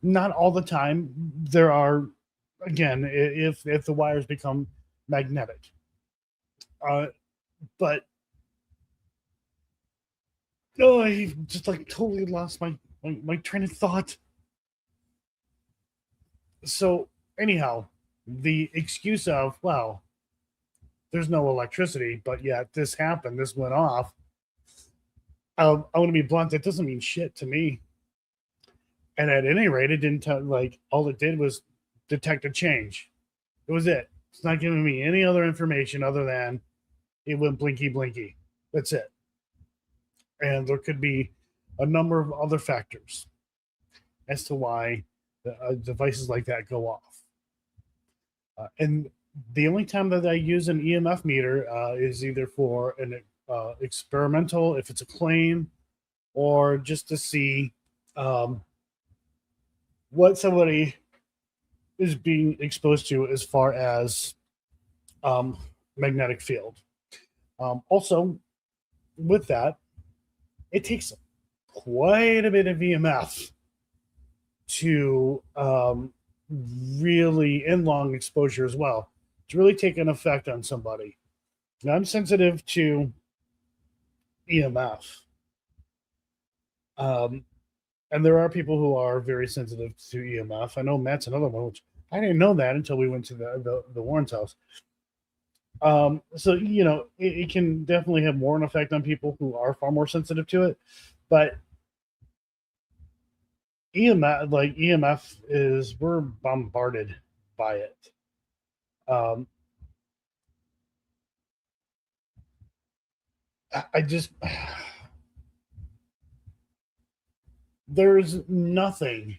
Not all the time. There are, again, if the wires become magnetic. But I just like totally lost my train of thought. So anyhow, the excuse of, well, there's no electricity, but yet this happened, this went off. I want to be blunt. That doesn't mean shit to me. And at any rate, it didn't all it did was detect a change. It was it. It's not giving me any other information other than it went blinky blinky. That's it. And there could be a number of other factors as to why devices like that go off. And the only time that I use an EMF meter is either for an experimental, if it's a claim, or just to see what somebody is being exposed to as far as magnetic field. Also, with that, it takes quite a bit of EMF to really, in long exposure as well, to really take an effect on somebody. Now, I'm sensitive to EMF. And there are people who are very sensitive to EMF. I know Matt's another one, which I didn't know that until we went to the Warren's house. So, it can definitely have more an effect on people who are far more sensitive to it. But EMF is, we're bombarded by it. I just, there's nothing,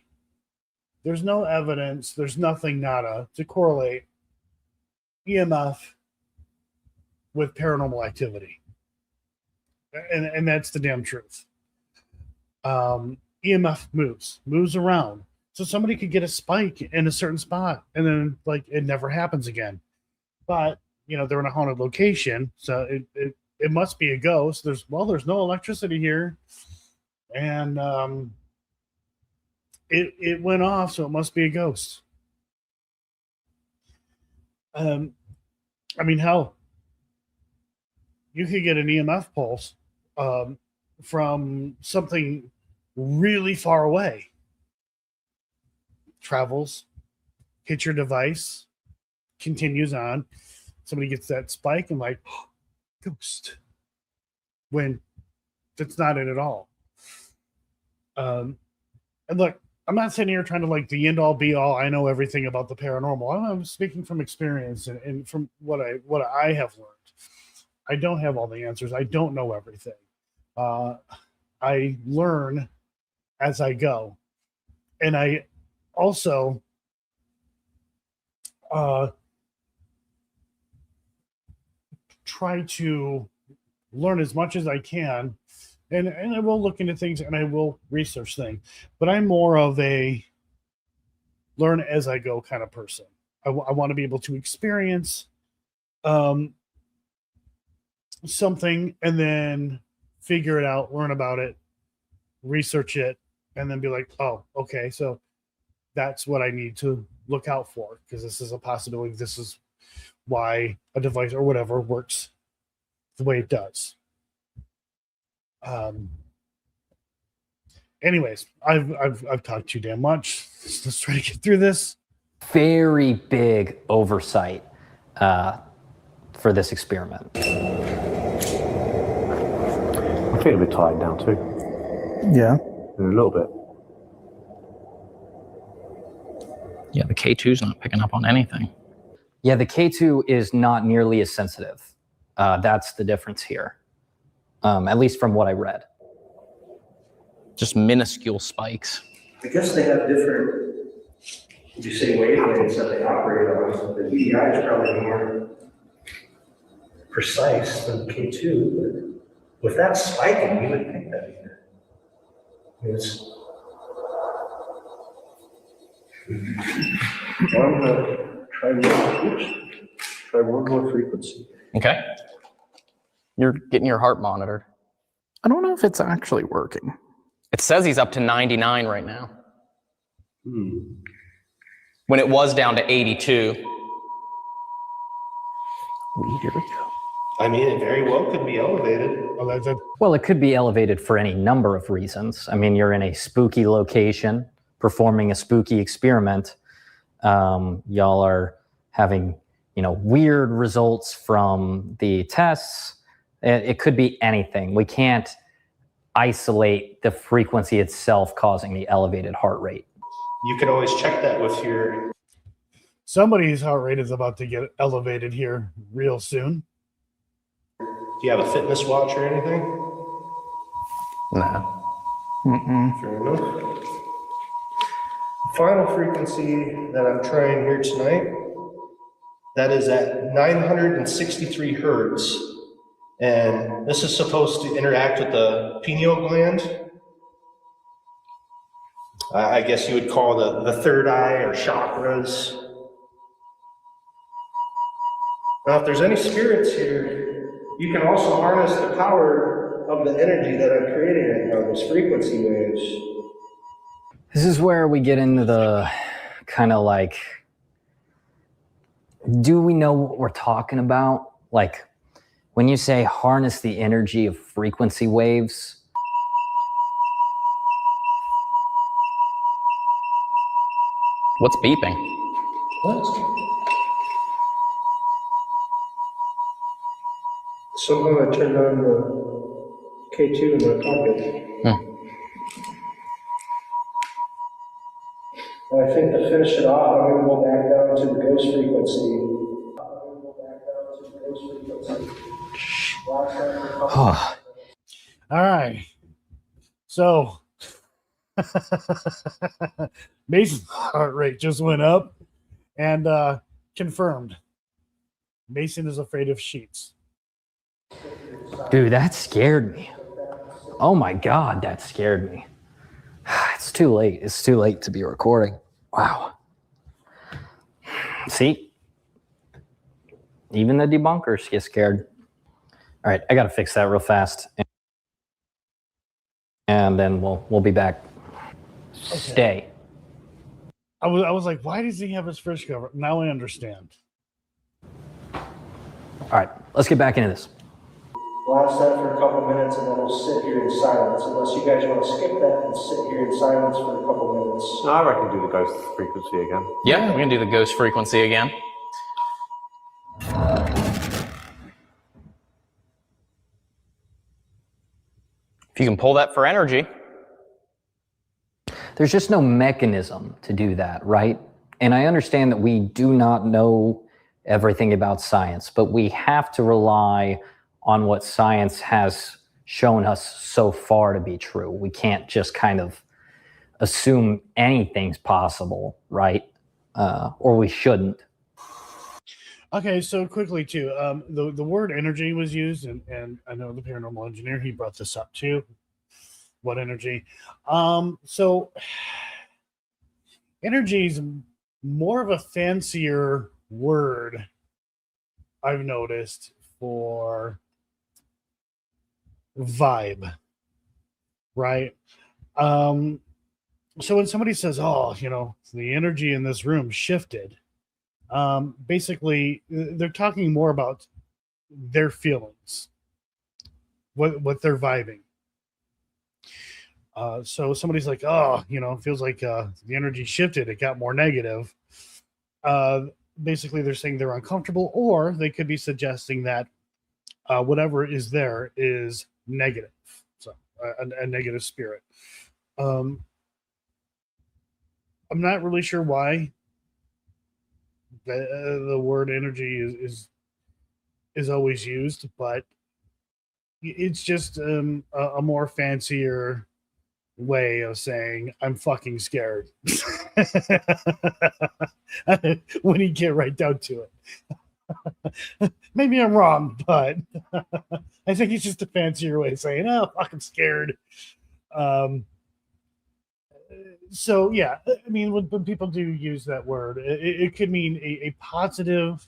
there's no evidence, there's nothing nada to correlate EMF with paranormal activity. And that's the damn truth. EMF moves around. So somebody could get a spike in a certain spot and then it never happens again. But, they're in a haunted location. So it must be a ghost. There's no electricity here. And it went off, so it must be a ghost. Hell, you could get an EMF pulse from something really far away. Travels, hits your device, continues on. Somebody gets that spike and ghost. When that's not it at all. And look, I'm not sitting here trying to the end all be all. I know everything about the paranormal. I'm speaking from experience and from what I have learned. I don't have all the answers. I don't know everything. I learn as I go, and I also try to learn as much as I can. And I will look into things and I will research things. But I'm more of a learn as I go kind of person. I want to be able to experience something and then figure it out, learn about it, research it, and then be like, oh, okay, so that's what I need to look out for because this is a possibility. This is why a device or whatever works the way it does. Anyways, I've talked too damn much. Let's try to get through this. Very big oversight for this experiment. I feel a bit tired now too. Yeah. A little bit. Yeah, the K2's not picking up on anything. Yeah, the K2 is not nearly as sensitive. That's the difference here. At least from what I read. Just minuscule spikes. I guess they have different, would you say, wavelengths that they operate on. So the EDI is probably more precise than the K2, but with that spiking, you would think that it's. I'm gonna try one more frequency. Okay. You're getting your heart monitored. I don't know if it's actually working. It says he's up to 99 right now. Hmm. When it was down to 82. Weird. I mean, it very well could be elevated. Well, it could be elevated for any number of reasons. I mean, you're in a spooky location performing a spooky experiment. Y'all are having, weird results from the tests. It could be anything. We can't isolate the frequency itself causing the elevated heart rate. You can always check that with your. Somebody's heart rate is about to get elevated here real soon. Do you have a fitness watch or anything? No. Fair enough. Final frequency that I'm trying here tonight, that is at 963 hertz. And this is supposed to interact with the pineal gland. I guess you would call the third eye or chakras. Now, if there's any spirits here, you can also harness the power of the energy that I'm creating right now, those frequency waves. This is where we get into the kind of like, do we know what we're talking about? Like, when you say harness the energy of frequency waves, What's beeping? What? Somehow I turned on the K2 in my pocket. And I think to finish it off, I'm going to go back down to the ghost frequency. All right. So Mason's heart rate just went up and confirmed. Mason is afraid of sheets. dude, that scared me. Oh my God, that scared me. It's too late. It's too late to be recording. Wow. See? Even the debunkers get scared. All right, I got to fix that real fast. And then we'll be back. Okay. Stay. I was like, why does he have his fridge cover? Now I understand. All right, let's get back into this. Blast that for a couple minutes and then we'll sit here in silence, unless you guys want to skip that and sit here in silence for a couple minutes. I reckon do the ghost frequency again. Yeah, we can do the ghost frequency again. If you can pull that for energy. There's just no mechanism to do that, right? And I understand that we do not know everything about science, but we have to rely on what science has shown us so far to be true. We can't just kind of assume anything's possible, right? Or we shouldn't. Okay, so quickly too, the word energy was used, and I know the paranormal engineer, he brought this up too. What energy? So energy is more of a fancier word, I've noticed, for vibe, right? So when somebody says, oh, the energy in this room shifted, basically they're talking more about their feelings, what they're vibing. So somebody's like, oh, it feels like the energy shifted, it got more negative. Basically they're saying they're uncomfortable, or they could be suggesting that whatever is there is negative, so a negative spirit. I'm not really sure why the word energy is always used, but it's just a more fancier way of saying I'm fucking scared when you get right down to it. Maybe I'm wrong, but I think it's just a fancier way of saying, oh, fucking scared. So yeah, I mean, when people do use that word, it could mean a positive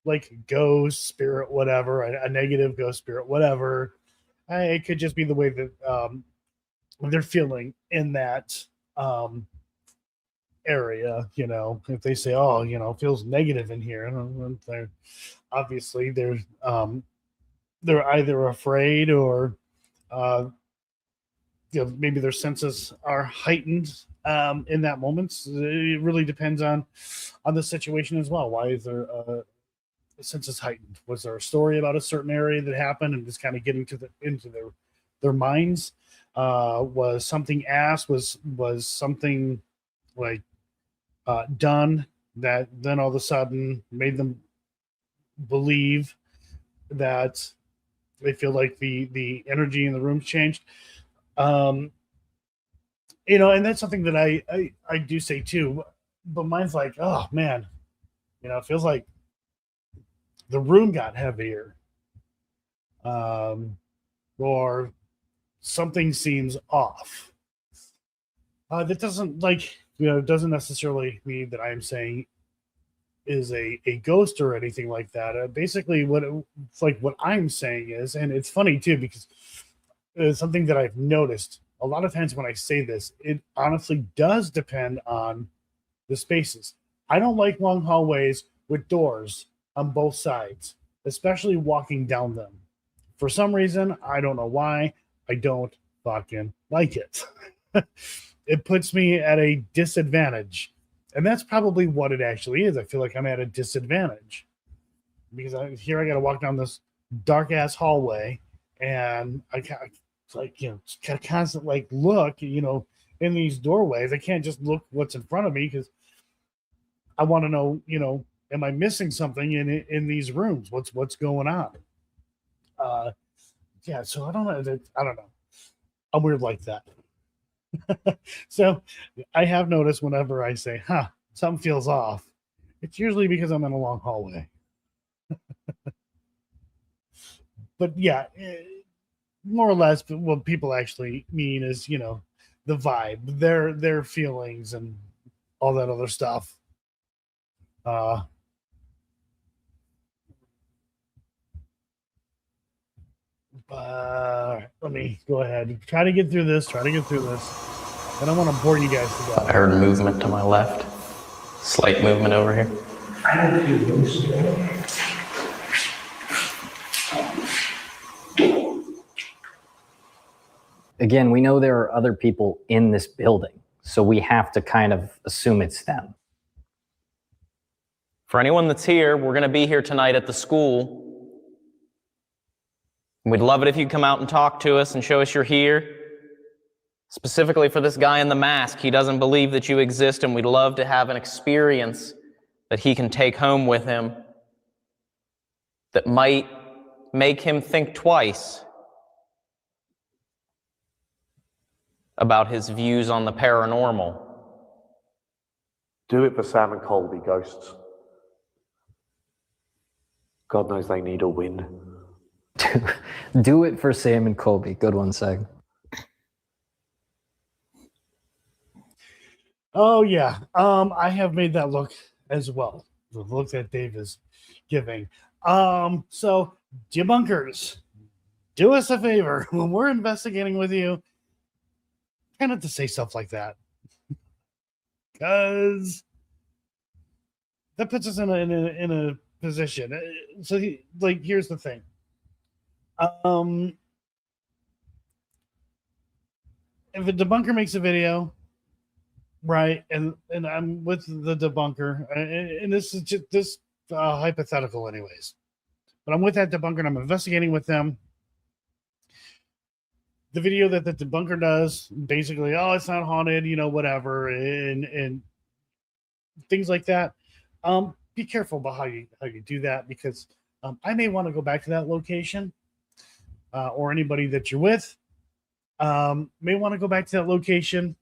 like ghost, spirit, whatever, a negative ghost, spirit, whatever. It could just be the way that they're feeling in that area. If they say, "Oh, feels negative in here," and they're obviously they're either afraid or maybe their senses are heightened in that moment. It really depends on the situation as well. Why is there senses heightened? Was there a story about a certain area that happened and just kind of getting into their minds? Was something asked? Was something like done that then all of a sudden made them believe that they feel like the energy in the room's changed? And that's something that I do say too, but mine's like, oh man, it feels like the room got heavier, or something seems off. That doesn't doesn't necessarily mean that I'm saying is a ghost or anything like that. Basically, what I'm saying is, and it's funny too because it's something that I've noticed a lot of times when I say this, it honestly does depend on the spaces. I don't like long hallways with doors on both sides, especially walking down them. For some reason, I don't know why, I don't fucking like it. It puts me at a disadvantage. And that's probably what it actually is. I feel like I'm at a disadvantage because I got to walk down this dark ass hallway, and I constant look, in these doorways. I can't just look what's in front of me because I want to know, am I missing something in these rooms? What's going on? Yeah. So I don't know. I'm weird like that. So I have noticed whenever I say, something feels off, it's usually because I'm in a long hallway. But yeah, more or less what people actually mean is, the vibe, their feelings and all that other stuff. Let me go ahead. Try to get through this. I don't want to bore you guys to death. I heard movement to my left. Slight movement over here. I don't feel those. Again, we know there are other people in this building, so we have to kind of assume it's them. For anyone that's here, we're going to be here tonight at the school. We'd love it if you'd come out and talk to us and show us you're here. Specifically for this guy in the mask, he doesn't believe that you exist, and we'd love to have an experience that he can take home with him that might make him think twice about his views on the paranormal. Do it for Sam and Colby, ghosts. God knows they need a win. Do it for Sam and Colby. Good one, Seg. Oh yeah, I have made that look as well. The look that Dave is giving. So debunkers, do us a favor when we're investigating with you. Try not to say stuff like that, because that puts us in a position. So here's the thing. If a debunker makes a video, right, and I'm with the debunker, and this is just this hypothetical anyways, but I'm with that debunker and I'm investigating with them. The video that the debunker does, basically, oh, it's not haunted, whatever, and things like that. Be careful about how you do that, because I may want to go back to that location, or anybody that you're with may want to go back to that location,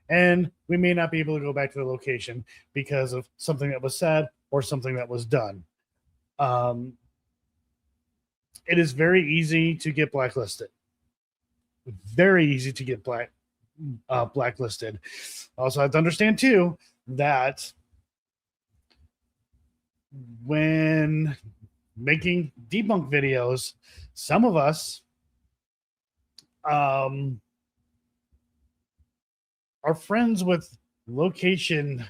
and we may not be able to go back to the location because of something that was said or something that was done. It is very easy to get blacklisted. Very easy to get blacklisted. Also, I have to understand too that when making debunk videos, some of us are friends with location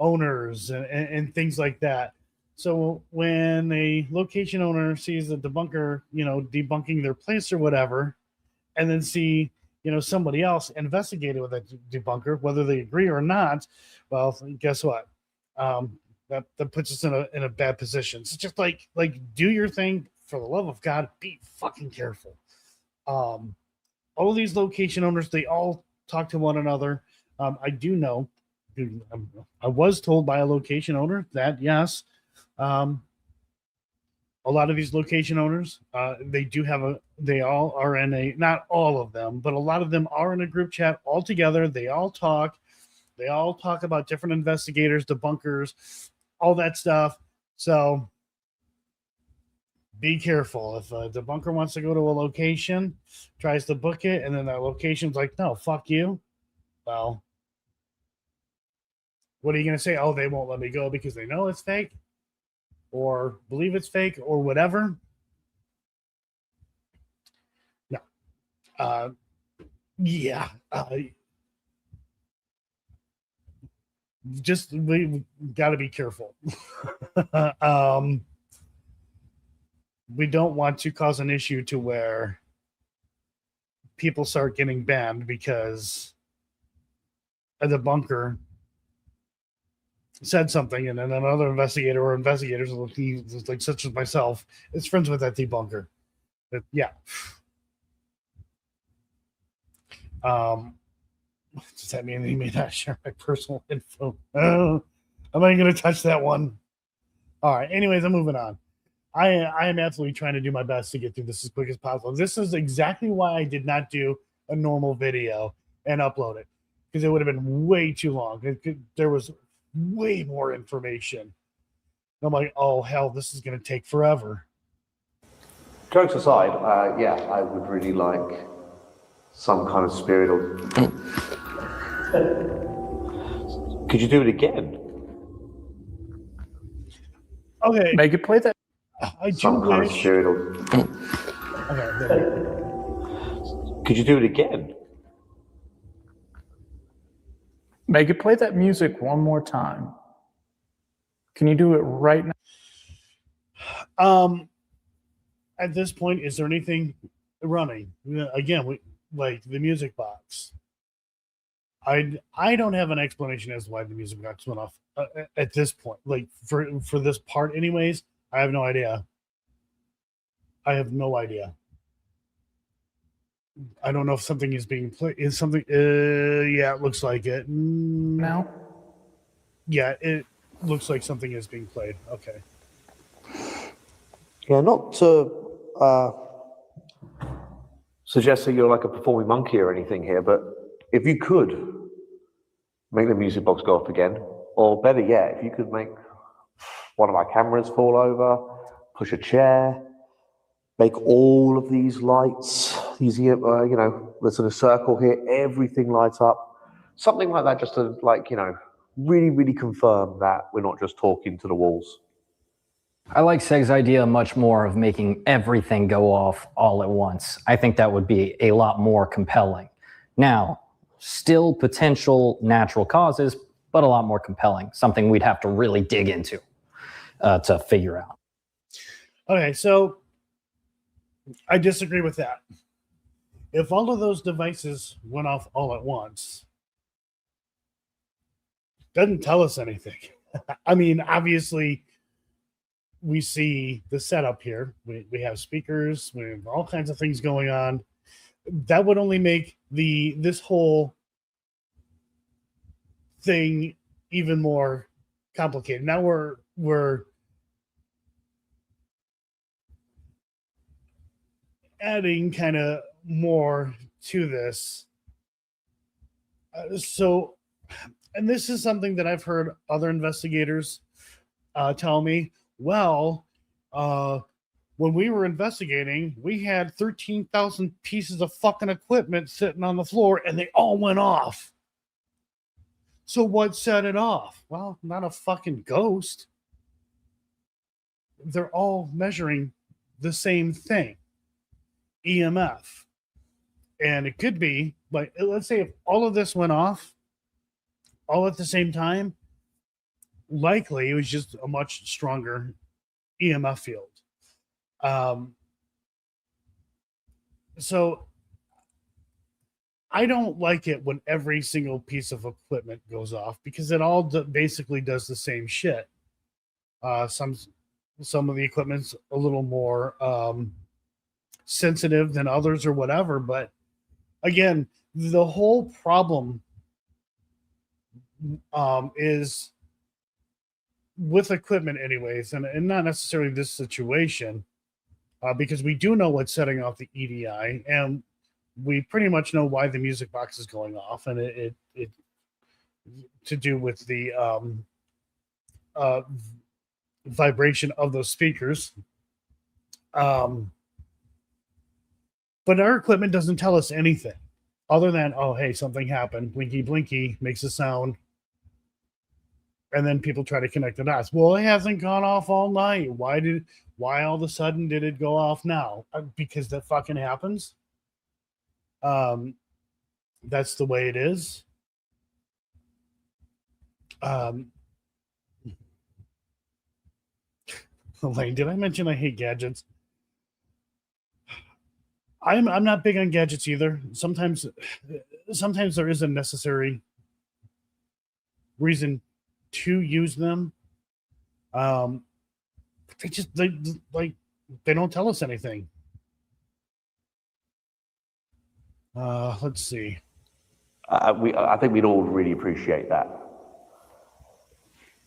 owners and things like that. So when a location owner sees a debunker, debunking their place or whatever, and then see, somebody else investigate it with a debunker, whether they agree or not, well, guess what? That puts us in a bad position. So just like do your thing, for the love of God, be fucking careful. All of these location owners, they all talk to one another. I do know, I was told by a location owner that yes, a lot of these location owners, they all are in a, not all of them, but a lot of them are in a group chat all together. They all talk about different investigators, debunkers, all that stuff. So be careful. If a debunker wants to go to a location, tries to book it, and then that location's like, no, fuck you. Well, what are you going to say? Oh, they won't let me go because they know it's fake or believe it's fake or whatever. No. Yeah. Just, we got to be careful. We don't want to cause an issue to where people start getting banned because a debunker said something, and then another investigator or investigators, like such as myself, is friends with that debunker. But yeah. Does that mean he may not share my personal info? I'm not going to touch that one. All right. Anyways, I'm moving on. I am absolutely trying to do my best to get through this as quick as possible. This is exactly why I did not do a normal video and upload it, because it would have been way too long. There was way more information. And I'm like, oh, hell, this is going to take forever. Jokes aside, yeah, I would really like some kind of spirit or... Could you do it again? Okay. Make it play that. I do some kind of wish... spirit or... Okay. Could you do it again? Make it play that music one more time. Can you do it right now? At this point, is there anything running? Again, we like the music box. I don't have an explanation as to why the music box went off at this point. Like for this part, anyways, I have no idea. I have no idea. I don't know if something is being played. Is something? Yeah, it looks like it Now? Yeah, it looks like something is being played. Okay. Yeah, not to suggest that you're like a performing monkey or anything here, but if you could make the music box go off again, or better yet, if you could make one of my cameras fall over, push a chair, make all of these lights, these, there's a circle here, everything lights up, something like that, just to really, really confirm that we're not just talking to the walls. I like Seg's idea much more of making everything go off all at once. I think that would be a lot more compelling. Now, still potential natural causes, but a lot more compelling. Something we'd have to really dig into to figure out. Okay, so I disagree with that. If all of those devices went off all at once, doesn't tell us anything. I mean, obviously, we see the setup here. We have speakers, we have all kinds of things going on. That would only make this whole thing even more complicated. Now we're adding kind of more to this. And this is something that I've heard other investigators tell me. Well, when we were investigating, we had 13,000 pieces of fucking equipment sitting on the floor and they all went off. So what set it off? Well, not a fucking ghost. they're all measuring the same thing, EMF. And it could be like, let's say if all of this went off all at the same time, likely it was just a much stronger EMF field. So I don't like it when every single piece of equipment goes off, because it all basically does the same shit. Some of the equipment's a little more sensitive than others or whatever, but again, the whole problem is with equipment anyways, and not necessarily this situation, because we do know what's setting off the EDI, and we pretty much know why the music box is going off, and it to do with the vibration of those speakers. But our equipment doesn't tell us anything other than, oh, hey, something happened. Blinky, blinky makes a sound. And then people try to connect the dots. Well, it hasn't gone off all night. Why all of a sudden did it go off now? Because that fucking happens. That's the way it is. Elaine, did I mention I hate gadgets? I'm not big on gadgets either. Sometimes there is a necessary reason to use them. They don't tell us anything. Let's see. I think we'd all really appreciate that.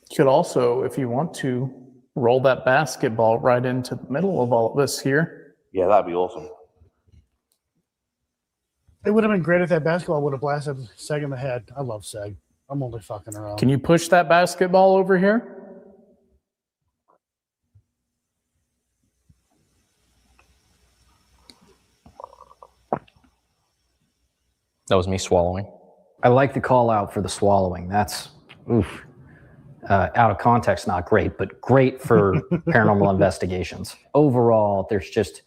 You could also, if you want to, roll that basketball right into the middle of all of this here. Yeah, that'd be awesome. It would have been great if that basketball would have blasted Seg in the head. I love Seg. I'm only fucking around. Can you push that basketball over here? That was me swallowing. I like the call out for the swallowing. That's oof. Out of context, not great, but great for paranormal investigations. Overall, there's just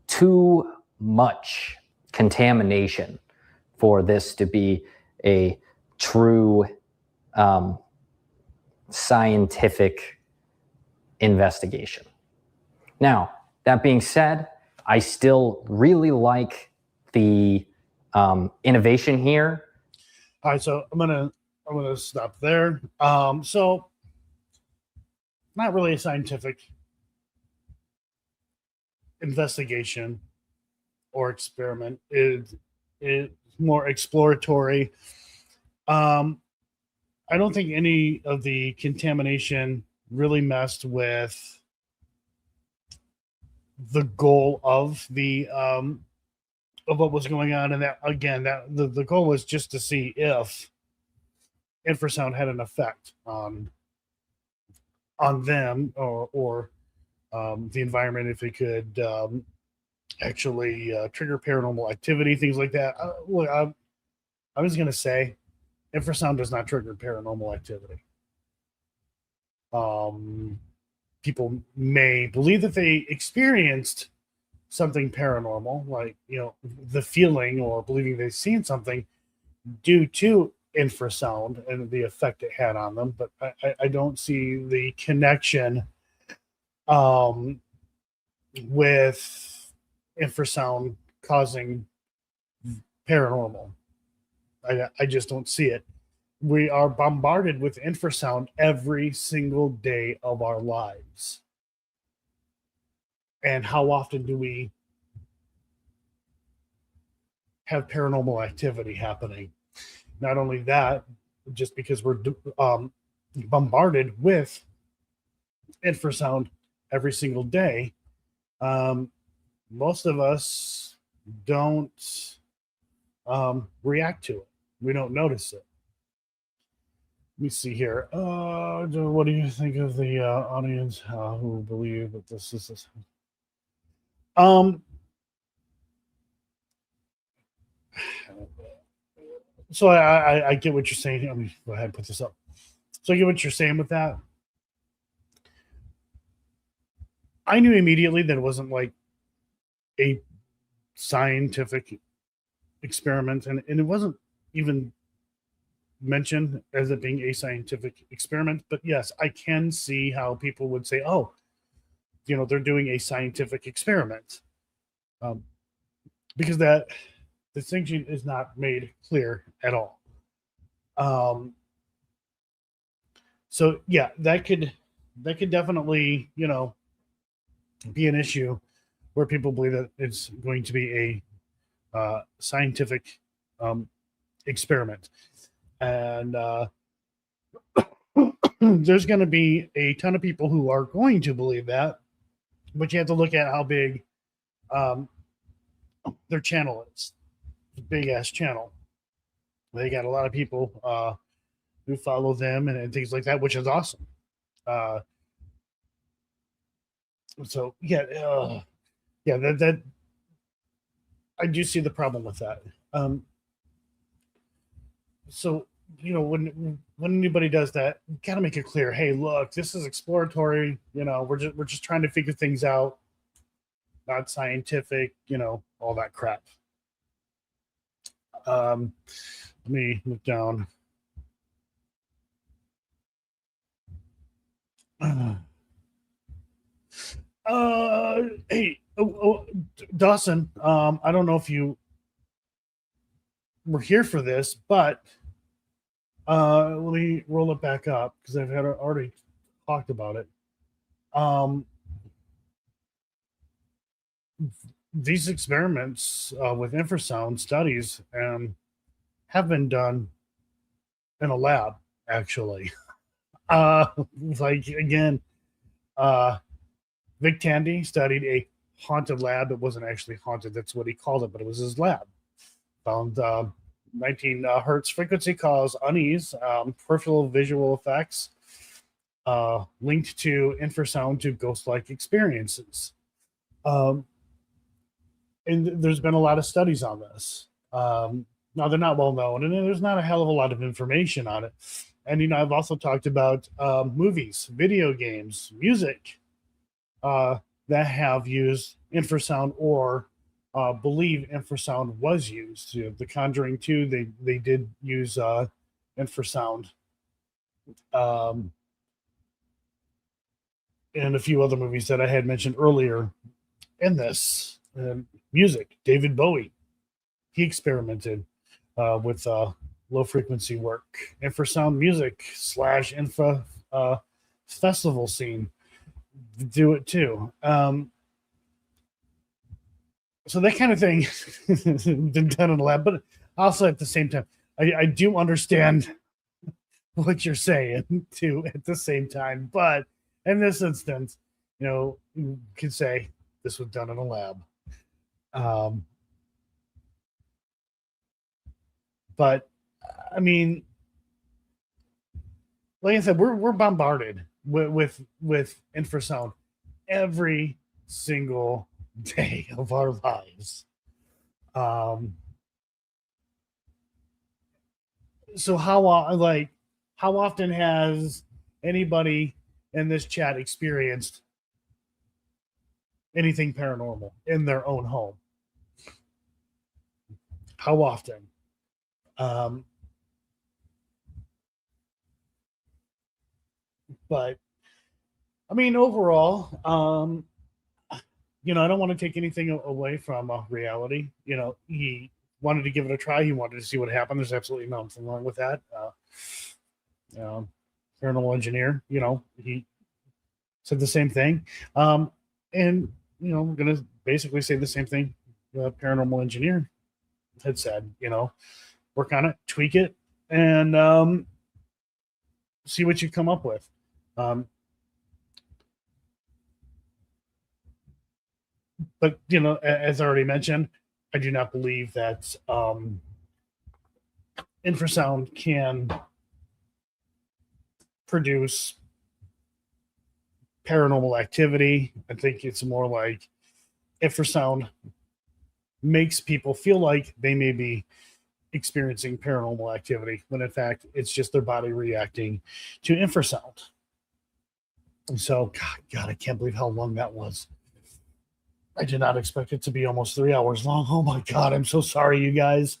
too much contamination for this to be a true scientific investigation. Now, that being said, I still really like the innovation here. All right, so I'm gonna stop there. So not really a scientific investigation or experiment. It's more exploratory. I don't think any of the contamination really messed with the goal of the of what was going on, and that again, that the goal was just to see if infrasound had an effect on them or the environment, if it could actually trigger paranormal activity, things like that. I was going to say infrasound does not trigger paranormal activity. People may believe that they experienced something paranormal, like, the feeling or believing they've seen something due to infrasound and the effect it had on them, but I don't see the connection with infrasound causing paranormal. I just don't see it. We are bombarded with infrasound every single day of our lives. And how often do we have paranormal activity happening? Not only that, just because we're bombarded with infrasound every single day, most of us don't react to it. We don't notice it. Let me see here. What do you think of the audience who believe that this is this? So I get what you're saying. Let me go ahead and put this up. So I get what you're saying with that. I knew immediately that it wasn't like a scientific experiment, and it wasn't even mentioned as it being a scientific experiment. But yes, I can see how people would say, oh, they're doing a scientific experiment, because that distinction is not made clear at all. So yeah, that could definitely, be an issue where people believe that it's going to be a scientific experiment. And there's going to be a ton of people who are going to believe that, but you have to look at how big their channel is. It's a big ass channel. They got a lot of people who follow them and things like that, which is awesome. So yeah, that I do see the problem with that. So when anybody does that, you gotta make it clear. Hey, look, this is exploratory. We're just trying to figure things out, not scientific. All that crap. Let me look down. Hey, Dawson. I don't know if you were here for this, but let me roll it back up because I've already talked about it. These experiments with infrasound studies have been done in a lab, actually. Like again, Vic Tandy studied a haunted lab. It wasn't actually haunted, that's what he called it, but it was his lab. Found 19 hertz frequency cause unease, peripheral visual effects linked to infrasound to ghost-like experiences. And there's been a lot of studies on this. Now, they're not well known, and there's not a hell of a lot of information on it. And, I've also talked about movies, video games, music that have used infrasound or believe infrasound was used. The Conjuring 2, they did use infrasound. And a few other movies that I had mentioned earlier in this. Music, David Bowie, he experimented with low frequency work. Infrasound music / infra festival scene do it too. So that kind of thing has been done in the lab, but also at the same time, I do understand what you're saying too at the same time. But in this instance, you could say this was done in a lab. But I mean, like I said, we're bombarded with infrasound every single day of our lives. So how often has anybody in this chat experienced anything paranormal in their own home? How often? But I mean, overall, I don't want to take anything away from reality. He wanted to give it a try. He wanted to see what happened. There's absolutely nothing wrong with that. Paranormal engineer, he said the same thing. And, I'm going to basically say the same thing the paranormal engineer had said, work on it, tweak it, and see what you come up with. But, as I already mentioned, I do not believe that infrasound can produce paranormal activity. I think it's more like infrasound makes people feel like they may be experiencing paranormal activity, when in fact it's just their body reacting to infrasound. So, God, I can't believe how long that was. I did not expect it to be almost 3 hours long. Oh my God, I'm so sorry, you guys.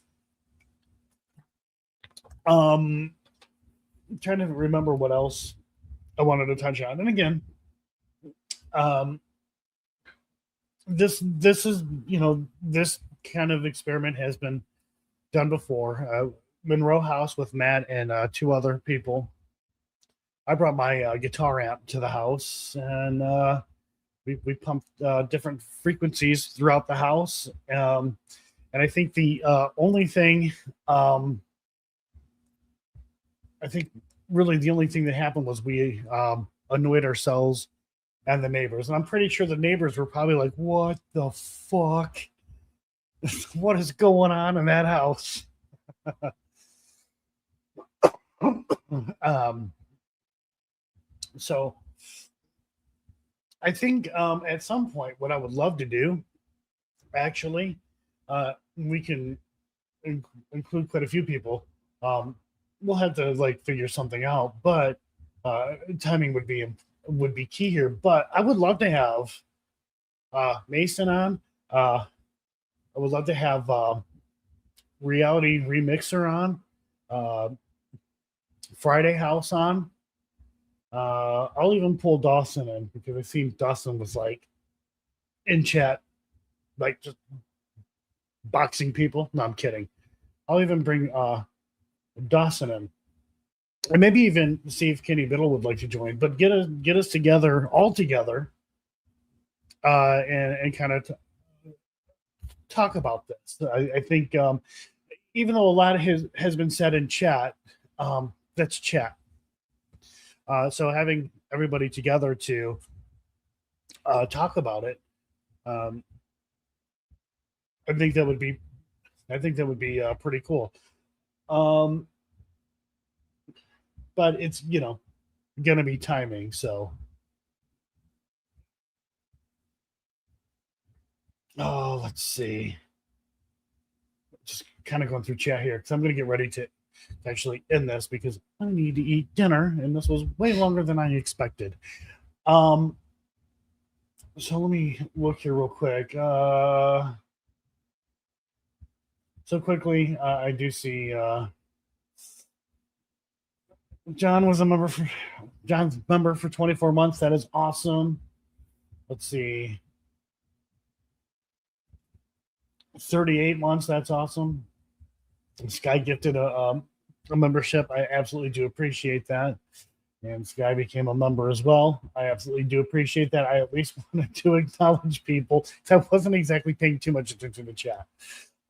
I'm trying to remember what else I wanted to touch on. And again, this is, this kind of experiment has been done before. Monroe House with Matt and 2 other people. I brought my guitar amp to the house, and we pumped different frequencies throughout the house. And I think the only thing, I think really the only thing that happened was we annoyed ourselves and the neighbors. And I'm pretty sure the neighbors were probably like, what the fuck? What is going on in that house? So I think at some point, what I would love to do, actually, we can include quite a few people. We'll have to like figure something out, but timing would be key here. But I would love to have Mason on. I would love to have Reality Remixer on, Friday House on. I'll even pull Dawson in because I seen Dawson was like in chat, like just boxing people. No, I'm kidding. I'll even bring Dawson in, and maybe even see if Kenny Biddle would like to join. But get us together, all together, and kind of talk about this. I think even though a lot of has been said in chat, that's chat. So having everybody together to talk about it, I think that would be pretty cool. But it's gonna be timing. So, let's see. Just kind of going through chat here because I'm gonna get ready to actually end this because I need to eat dinner, and this was way longer than I expected. So let me look here real quick. So quickly, I do see John's member for 24 months. That is awesome. Let's see. 38 months. That's awesome. Sky gifted a membership. I absolutely do appreciate that. And Sky became a member as well. I absolutely do appreciate that. I at least wanted to acknowledge people. I wasn't exactly paying too much attention to chat.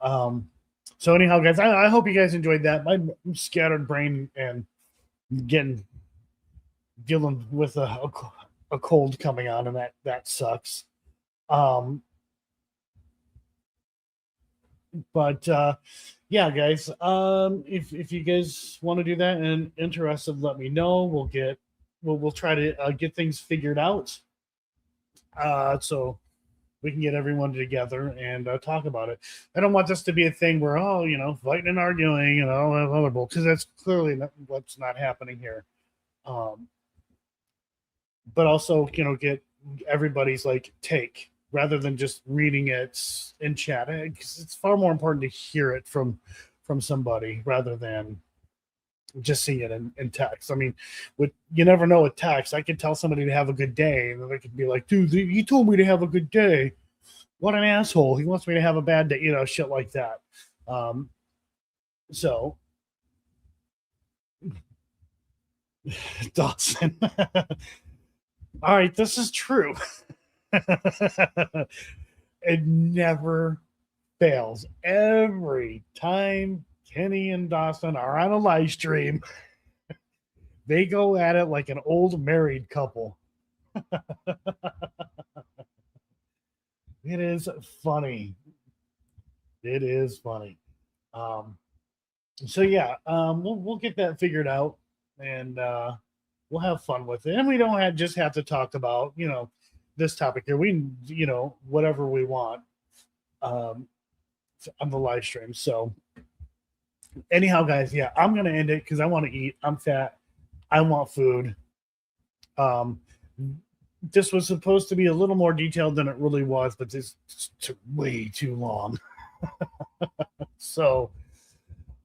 So anyhow, guys, I hope you guys enjoyed that. My scattered brain and dealing with a cold coming on, and that sucks. But yeah, guys, if you guys want to do that and interested, let me know. We'll try to get things figured out, so we can get everyone together and talk about it. I don't want this to be a thing where fighting and arguing and all that other bull, because that's clearly what's not happening here. But also get everybody's take, rather than just reading it in chat, because it's far more important to hear it from somebody rather than just seeing it in text. I mean, you never know with text. I could tell somebody to have a good day, and then they could be like, dude, he told me to have a good day. What an asshole. He wants me to have a bad day, shit like that. So Dawson. All right, this is true. It never fails. Every time Kenny and Dawson are on a live stream, they go at it like an old married couple. It is funny. It is funny. So yeah, we'll get that figured out, and we'll have fun with it. And we don't just have to talk about this topic here. We whatever we want on the live stream. So anyhow, guys, yeah, I'm gonna end it because I want to eat. I'm fat. I want food. this was supposed to be a little more detailed than it really was, but this took way too long. So,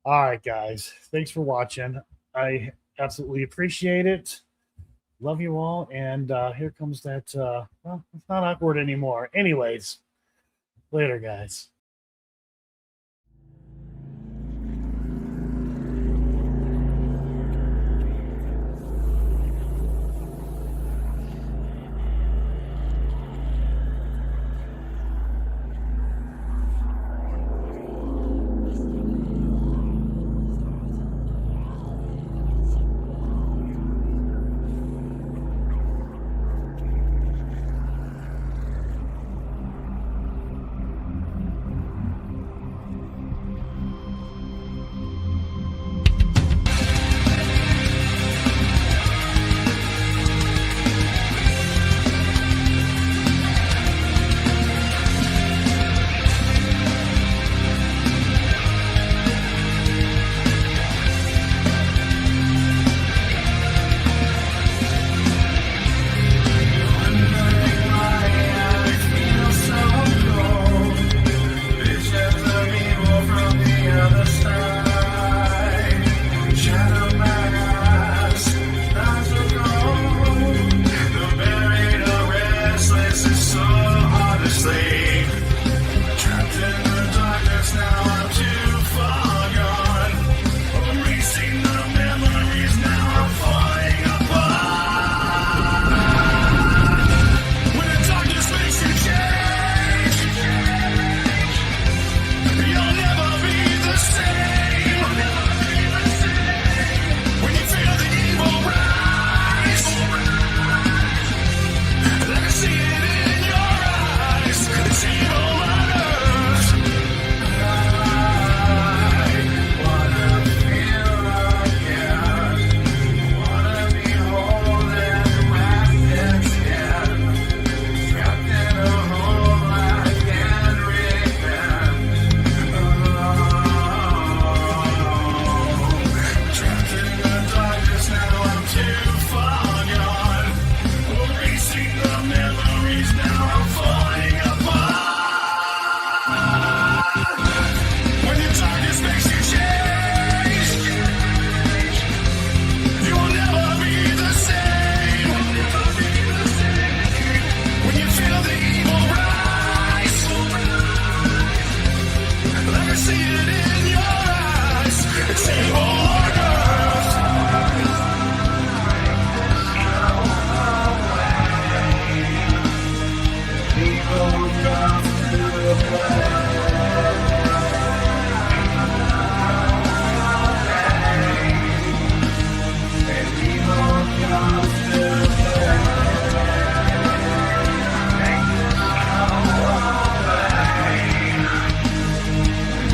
all right, guys, thanks for watching. I absolutely appreciate it. Love you all. And here comes that, well, it's not awkward anymore. Anyways, later, guys.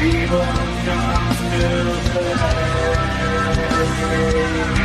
Evil comes to play.